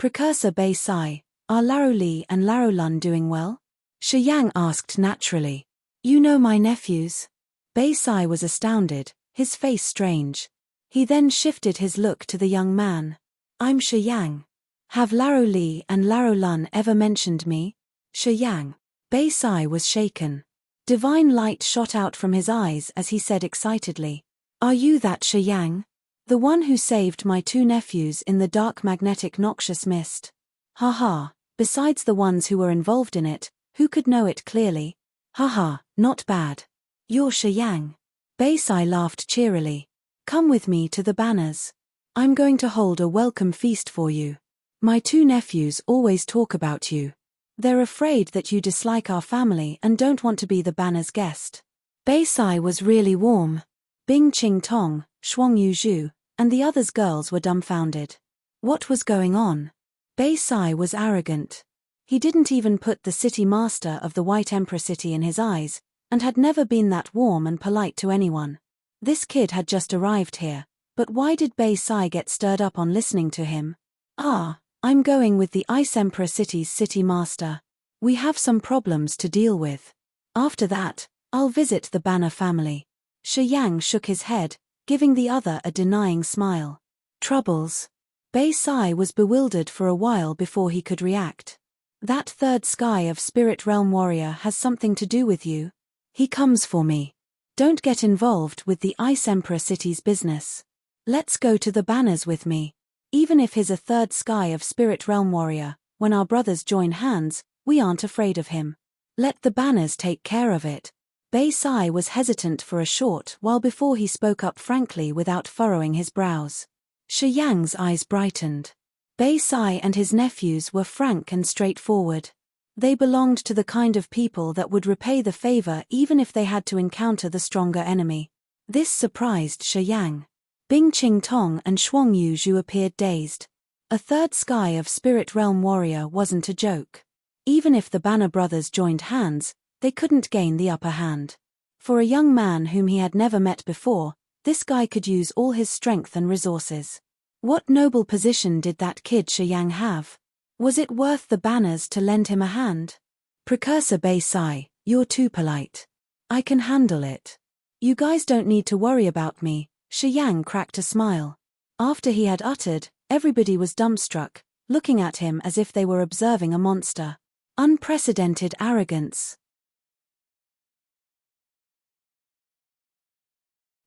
Precursor Bei Sai, are Laro Li and Laro Lun doing well? Shi Yang asked naturally. You know my nephews? Bei Sai was astounded, his face strange. He then shifted his look to the young man. I'm Shi Yang. Have Laro Li and Laro Lun ever mentioned me? Shi Yang. Bei Sai was shaken. Divine light shot out from his eyes as he said excitedly. Are you that Shi Yang? The one who saved my two nephews in the dark magnetic noxious mist? Ha ha, besides the ones who were involved in it, who could know it clearly? Ha ha, not bad. You're Shi Yang. Bei Sai laughed cheerily. Come with me to the banners. I'm going to hold a welcome feast for you. My two nephews always talk about you. They're afraid that you dislike our family and don't want to be the banner's guest. Bei Sai was really warm. Bing Qing Tong, Shuang Yu Zhu, and the others' girls were dumbfounded. What was going on? Bei Sai was arrogant. He didn't even put the city master of the White Emperor City in his eyes, and had never been that warm and polite to anyone. This kid had just arrived here, but why did Bei Sai get stirred up on listening to him? I'm going with the Ice Emperor City's city master. We have some problems to deal with. After that, I'll visit the Banner family. Shi Yang shook his head, giving the other a denying smile. Troubles? Bei Sai was bewildered for a while before he could react. That third sky of Spirit Realm warrior has something to do with you. He comes for me. Don't get involved with the Ice Emperor City's business. Let's go to the banners with me. Even if he's a third sky of Spirit Realm warrior, when our brothers join hands, we aren't afraid of him. Let the banners take care of it. Bei Sai was hesitant for a short while before he spoke up frankly without furrowing his brows. Shi Yang's eyes brightened. Bei Sai and his nephews were frank and straightforward. They belonged to the kind of people that would repay the favor even if they had to encounter the stronger enemy. This surprised Shi Yang. Bing Qing Tong and Shuang Yu Zhu appeared dazed. A third sky of Spirit Realm warrior wasn't a joke. Even if the Banner brothers joined hands, they couldn't gain the upper hand. For a young man whom he had never met before, this guy could use all his strength and resources. What noble position did that kid Shi Yang have? Was it worth the banners to lend him a hand? Precursor Bei Sai, you're too polite. I can handle it. You guys don't need to worry about me. Shi Yang cracked a smile. After he had uttered, everybody was dumbstruck, looking at him as if they were observing a monster. Unprecedented arrogance.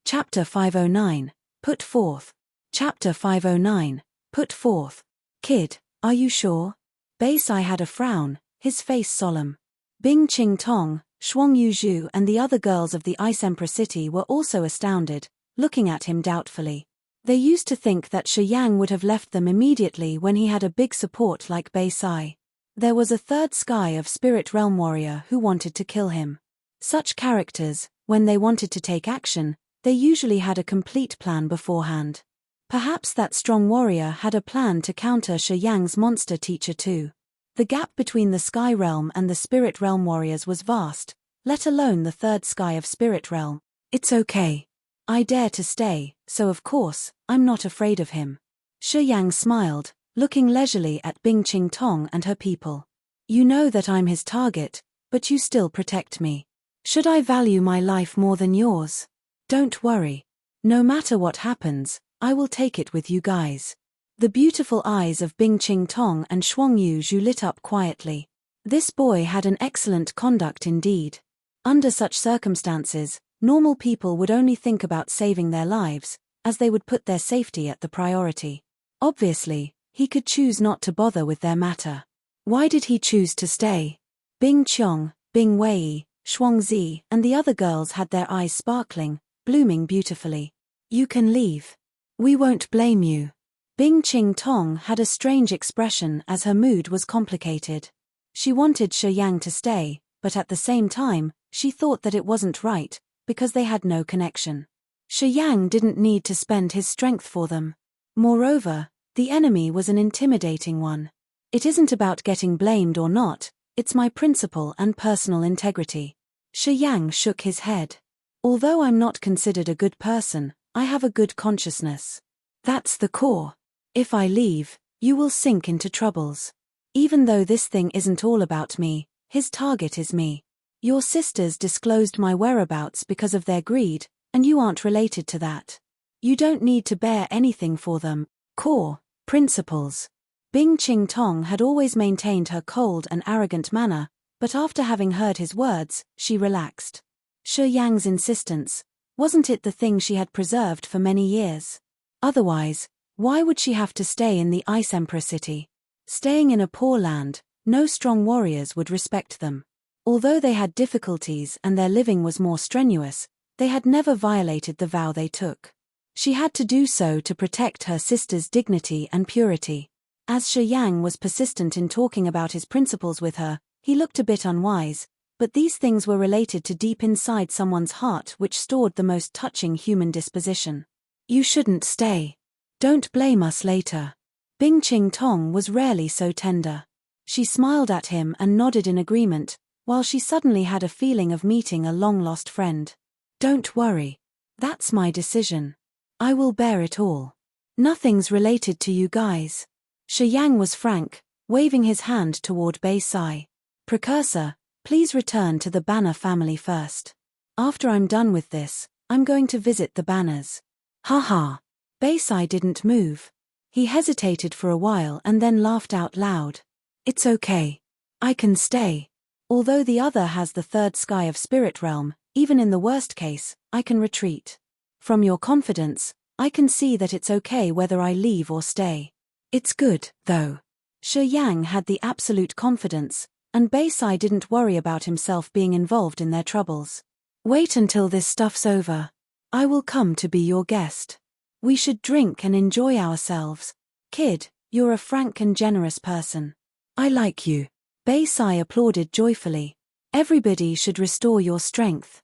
Chapter 509, Put Forth. Chapter 509, Put Forth. Kid, are you sure? Bei Sai had a frown, his face solemn. Bing Qing Tong, Shuang Yu Zhu and the other girls of the Ice Emperor City were also astounded, looking at him doubtfully. They used to think that Shi Yang would have left them immediately when he had a big support like Bei Sai. There was a third sky of Spirit Realm warrior who wanted to kill him. Such characters, when they wanted to take action, they usually had a complete plan beforehand. Perhaps that strong warrior had a plan to counter Shi Yang's monster teacher too. The gap between the Sky Realm and the Spirit Realm warriors was vast, let alone the third sky of Spirit Realm. It's okay. I dare to stay, so of course, I'm not afraid of him. Shi Yang smiled, looking leisurely at Bing Qing Tong and her people. You know that I'm his target, but you still protect me. Should I value my life more than yours? Don't worry. No matter what happens, I will take it with you guys. The beautiful eyes of Bing Qing Tong and Shuang Yu Zhu lit up quietly. This boy had an excellent conduct indeed. Under such circumstances, normal people would only think about saving their lives, as they would put their safety at the priority. Obviously, he could choose not to bother with their matter. Why did he choose to stay? Bing Qiong, Bing Wei, Shuang Zi, and the other girls had their eyes sparkling, blooming beautifully. You can leave. We won't blame you. Bing Qing Tong had a strange expression as her mood was complicated. She wanted Shi Yang to stay, but at the same time, she thought that it wasn't right, because they had no connection. Shi Yang didn't need to spend his strength for them. Moreover, the enemy was an intimidating one. It isn't about getting blamed or not, it's my principle and personal integrity. Shi Yang shook his head. Although I'm not considered a good person, I have a good consciousness. That's the core. If I leave, You will sink into troubles. Even though this thing isn't all about me, his target is me. Your sisters disclosed my whereabouts because of their greed, and you aren't related to that. You don't need to bear anything for them. Core principles. Bing Ching Tong had always maintained her cold and arrogant manner, but after having heard his words, she relaxed. Shi Yang's insistence, wasn't it the thing she had preserved for many years? Otherwise, why would she have to stay in the Ice Emperor city? Staying in a poor land, no strong warriors would respect them. Although they had difficulties and their living was more strenuous, they had never violated the vow they took. She had to do so to protect her sister's dignity and purity. As Shi Yang was persistent in talking about his principles with her, he looked a bit unwise, but these things were related to deep inside someone's heart which stored the most touching human disposition. You shouldn't stay. Don't blame us later. Bing Ching Tong was rarely so tender. She smiled at him and nodded in agreement, while she suddenly had a feeling of meeting a long-lost friend. Don't worry. That's my decision. I will bear it all. Nothing's related to you guys. Shi Yang was frank, waving his hand toward Bei Sai. Precursor, please return to the Banner family first. After I'm done with this, I'm going to visit the Banners. Ha. Bei Sai didn't move. He hesitated for a while and then laughed out loud. It's okay. I can stay. Although the other has the third sky of Spirit Realm, even in the worst case, I can retreat. From your confidence, I can see that it's okay whether I leave or stay. It's good, though. Shi Yang had the absolute confidence, and Bei Sai didn't worry about himself being involved in their troubles. Wait until this stuff's over. I will come to be your guest. We should drink and enjoy ourselves. Kid, you're a frank and generous person. I like you. Bei Sai applauded joyfully. Everybody should restore your strength.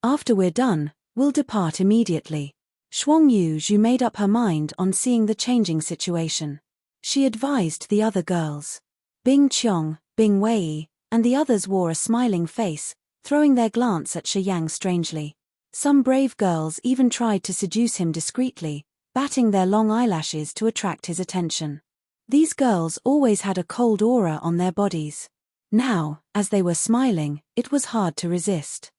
After we're done, we'll depart immediately. Shuang Yu made up her mind on seeing the changing situation. She advised the other girls. Bing Qiong, Bing Wei, and the others wore a smiling face, throwing their glance at Shi Yang strangely. Some brave girls even tried to seduce him discreetly, batting their long eyelashes to attract his attention. These girls always had a cold aura on their bodies. Now, as they were smiling, it was hard to resist.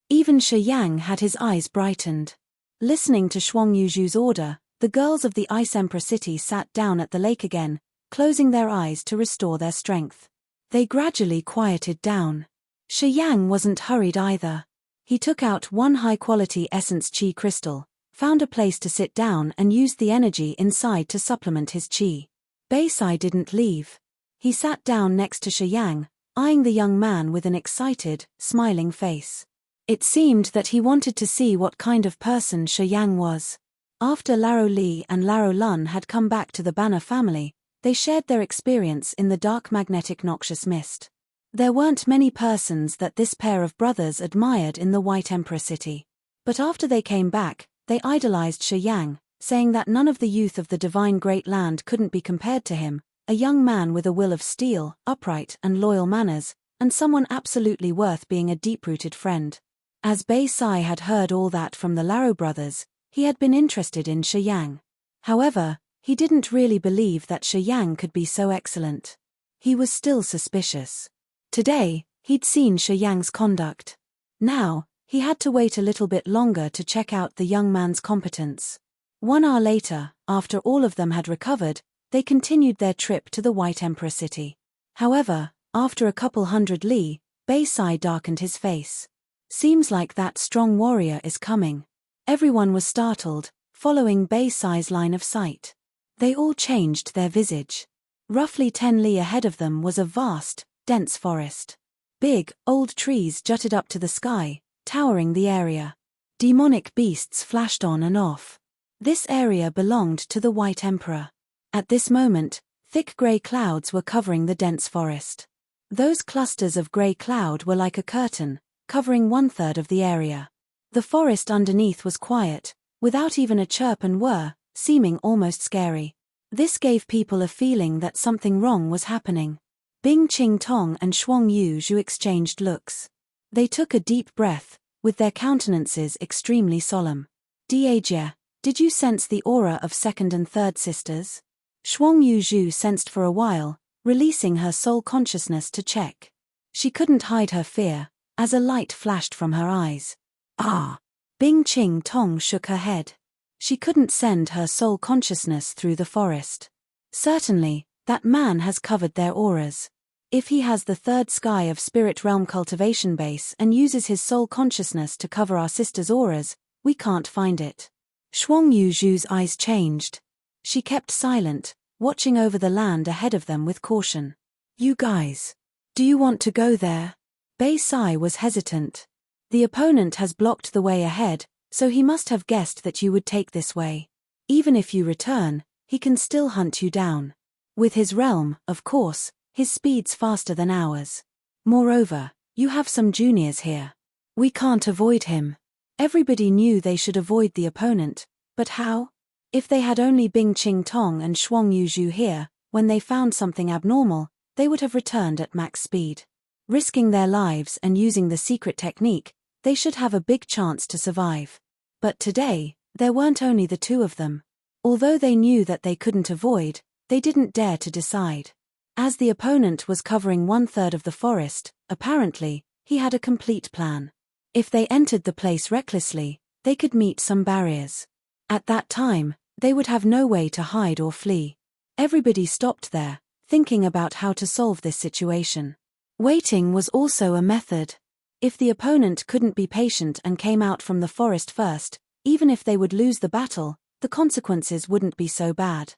Even Shi Yang had his eyes brightened. Listening to Shuang Yu's order, the girls of the Ice Emperor city sat down at the lake again, closing their eyes to restore their strength. They gradually quieted down. Shi Yang wasn't hurried either. He took out one high-quality essence qi crystal, found a place to sit down and used the energy inside to supplement his qi. Bei Sai didn't leave. He sat down next to Shi Yang, eyeing the young man with an excited, smiling face. It seemed that he wanted to see what kind of person Shi Yang was. After Laro Li and Laro Lun had come back to the Banner family, they shared their experience in the dark magnetic noxious mist. There weren't many persons that this pair of brothers admired in the White Emperor city. But after they came back, they idolized Shi Yang, saying that none of the youth of the divine great land couldn't be compared to him, a young man with a will of steel, upright and loyal manners, and someone absolutely worth being a deep-rooted friend. As Bei Sai had heard all that from the Laro brothers, he had been interested in Shi Yang. However, he didn't really believe that Shi Yang could be so excellent. He was still suspicious. Today, he'd seen Shi Yang's conduct. Now, he had to wait a little bit longer to check out the young man's competence. 1 hour later, after all of them had recovered, they continued their trip to the White Emperor city. However, after a couple hundred li, Bei Sai darkened his face. Seems like that strong warrior is coming. Everyone was startled, following Bei Sai's line of sight. They all changed their visage. Roughly 10 li ahead of them was a vast, dense forest. Big, old trees jutted up to the sky, towering the area. Demonic beasts flashed on and off. This area belonged to the White Emperor. At this moment, thick grey clouds were covering the dense forest. Those clusters of grey cloud were like a curtain, covering 1/3 of the area. The forest underneath was quiet, without even a chirp and whir, seeming almost scary. This gave people a feeling that something wrong was happening. Bing Ching Tong and Shuang Yu exchanged looks. They took a deep breath, with their countenances extremely solemn. Diejie, Did you sense the aura of second and third sisters? Shuang Yuzhu sensed for a while, releasing her soul consciousness to check. She couldn't hide her fear, as a light flashed from her eyes. Ah! Bing Qing Tong shook her head. She couldn't send her soul consciousness through the forest. Certainly, that man has covered their auras. If he has the third sky of spirit realm cultivation base and uses his soul consciousness to cover our sister's auras, we can't find it. Shuang Yuzhu's eyes changed. She kept silent, watching over the land ahead of them with caution. You guys. Do you want to go there? Bei Sai was hesitant. The opponent has blocked the way ahead, so he must have guessed that you would take this way. Even if you return, he can still hunt you down. With his realm, of course, his speed's faster than ours. Moreover, you have some juniors here. We can't avoid him. Everybody knew they should avoid the opponent, but how? If they had only Bing Qing Tong and Shuang Yuzhu here, when they found something abnormal, they would have returned at max speed. Risking their lives and using the secret technique, they should have a big chance to survive. But today, there weren't only the two of them. Although they knew that they couldn't avoid, they didn't dare to decide. As the opponent was covering 1/3 of the forest, apparently, he had a complete plan. If they entered the place recklessly, they could meet some barriers. At that time, they would have no way to hide or flee. Everybody stopped there, thinking about how to solve this situation. Waiting was also a method. If the opponent couldn't be patient and came out from the forest first, even if they would lose the battle, the consequences wouldn't be so bad.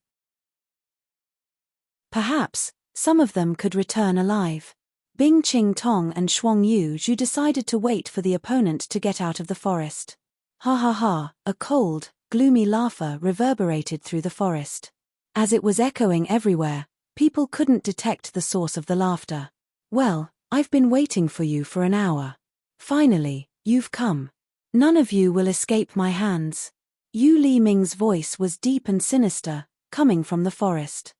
Perhaps, some of them could return alive. Bing Qing Tong and Shuang Yuzhu decided to wait for the opponent to get out of the forest. Ha ha ha, a cold, gloomy laughter reverberated through the forest. As it was echoing everywhere, people couldn't detect the source of the laughter. Well, I've been waiting for you for an hour. Finally, you've come. None of you will escape my hands. Yu Li Ming's voice was deep and sinister, coming from the forest.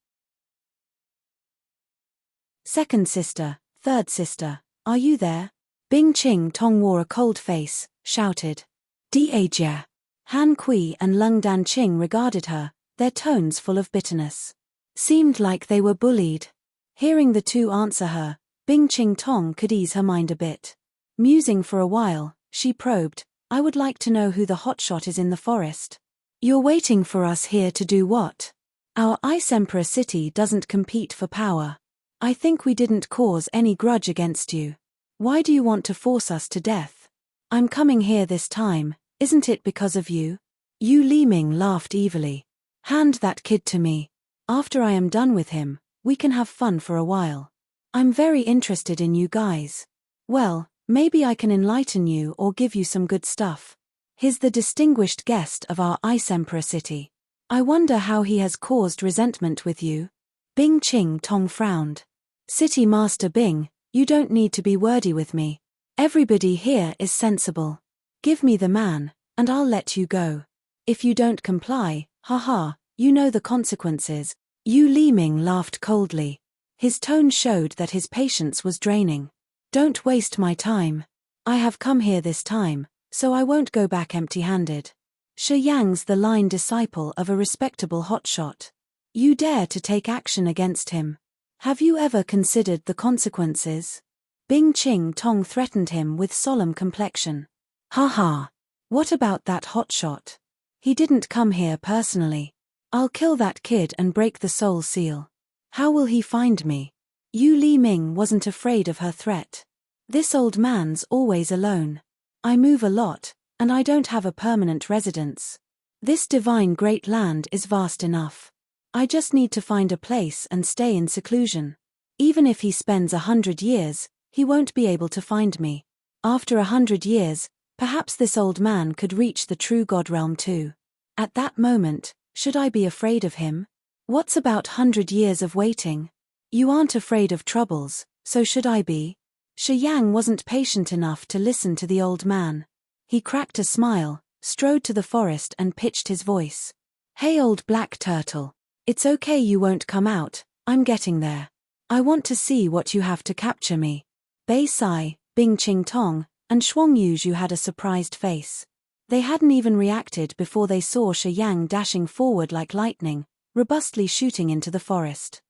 Second sister, third sister, are you there? Bing Qing Tong wore a cold face, shouted. Da. Han Kui and Lung Dan Qing regarded her, their tones full of bitterness. Seemed like they were bullied. Hearing the two answer her, Bing Qing Tong could ease her mind a bit. Musing for a while, she probed, I would like to know who the hotshot is in the forest. You're waiting for us here to do what? Our Ice Emperor city doesn't compete for power. I think we didn't cause any grudge against you. Why do you want to force us to death? I'm coming here this time, isn't it because of you? Yu Li Ming laughed evilly. Hand that kid to me. After I am done with him, we can have fun for a while. I'm very interested in you guys. Well, maybe I can enlighten you or give you some good stuff. He's the distinguished guest of our Ice Emperor city. I wonder how he has caused resentment with you. Bing Qing Tong frowned. City Master Bing, you don't need to be wordy with me. Everybody here is sensible. Give me the man, and I'll let you go. If you don't comply, haha, you know the consequences. Yu Li Ming laughed coldly. His tone showed that his patience was draining. Don't waste my time. I have come here this time, so I won't go back empty-handed. Shi Yang's the line disciple of a respectable hotshot. You dare to take action against him. Have you ever considered the consequences? Bing Qing Tong threatened him with solemn complexion. Ha ha. What about that hotshot? He didn't come here personally. I'll kill that kid and break the soul seal. How will he find me? Yu Li Ming wasn't afraid of her threat. This old man's always alone. I move a lot, and I don't have a permanent residence. This divine great land is vast enough. I just need to find a place and stay in seclusion. Even if he spends 100 years, he won't be able to find me. After 100 years, perhaps this old man could reach the true God realm too. At that moment, should I be afraid of him? What's about 100 years of waiting? You aren't afraid of troubles, so should I be? Shi Yang wasn't patient enough to listen to the old man. He cracked a smile, strode to the forest and pitched his voice. Hey old black turtle. It's okay you won't come out, I'm getting there. I want to see what you have to capture me. Bei Sai, Bing Qing Tong, and Shuang Yuzhu had a surprised face. They hadn't even reacted before they saw Shi Yang dashing forward like lightning, robustly shooting into the forest.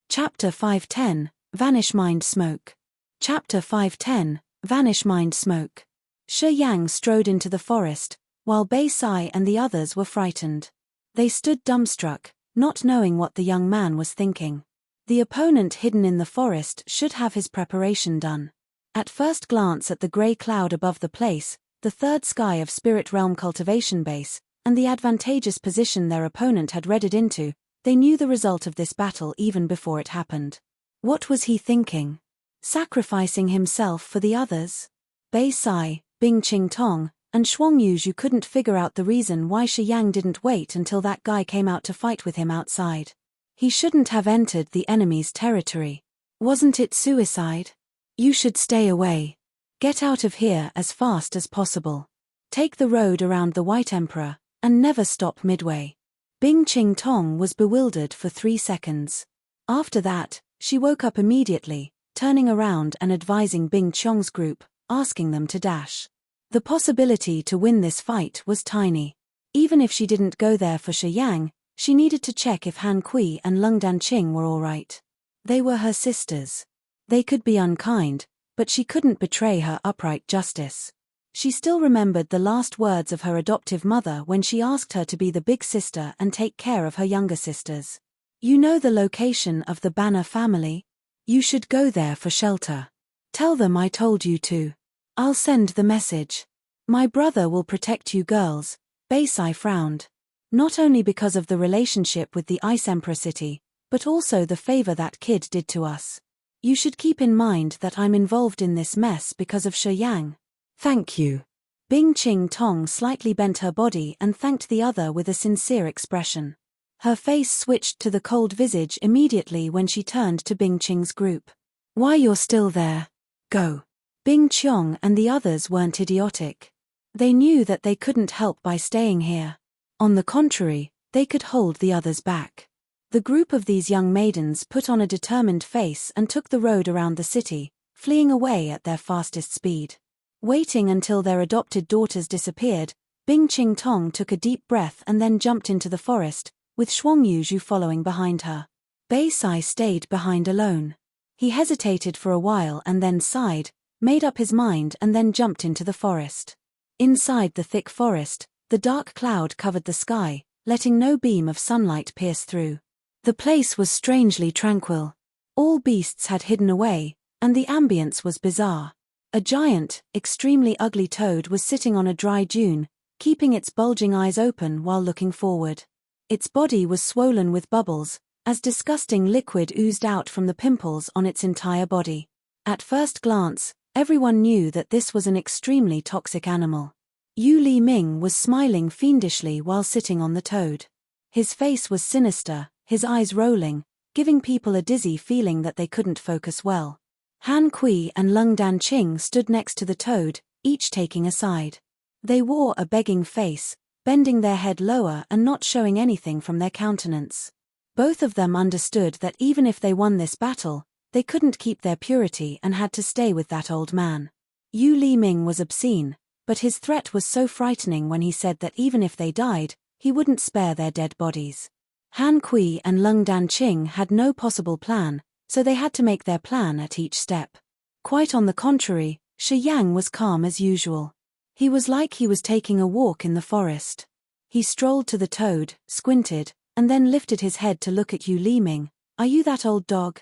Chapter 510, Vanish Mind Smoke. Chapter 510, Vanish Mind Smoke. Shi Yang strode into the forest, while Bei Sai and the others were frightened. They stood dumbstruck, not knowing what the young man was thinking. The opponent hidden in the forest should have his preparation done. At first glance at the grey cloud above the place, the third sky of Spirit Realm cultivation base, and the advantageous position their opponent had redded into, they knew the result of this battle even before it happened. What was he thinking? Sacrificing himself for the others? Bei Sai, Bing Qing Tong, and Shuang Yuzhu couldn't figure out the reason why Shi Yang didn't wait until that guy came out to fight with him outside. He shouldn't have entered the enemy's territory. Wasn't it suicide? You should stay away. Get out of here as fast as possible. Take the road around the White Emperor, and never stop midway. Bing Qing Tong was bewildered for 3 seconds. After that, she woke up immediately, turning around and advising Bing Qiong's group, asking them to dash. The possibility to win this fight was tiny. Even if she didn't go there for Shi Yang, she needed to check if Han Kui and Lung Danqing were all right. They were her sisters. They could be unkind, but she couldn't betray her upright justice. She still remembered the last words of her adoptive mother when she asked her to be the big sister and take care of her younger sisters. You know the location of the Banner family? You should go there for shelter. Tell them I told you to. I'll send the message. My brother will protect you girls. Bei Sai frowned. Not only because of the relationship with the Ice Emperor City, but also the favor that kid did to us. You should keep in mind that I'm involved in this mess because of Shi Yang. Thank you. Bing Qing Tong slightly bent her body and thanked the other with a sincere expression. Her face switched to the cold visage immediately when she turned to Bing Qing's group. Why you're still there? Go. Bing Qiong and the others weren't idiotic. They knew that they couldn't help by staying here. On the contrary, they could hold the others back. The group of these young maidens put on a determined face and took the road around the city, fleeing away at their fastest speed. Waiting until their adopted daughters disappeared, Bing Qing Tong took a deep breath and then jumped into the forest, with Shuang Yuzhu following behind her. Bei Sai stayed behind alone. He hesitated for a while and then sighed, made up his mind and then jumped into the forest. Inside the thick forest, the dark cloud covered the sky, letting no beam of sunlight pierce through. The place was strangely tranquil. All beasts had hidden away, and the ambience was bizarre. A giant, extremely ugly toad was sitting on a dry dune, keeping its bulging eyes open while looking forward. Its body was swollen with bubbles, as disgusting liquid oozed out from the pimples on its entire body. At first glance, everyone knew that this was an extremely toxic animal. Yu Li Ming was smiling fiendishly while sitting on the toad. His face was sinister, his eyes rolling, giving people a dizzy feeling that they couldn't focus well. Han Kui and Lung Danqing stood next to the toad, each taking a side. They wore a begging face, bending their head lower and not showing anything from their countenance. Both of them understood that even if they won this battle, they couldn't keep their purity and had to stay with that old man. Yu Li Ming was obscene, but his threat was so frightening when he said that even if they died, he wouldn't spare their dead bodies. Han Kui and Lung Danqing had no possible plan, so they had to make their plan at each step. Quite on the contrary, Shi Yang was calm as usual. He was like he was taking a walk in the forest. He strolled to the toad, squinted, and then lifted his head to look at Yu Li Ming. Are you that old dog?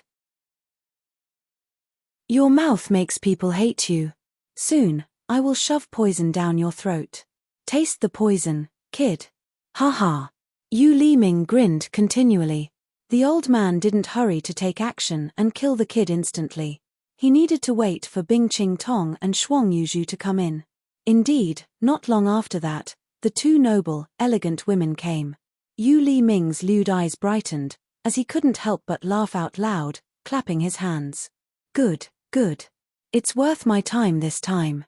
Your mouth makes people hate you. Soon, I will shove poison down your throat. Taste the poison, kid. Ha ha. Yu Li Ming grinned continually. The old man didn't hurry to take action and kill the kid instantly. He needed to wait for Bing Qing Tong and Shuang Yuzhu to come in. Indeed, not long after that, the two noble, elegant women came. Yu Li Ming's lewd eyes brightened, as he couldn't help but laugh out loud, clapping his hands. Good, good. It's worth my time this time.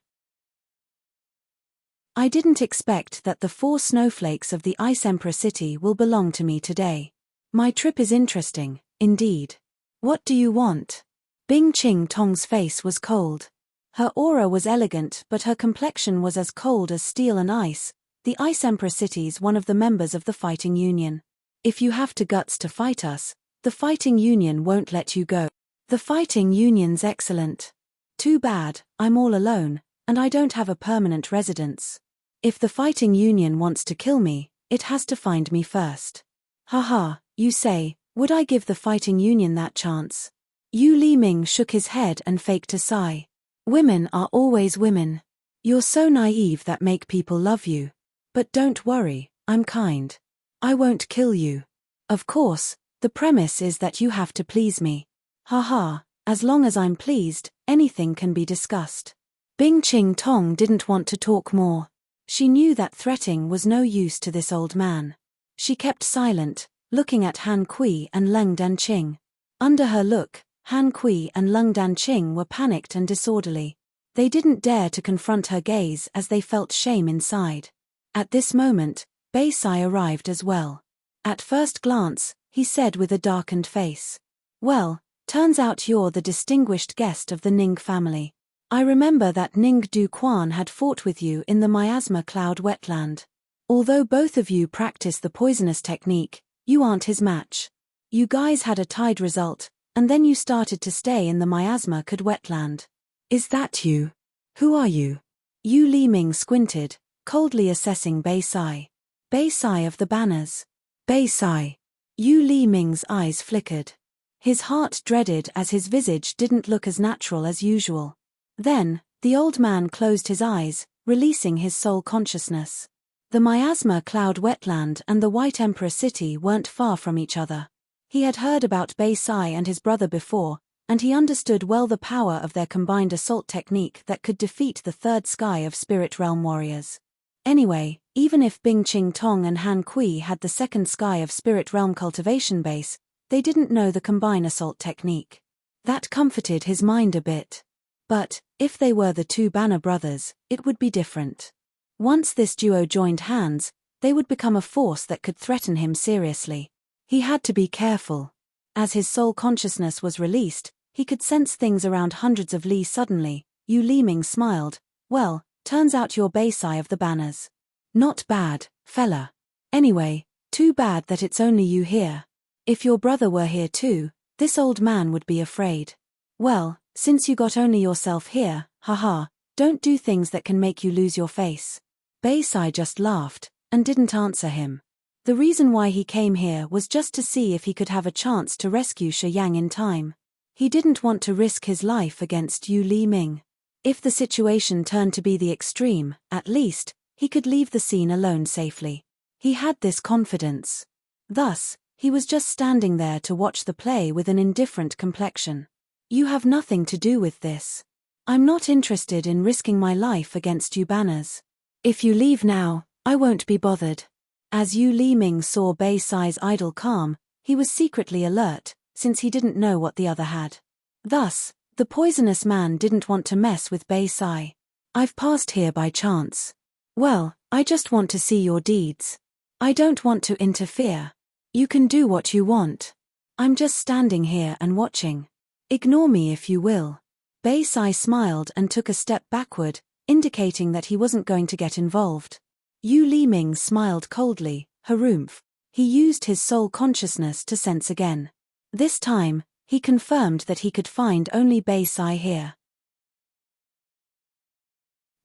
I didn't expect that the 4 snowflakes of the Ice Emperor City will belong to me today. My trip is interesting, indeed. What do you want? Bing Qing Tong's face was cold. Her aura was elegant, but her complexion was as cold as steel and ice. The Ice Emperor City's one of the members of the Fighting Union. If you have the guts to fight us, the Fighting Union won't let you go. The Fighting Union's excellent. Too bad, I'm all alone, and I don't have a permanent residence. If the Fighting Union wants to kill me, it has to find me first. Haha, you say, would I give the Fighting Union that chance? Yu Li Ming shook his head and faked a sigh. Women are always women. You're so naive that make people love you. But don't worry, I'm kind. I won't kill you. Of course, the premise is that you have to please me. Haha, as long as I'm pleased, anything can be discussed. Bing Ching Tong didn't want to talk more. She knew that threatening was no use to this old man. She kept silent, looking at Han Kui and Leng Danqing. Under her look, Han Kui and Leng Danqing were panicked and disorderly. They didn't dare to confront her gaze as they felt shame inside. At this moment, Bei Sai arrived as well. At first glance, he said with a darkened face. Well, turns out you're the distinguished guest of the Ning family. I remember that Ning Du Quan had fought with you in the miasma cloud wetland. Although both of you practice the poisonous technique, you aren't his match. You guys had a tied result, and then you started to stay in the miasma cloud wetland. Is that you? Who are you? Yu Li Ming squinted, coldly assessing Bei Sai. Bei Sai of the banners. Bei Sai. Yu Li Ming's eyes flickered. His heart dreaded as his visage didn't look as natural as usual. Then, the old man closed his eyes, releasing his soul consciousness. The miasma cloud wetland and the White Emperor City weren't far from each other. He had heard about Bei Sai and his brother before, and he understood well the power of their combined assault technique that could defeat the third sky of Spirit Realm warriors. Anyway, even if Bing Ching Tong and Han Kui had the second sky of Spirit Realm cultivation base, they didn't know the combined assault technique. That comforted his mind a bit. But, if they were the two Banner brothers, it would be different. Once this duo joined hands, they would become a force that could threaten him seriously. He had to be careful. As his soul consciousness was released, he could sense things around hundreds of li suddenly. Yu Li Ming smiled. Well, turns out you're Bei Sai of the banners. Not bad, fella. Anyway, too bad that it's only you here. If your brother were here too, this old man would be afraid. Well, since you got only yourself here, haha, don't do things that can make you lose your face. Bei Sai just laughed, and didn't answer him. The reason why he came here was just to see if he could have a chance to rescue Shi Yang in time. He didn't want to risk his life against Yu Li Ming. If the situation turned to be the extreme, at least, he could leave the scene alone safely. He had this confidence. Thus, he was just standing there to watch the play with an indifferent complexion. You have nothing to do with this. I'm not interested in risking my life against you banners. If you leave now, I won't be bothered. As Yu Li Ming saw Bei Sai's idle calm, he was secretly alert, since he didn't know what the other had. Thus, the poisonous man didn't want to mess with Bei Sai. I've passed here by chance. Well, I just want to see your deeds. I don't want to interfere. You can do what you want. I'm just standing here and watching. Ignore me if you will. Bei Sai smiled and took a step backward, indicating that he wasn't going to get involved. Yu Li Ming smiled coldly. Harumph. He used his soul consciousness to sense again. This time, he confirmed that he could find only Bei Sai here.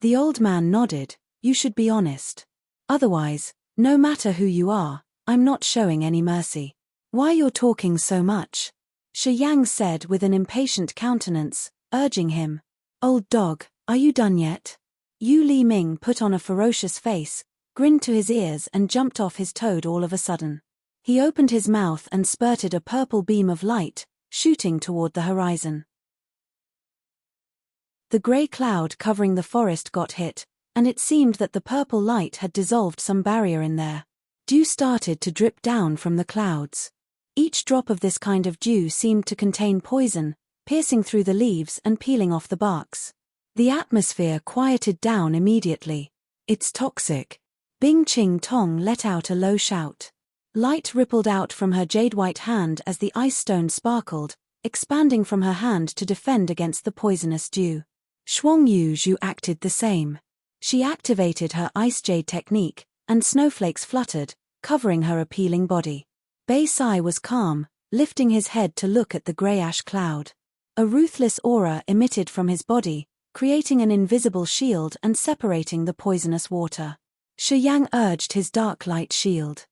The old man nodded. You should be honest. Otherwise, no matter who you are, I'm not showing any mercy. Why you're talking so much? Shi Yang said with an impatient countenance, urging him. Old dog, are you done yet? Yu Li Ming put on a ferocious face, grinned to his ears and jumped off his toad all of a sudden. He opened his mouth and spurted a purple beam of light, shooting toward the horizon. The grey cloud covering the forest got hit, and it seemed that the purple light had dissolved some barrier in there. Dew started to drip down from the clouds. Each drop of this kind of dew seemed to contain poison, piercing through the leaves and peeling off the barks. The atmosphere quieted down immediately. It's toxic. Bing Ching Tong let out a low shout. Light rippled out from her jade-white hand as the ice stone sparkled, expanding from her hand to defend against the poisonous dew. Shuang Yu acted the same. She activated her ice jade technique, and snowflakes fluttered, covering her appealing body. Bei Sai was calm, lifting his head to look at the grey ash cloud. A ruthless aura emitted from his body, creating an invisible shield and separating the poisonous water. Shi Yang urged his dark light shield.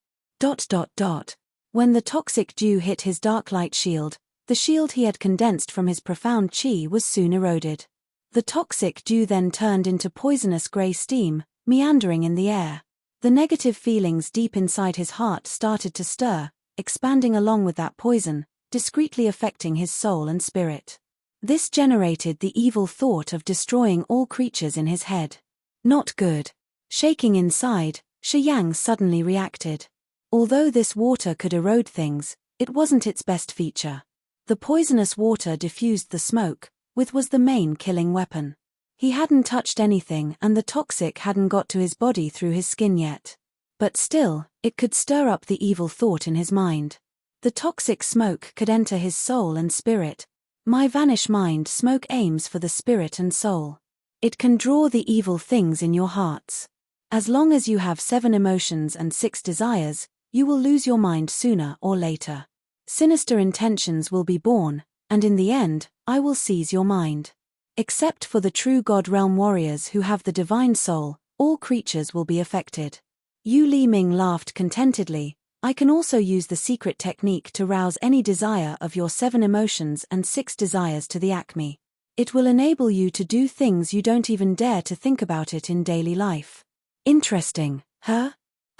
When the toxic dew hit his dark light shield, the shield he had condensed from his profound qi was soon eroded. The toxic dew then turned into poisonous grey steam, meandering in the air. The negative feelings deep inside his heart started to stir, expanding along with that poison, discreetly affecting his soul and spirit. This generated the evil thought of destroying all creatures in his head. Not good. Shaking inside, Shi Yang suddenly reacted. Although this water could erode things, it wasn't its best feature. The poisonous water diffused the smoke, which was the main killing weapon. He hadn't touched anything and the toxic hadn't got to his body through his skin yet. But still, it could stir up the evil thought in his mind. The toxic smoke could enter his soul and spirit. My vanish mind smoke aims for the spirit and soul. It can draw the evil things in your hearts. As long as you have 7 emotions and 6 desires, you will lose your mind sooner or later. Sinister intentions will be born, and in the end, I will seize your mind. Except for the true God Realm warriors who have the divine soul, all creatures will be affected. Yu Li Ming laughed contentedly. I can also use the secret technique to rouse any desire of your 7 emotions and 6 desires to the acme. It will enable you to do things you don't even dare to think about it in daily life. Interesting, huh?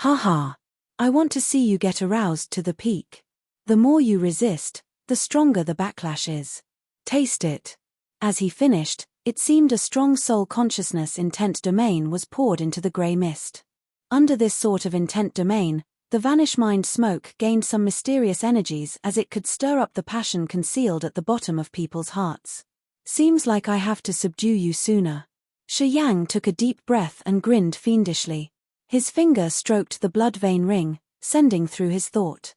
Haha. I want to see you get aroused to the peak. The more you resist, the stronger the backlash is. Taste it. As he finished, it seemed a strong soul consciousness intent domain was poured into the grey mist. Under this sort of intent domain, the vanish mind smoke gained some mysterious energies as it could stir up the passion concealed at the bottom of people's hearts. Seems like I have to subdue you sooner. Shi Yang took a deep breath and grinned fiendishly. His finger stroked the blood vein ring, sending through his thought.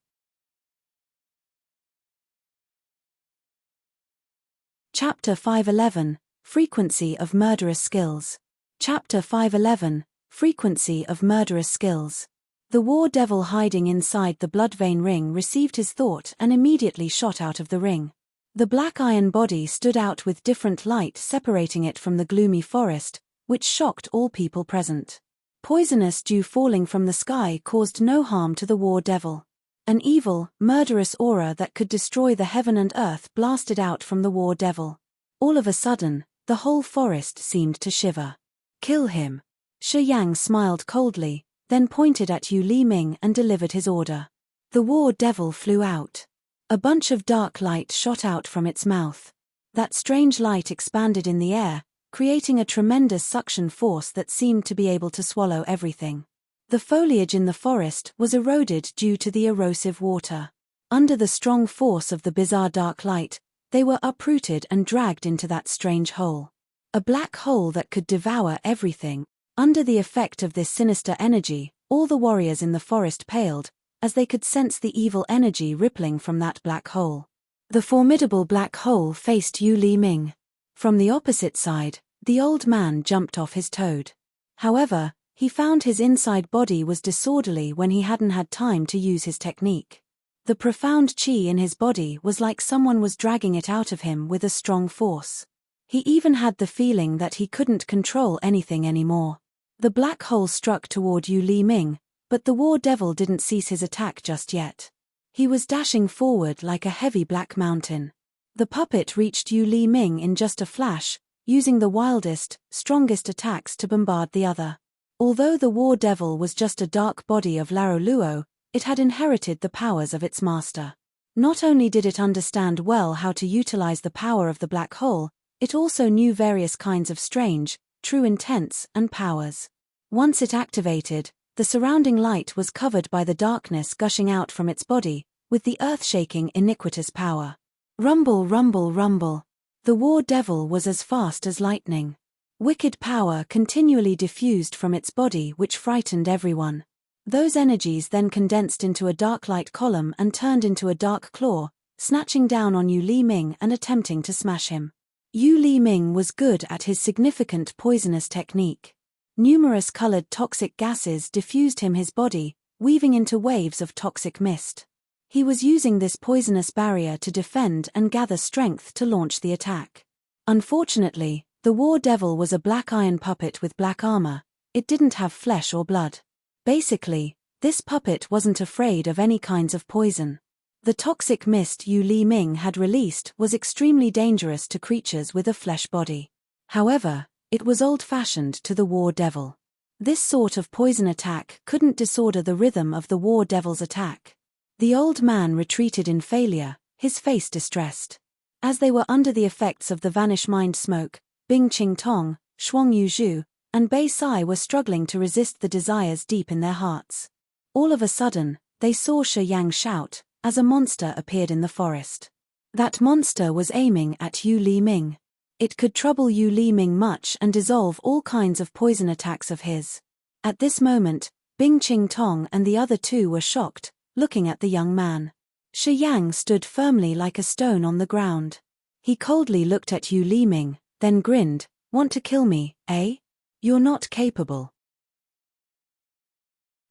Chapter 511, Frequency of Murderous Skills. Chapter 511, Frequency of Murderous Skills. The war devil hiding inside the blood vein ring received his thought and immediately shot out of the ring. The black iron body stood out with different light separating it from the gloomy forest, which shocked all people present. Poisonous dew falling from the sky caused no harm to the war devil. An evil, murderous aura that could destroy the heaven and earth blasted out from the war devil. All of a sudden, the whole forest seemed to shiver. Kill him. Shi Yang smiled coldly, then pointed at Yu Li Ming and delivered his order. The war devil flew out. A bunch of dark light shot out from its mouth. That strange light expanded in the air, creating a tremendous suction force that seemed to be able to swallow everything. The foliage in the forest was eroded due to the erosive water. Under the strong force of the bizarre dark light, they were uprooted and dragged into that strange hole. A black hole that could devour everything. Under the effect of this sinister energy, all the warriors in the forest paled, as they could sense the evil energy rippling from that black hole. The formidable black hole faced Yu Li Ming. From the opposite side, the old man jumped off his toad. However, he found his inside body was disorderly when he hadn't had time to use his technique. The profound qi in his body was like someone was dragging it out of him with a strong force. He even had the feeling that he couldn't control anything anymore. The black hole struck toward Yu Li Ming, but the war devil didn't cease his attack just yet. He was dashing forward like a heavy black mountain. The puppet reached Yu Li Ming in just a flash, using the wildest, strongest attacks to bombard the other. Although the war devil was just a dark body of Laro Luo, it had inherited the powers of its master. Not only did it understand well how to utilize the power of the black hole, it also knew various kinds of strange, true intents and powers. Once it activated, the surrounding light was covered by the darkness gushing out from its body, with the earth-shaking iniquitous power. Rumble, rumble, rumble. The war devil was as fast as lightning. Wicked power continually diffused from its body which frightened everyone. Those energies then condensed into a dark light column and turned into a dark claw, snatching down on Yu Li Ming and attempting to smash him. Yu Li Ming was good at his significant poisonous technique. Numerous colored toxic gases diffused his body, weaving into waves of toxic mist. He was using this poisonous barrier to defend and gather strength to launch the attack. Unfortunately, the war devil was a black iron puppet with black armor. It didn't have flesh or blood. Basically, this puppet wasn't afraid of any kinds of poison. The toxic mist Yu Li Ming had released was extremely dangerous to creatures with a flesh body. However, it was old-fashioned to the war devil. This sort of poison attack couldn't disorder the rhythm of the war devil's attack. The old man retreated in failure, his face distressed. As they were under the effects of the vanish mind smoke, Bing Qing Tong, Shuang Yuzhu, and Bei Sai were struggling to resist the desires deep in their hearts. All of a sudden, they saw Shi Yang shout, as a monster appeared in the forest. That monster was aiming at Yu Li Ming. It could trouble Yu Li Ming much and dissolve all kinds of poison attacks of his. At this moment, Bing Qing Tong and the other two were shocked, looking at the young man. Shi Yang stood firmly like a stone on the ground. He coldly looked at Yu Li Ming, then grinned, "Want to kill me, eh? You're not capable."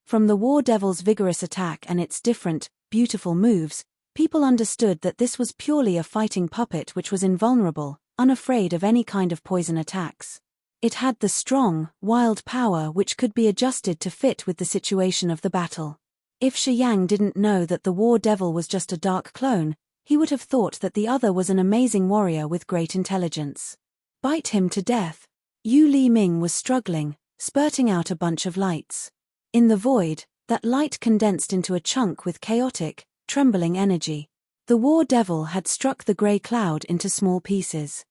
From the war devil's vigorous attack and its different, beautiful moves, people understood that this was purely a fighting puppet which was invulnerable, unafraid of any kind of poison attacks. It had the strong, wild power which could be adjusted to fit with the situation of the battle. If Shi Yang didn't know that the war devil was just a dark clone, he would have thought that the other was an amazing warrior with great intelligence. Bite him to death. Yu Li Ming was struggling, spurting out a bunch of lights. In the void, that light condensed into a chunk with chaotic, trembling energy. The war devil had struck the grey cloud into small pieces.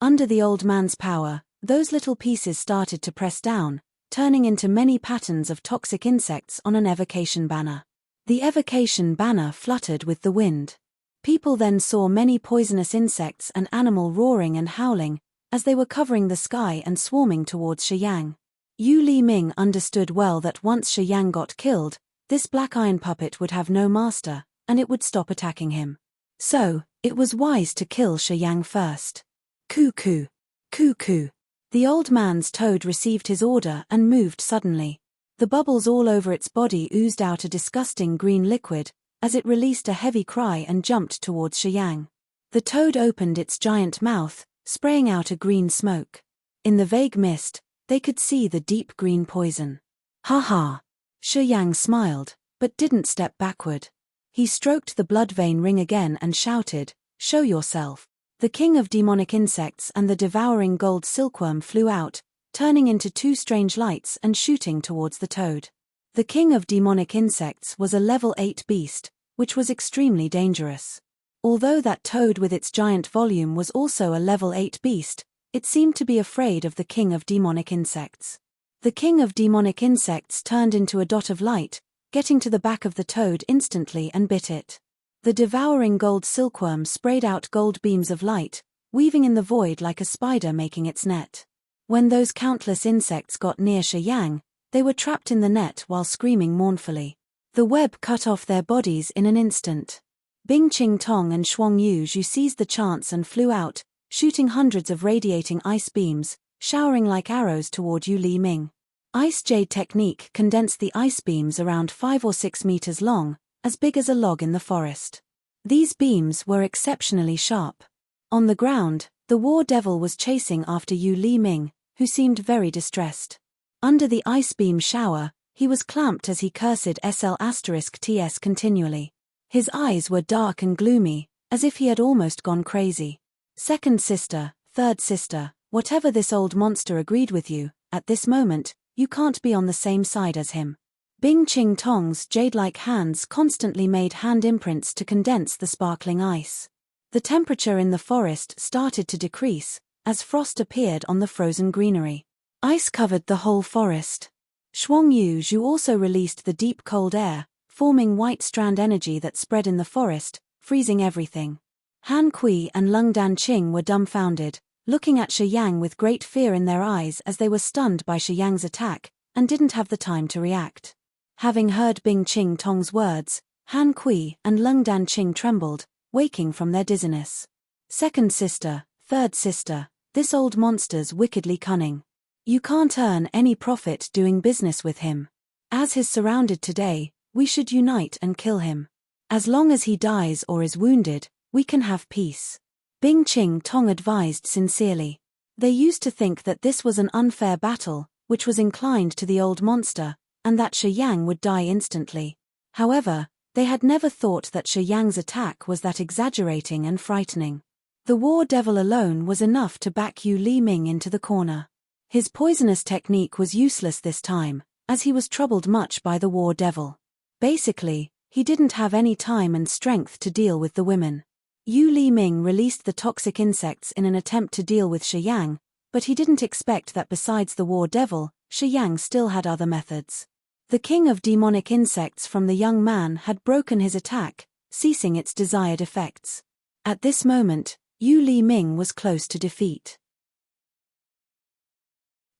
Under the old man's power, those little pieces started to press down, turning into many patterns of toxic insects on an evocation banner. The evocation banner fluttered with the wind. People then saw many poisonous insects and animal roaring and howling, as they were covering the sky and swarming towards Shi Yang. Yu Li Ming understood well that once Shi Yang got killed, this black iron puppet would have no master, and it would stop attacking him. So, it was wise to kill Shi Yang first. Cuckoo! Cuckoo! The old man's toad received his order and moved suddenly. The bubbles all over its body oozed out a disgusting green liquid, as it released a heavy cry and jumped towards Shi Yang. The toad opened its giant mouth, spraying out a green smoke. In the vague mist, they could see the deep green poison. "Ha ha!" Shi Yang smiled, but didn't step backward. He stroked the blood vein ring again and shouted, "Show yourself." The king of demonic insects and the devouring gold silkworm flew out, turning into two strange lights and shooting towards the toad. The king of demonic insects was a level 8 beast, which was extremely dangerous. Although that toad with its giant volume was also a level 8 beast, it seemed to be afraid of the king of demonic insects. The king of demonic insects turned into a dot of light, getting to the back of the toad instantly and bit it. The devouring gold silkworm sprayed out gold beams of light, weaving in the void like a spider making its net. When those countless insects got near Shi Yang, they were trapped in the net while screaming mournfully. The web cut off their bodies in an instant. Bing Qing Tong and Shuang Yuzhu seized the chance and flew out, shooting hundreds of radiating ice beams, showering like arrows toward Yu Li Ming. Ice Jade technique condensed the ice beams around 5 or 6 meters long, as big as a log in the forest. These beams were exceptionally sharp. On the ground, the war devil was chasing after Yu Li Ming, who seemed very distressed. Under the ice beam shower, he was clamped as he cursed SL*TS continually. His eyes were dark and gloomy, as if he had almost gone crazy. "Second sister, third sister, whatever this old monster agreed with you, at this moment, you can't be on the same side as him." Bing Qing Tong's jade-like hands constantly made hand imprints to condense the sparkling ice. The temperature in the forest started to decrease, as frost appeared on the frozen greenery. Ice covered the whole forest. Shuang Yuzhu also released the deep cold air, forming white strand energy that spread in the forest, freezing everything. Han Kui and Lung Dan Qing were dumbfounded, looking at Shi Yang with great fear in their eyes as they were stunned by Shi Yang's attack, and didn't have the time to react. Having heard Bing Qing Tong's words, Han Kui and Lung Dan Qing trembled, waking from their dizziness. Second sister, third sister, this old monster's wickedly cunning. You can't earn any profit doing business with him. As he's surrounded today, we should unite and kill him. As long as he dies or is wounded, we can have peace. Bing Ching Tong advised sincerely. They used to think that this was an unfair battle, which was inclined to the old monster, and that Shi Yang would die instantly. However, they had never thought that Shi Yang's attack was that exaggerating and frightening. The war devil alone was enough to back Yu Li Ming into the corner. His poisonous technique was useless this time, as he was troubled much by the war devil. Basically, he didn't have any time and strength to deal with the women. Yu Li Ming released the toxic insects in an attempt to deal with Shi Yang, but he didn't expect that besides the war devil, Shi Yang still had other methods. The king of demonic insects from the young man had broken his attack, ceasing its desired effects. At this moment, Yu Li Ming was close to defeat.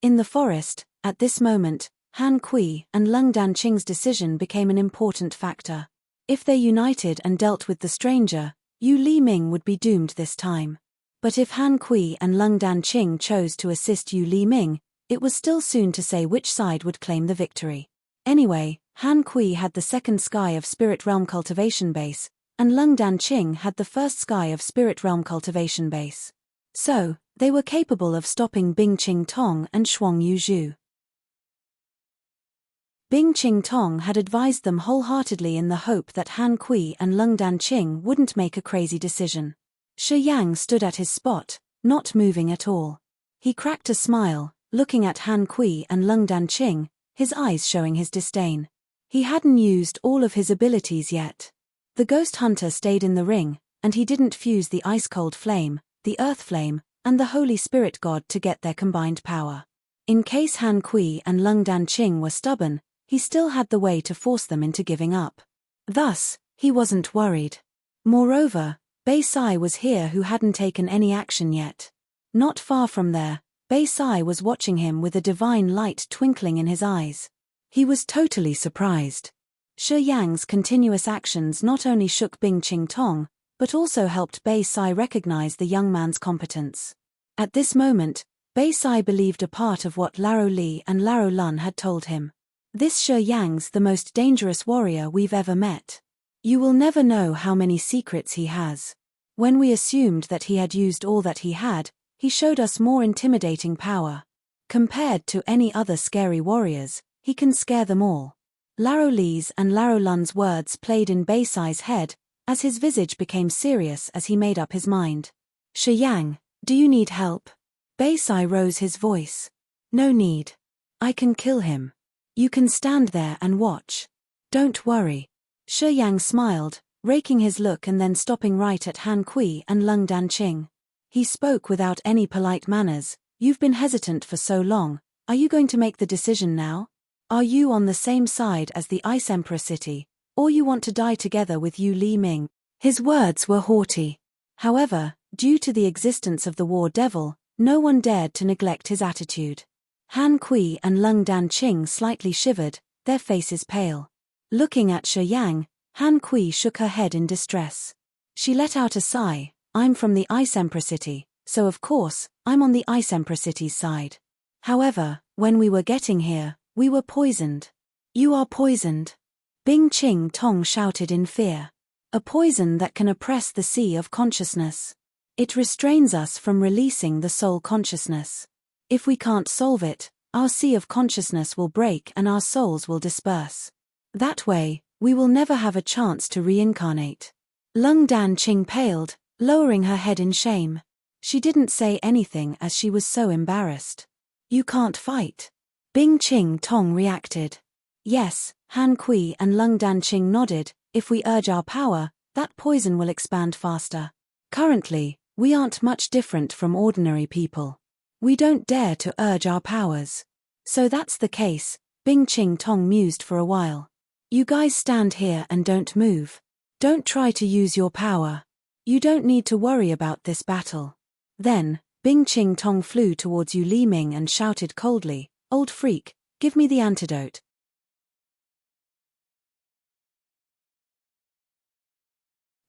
In the forest, at this moment, Han Kui and Lung Danqing's decision became an important factor. If they united and dealt with the stranger, Yu Li Ming would be doomed this time. But if Han Kui and Lung Danqing chose to assist Yu Li Ming, it was still soon to say which side would claim the victory. Anyway, Han Kui had the second sky of Spirit Realm Cultivation Base, and Lung Danqing had the first sky of Spirit Realm Cultivation Base. So, they were capable of stopping Bing Ching Tong and Shuang Yuzhu. Bing Ching Tong had advised them wholeheartedly in the hope that Han Kui and Lung Danqing wouldn't make a crazy decision. Shi Yang stood at his spot, not moving at all. He cracked a smile, looking at Han Kui and Lung Danqing, his eyes showing his disdain. He hadn't used all of his abilities yet. The ghost hunter stayed in the ring, and he didn't fuse the ice-cold flame, the earth flame, and the Holy Spirit God to get their combined power. In case Han Kui and Lung Danqing were stubborn, he still had the way to force them into giving up. Thus, he wasn't worried. Moreover, Bei Sai was here who hadn't taken any action yet. Not far from there, Bei Sai was watching him with a divine light twinkling in his eyes. He was totally surprised. Shi Yang's continuous actions not only shook Bing Ching Tong, but also helped Bei Sai recognize the young man's competence. At this moment, Bei Sai believed a part of what Laro Li and Laro Lun had told him. This Shi Yang's the most dangerous warrior we've ever met. You will never know how many secrets he has. When we assumed that he had used all that he had, he showed us more intimidating power. Compared to any other scary warriors, he can scare them all. Laro Li's and Laro Lun's words played in Bei Sai's head, as his visage became serious as he made up his mind. Shi Yang, do you need help? Bei Sai rose his voice. No need. I can kill him. You can stand there and watch. Don't worry. Shi Yang smiled, raking his look and then stopping right at Han Kui and Lung Danqing. He spoke without any polite manners. You've been hesitant for so long, are you going to make the decision now? Are you on the same side as the Ice Emperor City, or you want to die together with Yu Li Ming? His words were haughty. However, due to the existence of the war devil, no one dared to neglect his attitude. Han Kui and Lung Danqing slightly shivered, their faces pale. Looking at Shi Yang, Han Kui shook her head in distress. She let out a sigh. I'm from the Ice Emperor City, so of course, I'm on the Ice Emperor City's side. However, when we were getting here, we were poisoned. You are poisoned. Bing Ching Tong shouted in fear. A poison that can oppress the sea of consciousness. It restrains us from releasing the soul consciousness. If we can't solve it, our sea of consciousness will break and our souls will disperse. That way, we will never have a chance to reincarnate. Lung Danqing paled, lowering her head in shame. She didn't say anything as she was so embarrassed. You can't fight. Bing Ching Tong reacted. Yes, Han Kui and Lung Danqing nodded. If we urge our power, that poison will expand faster. Currently, we aren't much different from ordinary people. We don't dare to urge our powers. So that's the case, Bing Ching Tong mused for a while. You guys stand here and don't move. Don't try to use your power. You don't need to worry about this battle. Then, Bing Ching Tong flew towards Yu Li Ming and shouted coldly, Old freak, give me the antidote.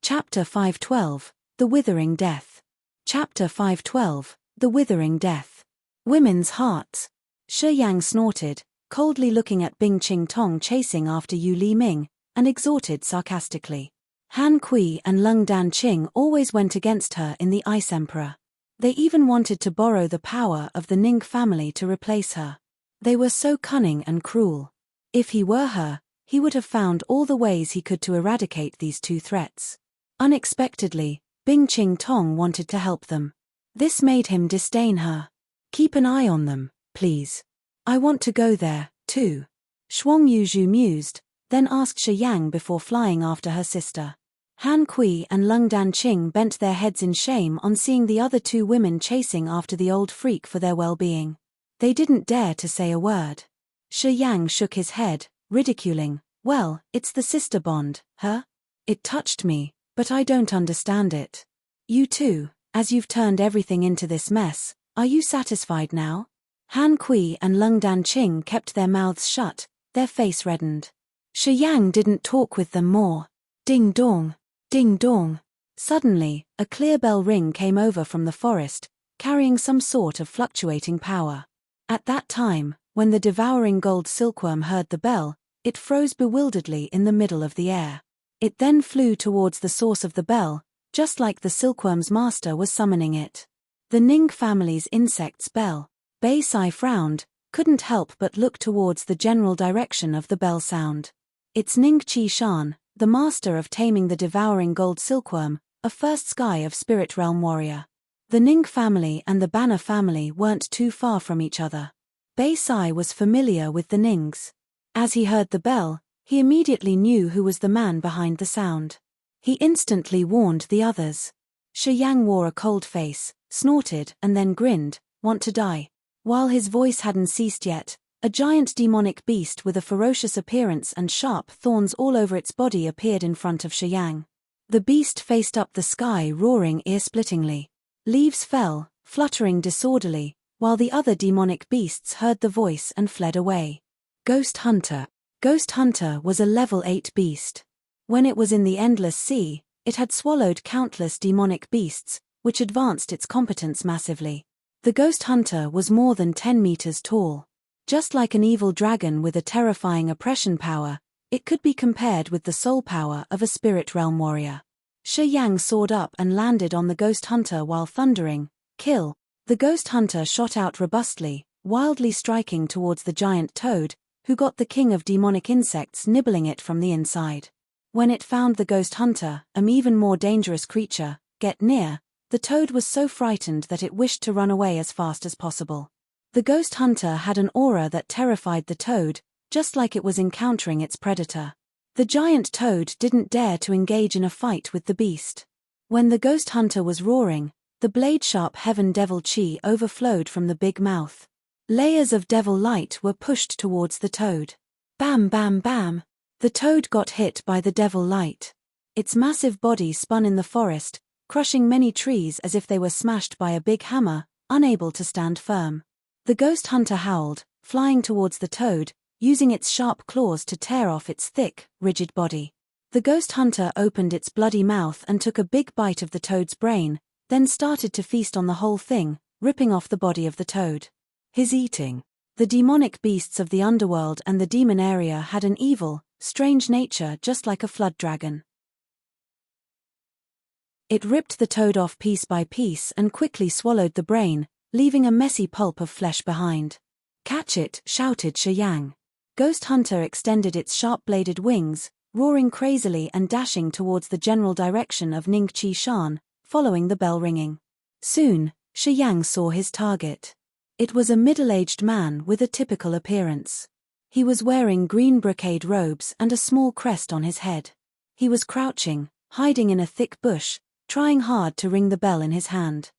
Chapter 512, The Withering Death. Chapter 512, The Withering Death. Women's Hearts. Shi Yang snorted, coldly looking at Bing Qing Tong chasing after Yu Li Ming, and exhorted sarcastically. Han Kui and Lung Dan Qing always went against her in the Ice Emperor. They even wanted to borrow the power of the Ning family to replace her. They were so cunning and cruel. If he were her, he would have found all the ways he could to eradicate these two threats. Unexpectedly, Bing Qing Tong wanted to help them. This made him disdain her. Keep an eye on them, please. I want to go there, too. Shuang Yuzhu mused, then asked Shi Yang before flying after her sister. Han Kui and Lung Dan Qing bent their heads in shame on seeing the other two women chasing after the old freak for their well-being. They didn't dare to say a word. Shi Yang shook his head, ridiculing, well, it's the sister bond, huh? It touched me, but I don't understand it. You too, as you've turned everything into this mess, are you satisfied now? Han Kui and Lung Dan Qing kept their mouths shut, their face reddened. Shi Yang didn't talk with them more. Ding dong, ding dong. Suddenly, a clear bell ring came over from the forest, carrying some sort of fluctuating power. At that time, when the devouring gold silkworm heard the bell, it froze bewilderedly in the middle of the air. It then flew towards the source of the bell, just like the silkworm's master was summoning it. The Ning family's insect's bell. Bei Sai frowned, couldn't help but look towards the general direction of the bell sound. It's Ning Qi Shan, the master of taming the devouring gold silkworm, a first sky of spirit realm warrior. The Ning family and the Banner family weren't too far from each other. Bei Sai was familiar with the Nings. As he heard the bell, he immediately knew who was the man behind the sound. He instantly warned the others. Shi Yang wore a cold face, snorted and then grinned, want to die. While his voice hadn't ceased yet, a giant demonic beast with a ferocious appearance and sharp thorns all over its body appeared in front of Shi Yang. The beast faced up the sky roaring ear-splittingly. Leaves fell, fluttering disorderly, while the other demonic beasts heard the voice and fled away. Ghost Hunter. Ghost Hunter was a level 8 beast. When it was in the Endless Sea, it had swallowed countless demonic beasts, which advanced its competence massively. The Ghost Hunter was more than 10 meters tall. Just like an evil dragon with a terrifying oppression power, it could be compared with the soul power of a spirit realm warrior. Shi Yang soared up and landed on the Ghost Hunter while thundering, kill. The Ghost Hunter shot out robustly, wildly striking towards the giant toad, who got the king of demonic insects nibbling it from the inside. When it found the Ghost Hunter, an even more dangerous creature, get near, the toad was so frightened that it wished to run away as fast as possible. The Ghost Hunter had an aura that terrified the toad, just like it was encountering its predator. The giant toad didn't dare to engage in a fight with the beast. When the Ghost Hunter was roaring, the blade-sharp heaven devil chi overflowed from the big mouth. Layers of devil light were pushed towards the toad. Bam bam bam! The toad got hit by the devil light. Its massive body spun in the forest, crushing many trees as if they were smashed by a big hammer, unable to stand firm. The Ghost Hunter howled, flying towards the toad, using its sharp claws to tear off its thick, rigid body. The Ghost Hunter opened its bloody mouth and took a big bite of the toad's brain, then started to feast on the whole thing, ripping off the body of the toad. His eating. The demonic beasts of the underworld and the demon area had an evil, strange nature just like a flood dragon. It ripped the toad off piece by piece and quickly swallowed the brain, leaving a messy pulp of flesh behind. Catch it, shouted Shi Yang. Ghost Hunter extended its sharp-bladed wings, roaring crazily and dashing towards the general direction of Ning Qi Shan, following the bell ringing. Soon, Shi Yang saw his target. It was a middle-aged man with a typical appearance. He was wearing green brocade robes and a small crest on his head. He was crouching, hiding in a thick bush, trying hard to ring the bell in his hand.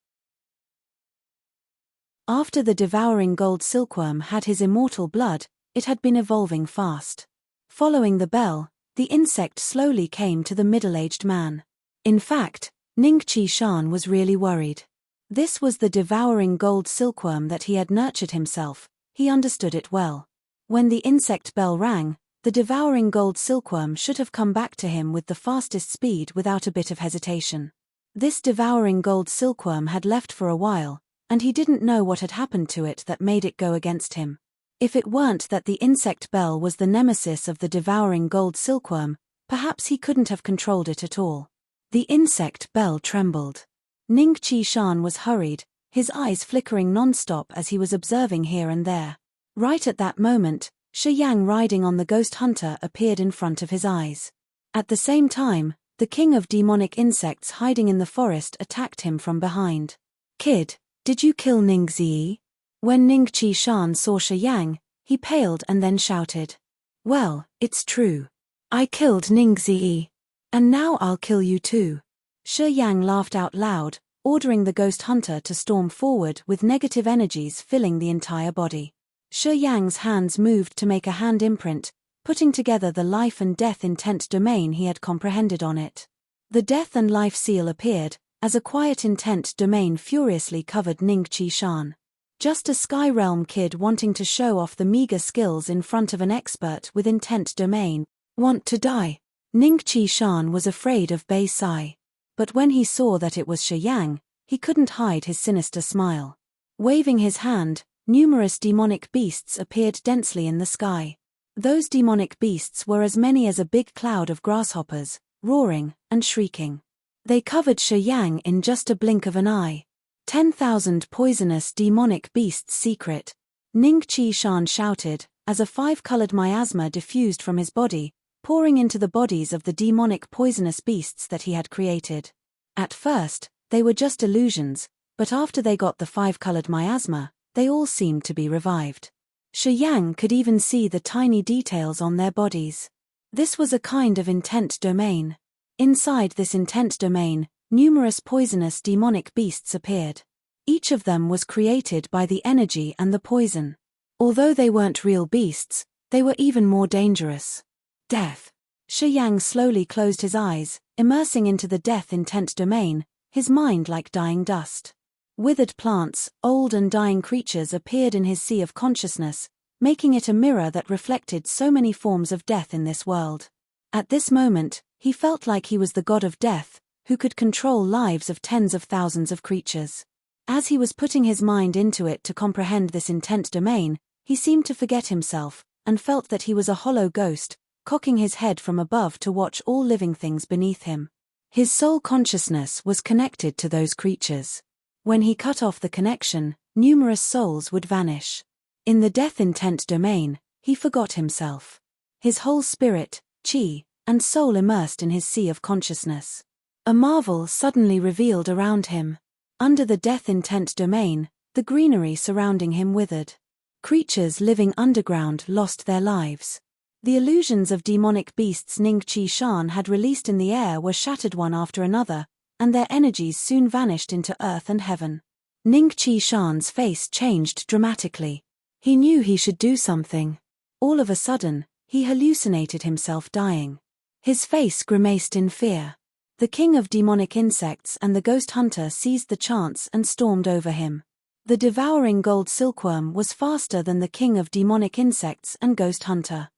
After the devouring gold silkworm had his immortal blood, it had been evolving fast. Following the bell, the insect slowly came to the middle-aged man. In fact, Ning Qi Shan was really worried. This was the devouring gold silkworm that he had nurtured himself, he understood it well. When the insect bell rang, the devouring gold silkworm should have come back to him with the fastest speed without a bit of hesitation. This devouring gold silkworm had left for a while, and he didn't know what had happened to it that made it go against him. If it weren't that the insect bell was the nemesis of the devouring gold silkworm, perhaps he couldn't have controlled it at all. The insect bell trembled. Ning Qishan was hurried, his eyes flickering non-stop as he was observing here and there. Right at that moment, Shi Yang riding on the ghost hunter appeared in front of his eyes. At the same time, the king of demonic insects hiding in the forest attacked him from behind. "Kid, did you kill Ning Ziyi?" When Ning Qishan saw Shi Yang, he paled and then shouted. "Well, it's true. I killed Ning Ziyi. And now I'll kill you too." Shi Yang laughed out loud, ordering the ghost hunter to storm forward with negative energies filling the entire body. Shi Yang's hands moved to make a hand imprint, putting together the life and death intent domain he had comprehended on it. The death and life seal appeared, as a quiet intent domain furiously covered Ning Qishan. Just a sky realm kid wanting to show off the meager skills in front of an expert with intent domain. Want to die? Ning Qishan was afraid of Bei Sai. But when he saw that it was Shi Yang, he couldn't hide his sinister smile. Waving his hand, numerous demonic beasts appeared densely in the sky. Those demonic beasts were as many as a big cloud of grasshoppers, roaring and shrieking. They covered Shi Yang in just a blink of an eye. 10,000 poisonous demonic beasts secret. Ning Qishan shouted, as a 5-colored miasma diffused from his body, pouring into the bodies of the demonic poisonous beasts that he had created. At first, they were just illusions, but after they got the 5-colored miasma, they all seemed to be revived. Shi Yang could even see the tiny details on their bodies. This was a kind of intent domain. Inside this intent domain, numerous poisonous demonic beasts appeared. Each of them was created by the energy and the poison. Although they weren't real beasts, they were even more dangerous. Death. Shi Yang slowly closed his eyes, immersing into the death intent domain, his mind like dying dust. Withered plants, old and dying creatures appeared in his sea of consciousness, making it a mirror that reflected so many forms of death in this world. At this moment, he felt like he was the god of death, who could control lives of tens of thousands of creatures. As he was putting his mind into it to comprehend this intent domain, he seemed to forget himself, and felt that he was a hollow ghost, cocking his head from above to watch all living things beneath him. His soul consciousness was connected to those creatures. When he cut off the connection, numerous souls would vanish. In the death intent domain, he forgot himself. His whole spirit, chi, and soul immersed in his sea of consciousness. A marvel suddenly revealed around him. Under the death intent domain, the greenery surrounding him withered. Creatures living underground lost their lives. The illusions of demonic beasts Ning Qishan had released in the air were shattered one after another, and their energies soon vanished into earth and heaven. Ning Qishan's face changed dramatically. He knew he should do something. All of a sudden, he hallucinated himself dying. His face grimaced in fear. The king of demonic insects and the ghost hunter seized the chance and stormed over him. The devouring gold silkworm was faster than the king of demonic insects and ghost hunter.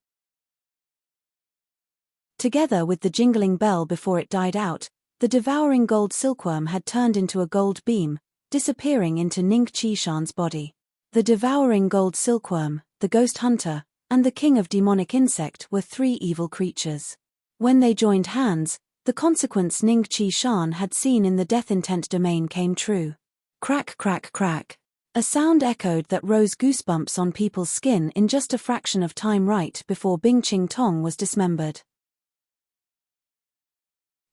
Together with the jingling bell before it died out, the devouring gold silkworm had turned into a gold beam, disappearing into Ning Qishan's body. The devouring gold silkworm, the ghost hunter, and the king of demonic insect were 3 evil creatures. When they joined hands, the consequence Ning Qishan had seen in the death intent domain came true. Crack, crack, crack. A sound echoed that rose goosebumps on people's skin in just a fraction of time right before Bing Ching Tong was dismembered.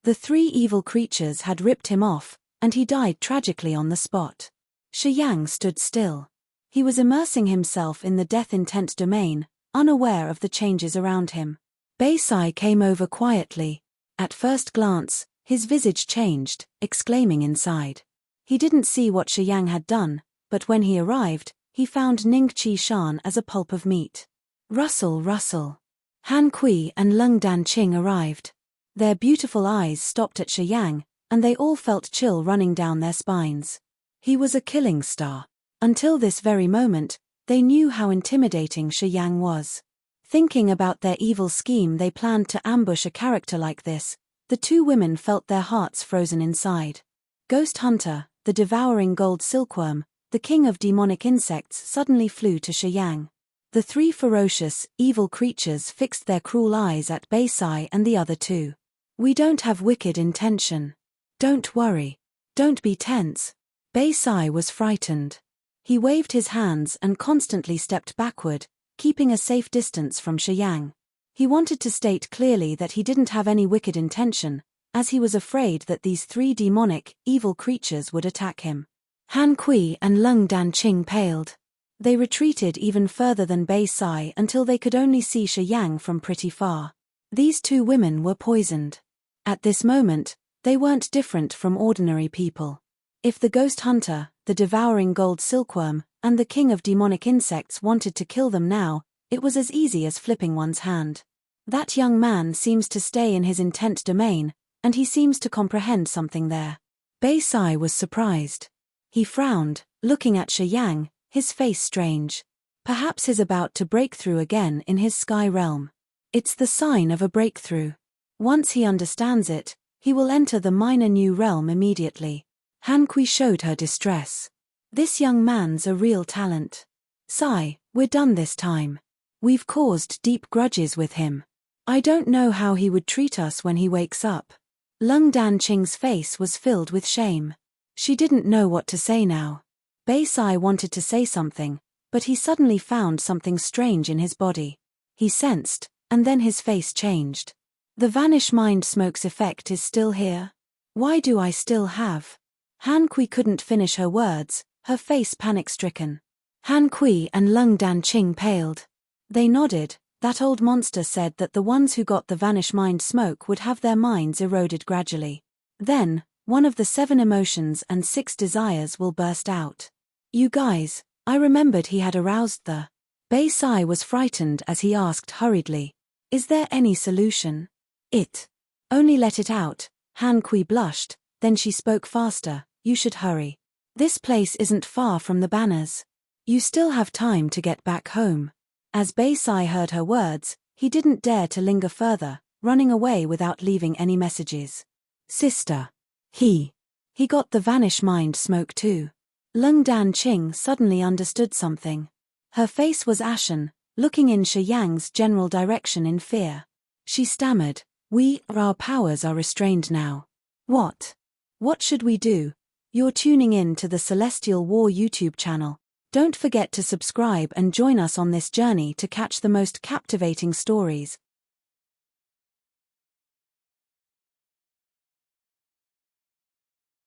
The 3 evil creatures had ripped him off, and he died tragically on the spot. Shi Yang stood still. He was immersing himself in the death intent domain, unaware of the changes around him. Bei Sai came over quietly. At first glance, his visage changed, exclaiming inside. He didn't see what Shi Yang had done, but when he arrived, he found Ning Qishan as a pulp of meat. Rustle, rustle. Han Kui and Lung Dan Qing arrived. Their beautiful eyes stopped at Shi Yang, and they all felt chill running down their spines. He was a killing star. Until this very moment, they knew how intimidating Shi Yang was. Thinking about their evil scheme they planned to ambush a character like this, the 2 women felt their hearts frozen inside. Ghost Hunter, the devouring gold silkworm, the king of demonic insects, suddenly flew to Shiyang. The three ferocious, evil creatures fixed their cruel eyes at Baisai and the other two. We don't have wicked intention. Don't worry. Don't be tense. Baisai was frightened. He waved his hands and constantly stepped backward, keeping a safe distance from Shiyang. He wanted to state clearly that he didn't have any wicked intention, as he was afraid that these three demonic, evil creatures would attack him. Han Kui and Lung Danqing paled. They retreated even further than Baisai until they could only see Shiyang from pretty far. These two women were poisoned. At this moment, they weren't different from ordinary people. If the Ghost Hunter, the devouring gold silkworm, and the king of demonic insects wanted to kill them now, it was as easy as flipping one's hand. That young man seems to stay in his intent domain, and he seems to comprehend something there. Baisai was surprised. He frowned, looking at Shiyang, his face strange. Perhaps he's about to break through again in his sky realm. It's the sign of a breakthrough. Once he understands it, he will enter the minor new realm immediately. Han Kui showed her distress. This young man's a real talent. Sai, we're done this time. We've caused deep grudges with him. I don't know how he would treat us when he wakes up. Lung Danqing's face was filled with shame. She didn't know what to say now. Baisai wanted to say something, but he suddenly found something strange in his body. He sensed, and then his face changed. The vanish mind smoke's effect is still here? Why do I still have? Han Kui couldn't finish her words, her face panic-stricken. Han Kui and Lung Danqing paled. They nodded. That old monster said that the ones who got the vanish mind smoke would have their minds eroded gradually. Then, one of the 7 emotions and 6 desires will burst out. You guys, I remembered he had aroused the... Baisai was frightened as he asked hurriedly. Is there any solution? Only let it out. Han Kui blushed, then she spoke faster. You should hurry. This place isn't far from the banners. You still have time to get back home. As Baisai heard her words, he didn't dare to linger further, running away without leaving any messages. Sister. He got the vanish mind smoke too. Lung Danqing suddenly understood something. Her face was ashen, looking in Shiyang's general direction in fear. She stammered, our powers are restrained now. What should we do? You're tuning in to the Celestial War YouTube channel. Don't forget to subscribe and join us on this journey to catch the most captivating stories.